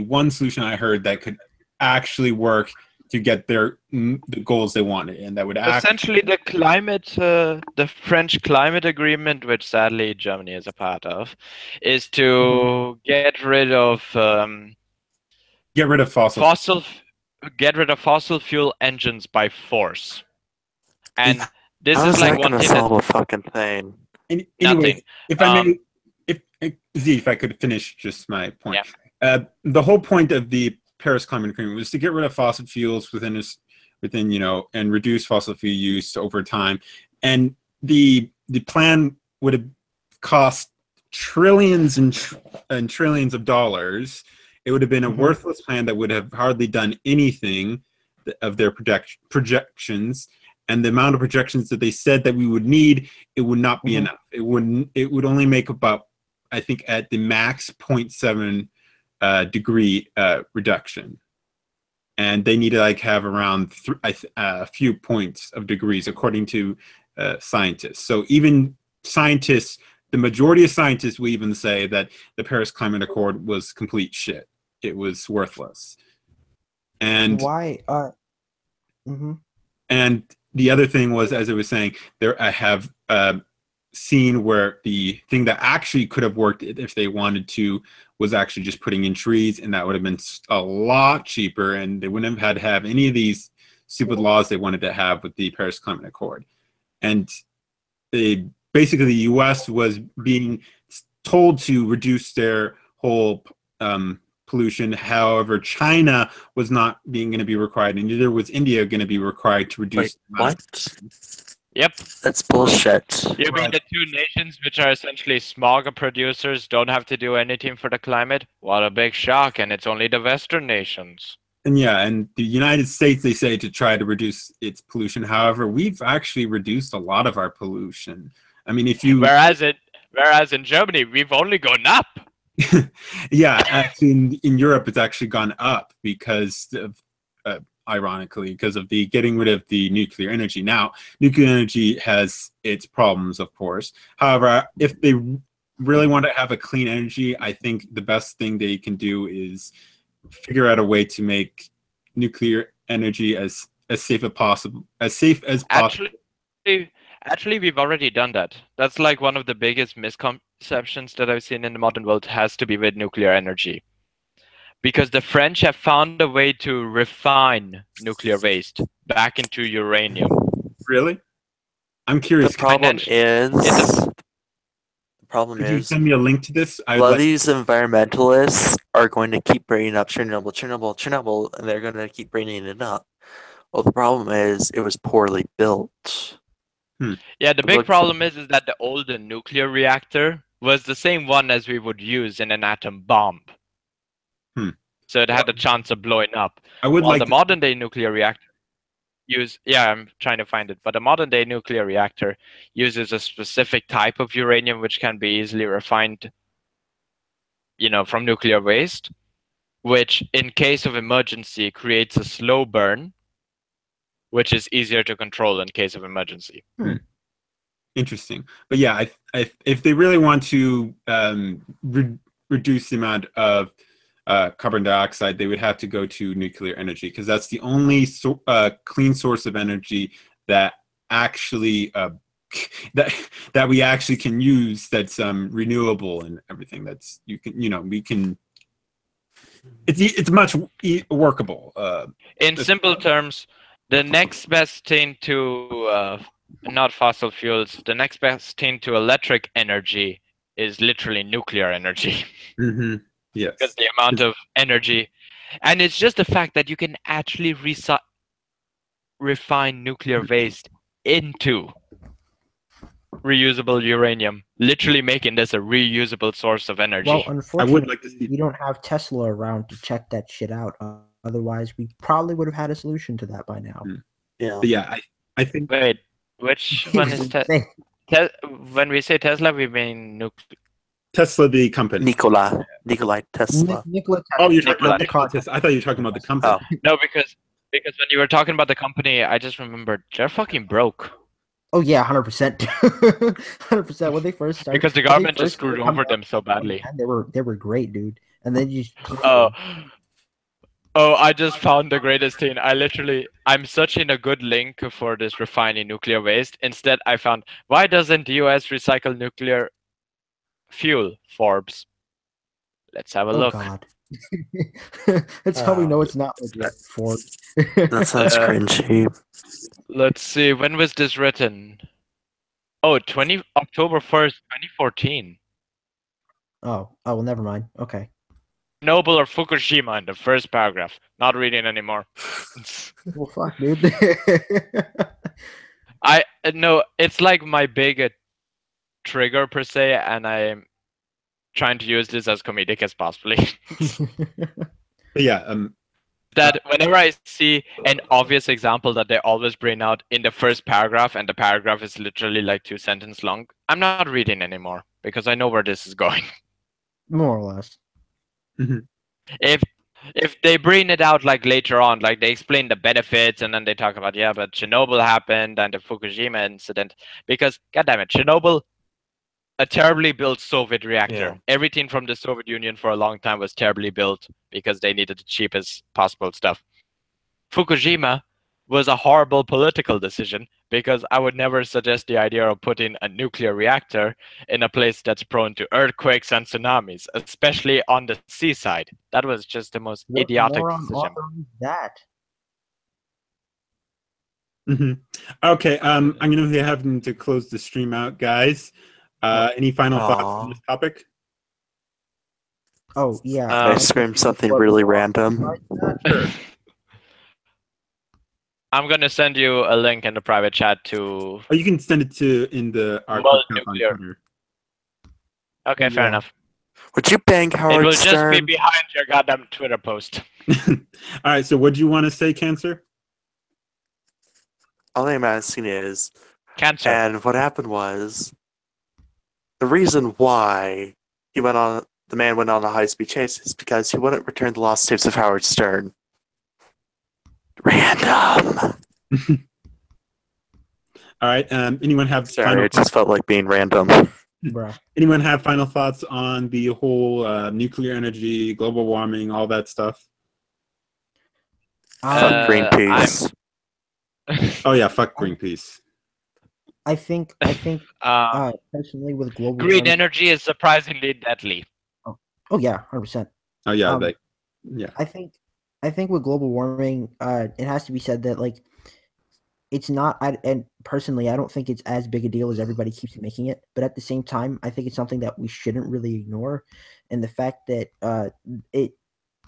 one solution I heard that could actually work to get the goals they wanted, and that would Essentially, the French climate agreement, which sadly Germany is a part of, is to get rid of fossil fossil fuel engines by force. And this How is is like that one gonna thing that solve a fucking thing? Anyways, Nothing. if I may, if I could finish just my point. Yeah. The whole point of the Paris Climate Agreement was to get rid of fossil fuels within and reduce fossil fuel use over time. And the plan would have cost trillions and trillions of dollars. It would have been a worthless plan that would have hardly done anything of their projections. And the amount of projections that they said that we would need, it would not be enough. It would only make about, I think, at the max 0.7 degree reduction, and they need to have around a few points of degrees according to scientists. So even scientists, the majority of scientists will even say that the Paris Climate Accord was complete shit. It was worthless. And why? And the other thing was, as I was saying, I have seen where the thing that actually could have worked if they wanted to was actually just putting in trees, and that would have been a lot cheaper, and they wouldn't have had to have any of these stupid laws they wanted to have with the Paris Climate Accord. And basically the US was being told to reduce their whole pollution. However, China was not going to be required, and neither was India going to be required to reduce. Wait, what? Yep. That's bullshit. You mean the two nations, which are essentially smog producers, don't have to do anything for the climate? What a big shock, and it's only the Western nations. And and the United States, they say to try to reduce its pollution. However, we've actually reduced a lot of our pollution. I mean, if you whereas in Germany, we've only gone up. Yeah, actually, in Europe, it's actually gone up because of, ironically, because of the getting rid of the nuclear energy. Now, nuclear energy has its problems, of course. However, if they really want to have a clean energy, I think the best thing they can do is figure out a way to make nuclear energy as safe as possible. Actually, we've already done that. That's like one of the biggest misconceptions that I've seen in the modern world has to be with nuclear energy. Because the French have found a way to refine nuclear waste back into uranium. Really? I'm curious. The problem Could you send me a link to this? A lot of these environmentalists are going to keep bringing up Chernobyl, and they're going to keep bringing it up. Well, the problem is it was poorly built. Yeah, the big problem is that the older nuclear reactor was the same one as we would use in an atom bomb. So it had a chance of blowing up. The modern day nuclear reactor I'm trying to find it, but a modern day nuclear reactor uses a specific type of uranium which can be easily refined, from nuclear waste, which in case of emergency creates a slow burn, which is easier to control in case of emergency. Interesting. But yeah, if they really want to reduce the amount of carbon dioxide, they would have to go to nuclear energy, because that's the only clean source of energy that actually that we actually can use that's renewable and everything. That's we can. It's much workable. In simple terms, the next best thing to not fossil fuels, the next best thing to electric energy is literally nuclear energy. Mm-hmm. Yes. Because the amount of energy, and it's just the fact that you can actually refine nuclear waste into reusable uranium, literally making this a reusable source of energy. Well, I unfortunately, would like to see. we don't have Tesla around to check that shit out. Otherwise, we probably would have had a solution to that by now. Yeah. But yeah, I think Wait, which It one was is insane. when we say Tesla, we mean nuclear. Tesla, the company. Nikolai Tesla. Nikola Oh, Tesla. you're talking about Nikola. Tesla. I thought you were talking about the company. Oh. No, because when you were talking about the company, I just remembered they're fucking broke. Oh yeah, 100%, 100%. When they first started, Because the when they government first just screwed started coming over them out, so oh, badly. man, they were great, dude. And then you just Oh, I just found the greatest thing. I'm searching a good link for this refining nuclear waste. Instead, I found, why doesn't the US recycle nuclear fuel, Forbes? Let's have a oh look. god. That's how we know it's not legit. For That sounds cringy. Let's see, when was this written? Oh, October 1st, 2014. oh well, never mind. Okay. Chernobyl or Fukushima in the first paragraph. Not reading anymore. Well, fuck, dude. No, it's like my big trigger per se, and I'm trying to use this as comedic as possibly. But yeah, That whenever I see an obvious example that they always bring out in the first paragraph, and the paragraph is literally like 2 sentences long, I'm not reading anymore because I know where this is going. More or less. If they bring it out like later on, like they explain the benefits and then they talk about, yeah, but Chernobyl happened and the Fukushima incident, because goddammit, Chernobyl, a terribly built Soviet reactor. Yeah. Everything from the Soviet Union for a long time was terribly built because they needed the cheapest possible stuff. Fukushima was a horrible political decision because I would never suggest the idea of putting a nuclear reactor in a place that's prone to earthquakes and tsunamis, especially on the seaside. That was just the most What idiotic moron decision. authorized that? Okay, I'm gonna be having to close the stream out, guys. Any final thoughts on this topic? Oh yeah. I screamed something really random. I'm gonna send you a link in the private chat to. Oh, you can send it in our Well, podcast on nuclear. Twitter. Okay, fair Yeah. enough. Would you bang It Howard will just be Stern? behind your goddamn Twitter post. All right, so what do you want to say, Cancer? All I'm asking is, Cancer. and what happened was, the reason why the man went on a high-speed chase is because he wouldn't return the lost tapes of Howard Stern. Random. All right, anyone have Sorry, final it just felt like being random. Bruh. anyone have final thoughts on the whole nuclear energy, global warming, all that stuff? Fuck Greenpeace. Oh yeah, fuck Greenpeace. I think personally with global Green warming- energy is surprisingly deadly. Oh yeah, 100%. Oh yeah, Um, yeah. I think with global warming, it has to be said that like it's not. And personally, I don't think it's as big a deal as everybody keeps making it. But at the same time, I think it's something that we shouldn't really ignore. And the fact that it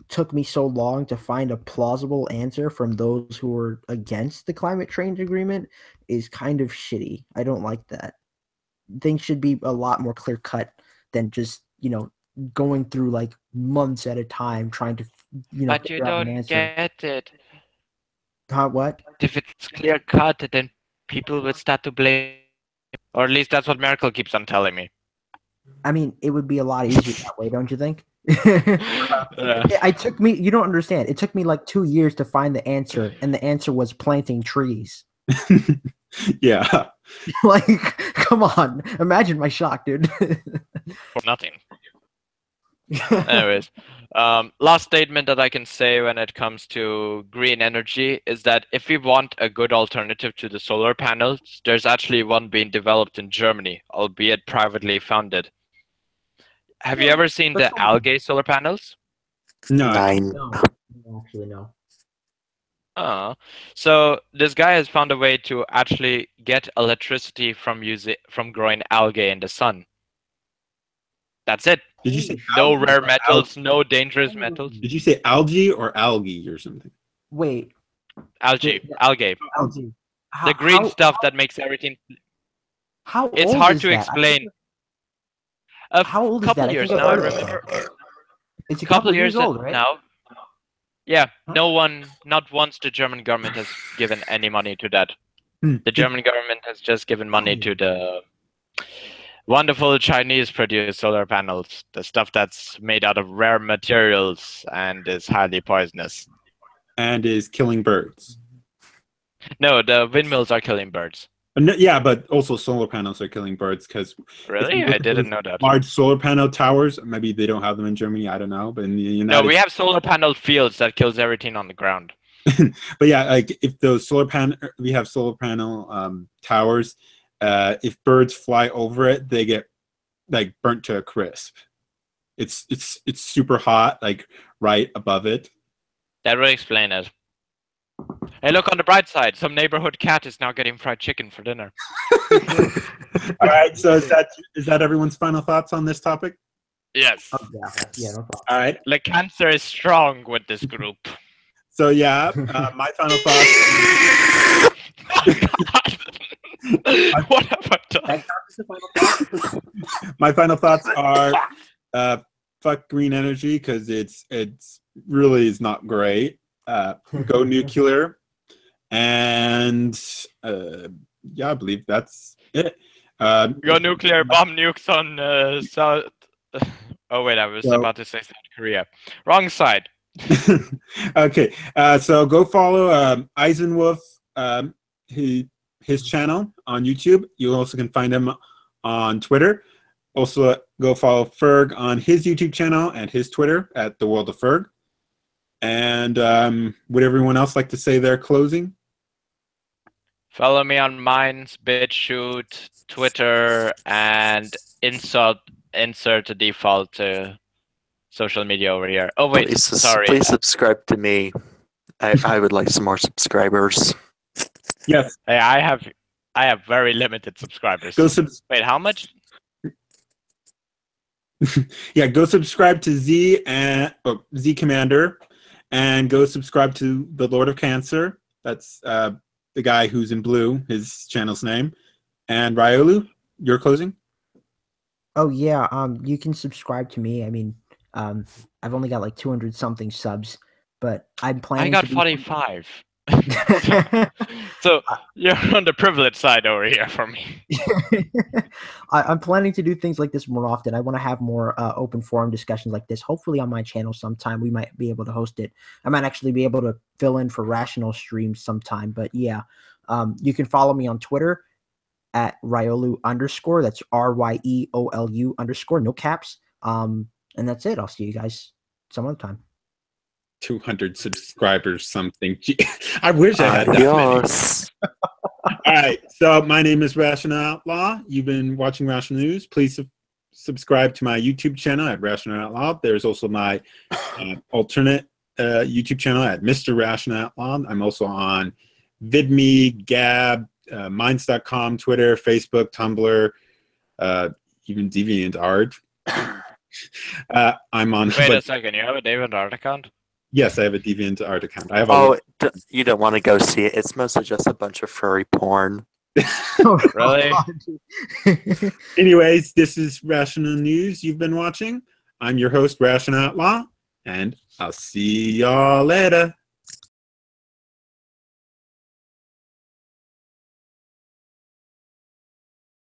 took me so long to find a plausible answer from those who were against the climate change agreement is kind of shitty. I don't like that. Things should be a lot more clear cut than just going through like months at a time trying to But you figure out an don't answer. get it. What? If it's clear cut, then people would start to blame. Or at least that's what Merkel keeps on telling me. I mean, it would be a lot easier that way, don't you think? Yeah. It took me. You don't understand. It took me like 2 years to find the answer, and the answer was planting trees. Yeah. Like, come on, imagine my shock, dude. For nothing. Anyways, last statement that I can say when it comes to green energy is that if we want a good alternative to the solar panels, there's actually one being developed in Germany, albeit privately funded. Have you ever seen But the algae solar panels? No, Nine. No, actually no. So this guy has found a way to actually get electricity from growing algae in the sun. That's it. did you say No algae rare or metals, no dangerous metals. Did you say algae or algae or something? Wait, Algae, algae. algae. The green stuff that makes everything. How It's old hard is to that? explain. A How old is couple that? I years think now, I I've heard of remember. that. It's a Couple couple years years old, right? now. Yeah, Huh? no one, not once the German government has given any money to that. The German government has just given money to the wonderful Chinese produced solar panels, the stuff that's made out of rare materials and is highly poisonous. And is killing birds. No, the windmills are killing birds. No, yeah, but also solar panels are killing birds because Really? I didn't know that. large solar panel towers. Maybe they don't have them in Germany. I don't know, but in the United No, we have solar panel fields that kills everything on the ground. But yeah, like if those we have solar panel towers. If birds fly over it, they get like burnt to a crisp. It's super hot, like right above it. That would explain it. Hey, look on the bright side. Some neighborhood cat is now getting fried chicken for dinner. All right, so is that everyone's final thoughts on this topic? Yes. Oh, yeah, no problem. All right, The cancer is strong with this group. so yeah, my final thoughts. What have I done? That counts as the final thought? My final thoughts are fuck green energy because it's really is not great. Go nuclear, and yeah, I believe that's it. Go nuclear bomb nukes on South. Oh wait, I was So- about to say South Korea. Wrong side. Okay, so go follow Eisenwolf, his channel on YouTube. You also can find him on Twitter. Also, go follow Ferg on his YouTube channel and his Twitter at The World of Ferg. And would everyone else like to say their closing? Follow me on Minds, BitChute, Twitter, and insert a default social media over here. Oh wait, sorry. Please subscribe to me. I would like some more subscribers. Yes, Hey, I have very limited subscribers. go Wait, how much? yeah, go subscribe to Z Commander, and go subscribe to the Lord of Cancer. That's the guy who's in blue. His channel's name. And Ryolu, your closing. Oh yeah, you can subscribe to me. I mean, I've only got like 200 something subs, but I'm I planning. got to be- 45. So you're on the privileged side over here for me. I'm planning to do things like this more often. I want to have more open forum discussions like this. Hopefully on my channel sometime we might be able to host it. I might actually be able to fill in for Rational streams sometime. But yeah, you can follow me on Twitter at Ryolu_. That's RYEOLU_. No caps. And that's it. I'll see you guys some other time. 200 subscribers something. Gee, I wish I had that many. Adios. All right, so my name is Rational Outlaw. You've been watching Rational News. Please subscribe to my YouTube channel at Rational Outlaw. There's also my alternate YouTube channel at Mr. Rational Outlaw. I'm also on VidMe, Gab, Minds.com, Twitter, Facebook, Tumblr, even DeviantArt. I'm on. Wait a second, you have a DeviantArt account? Yes, I have a DeviantArt account. I have Oh, you don't want to go see it. It's mostly just a bunch of furry porn. Really? Anyways, this is Rational News you've been watching. I'm your host, Rational Outlaw, and I'll see y'all later.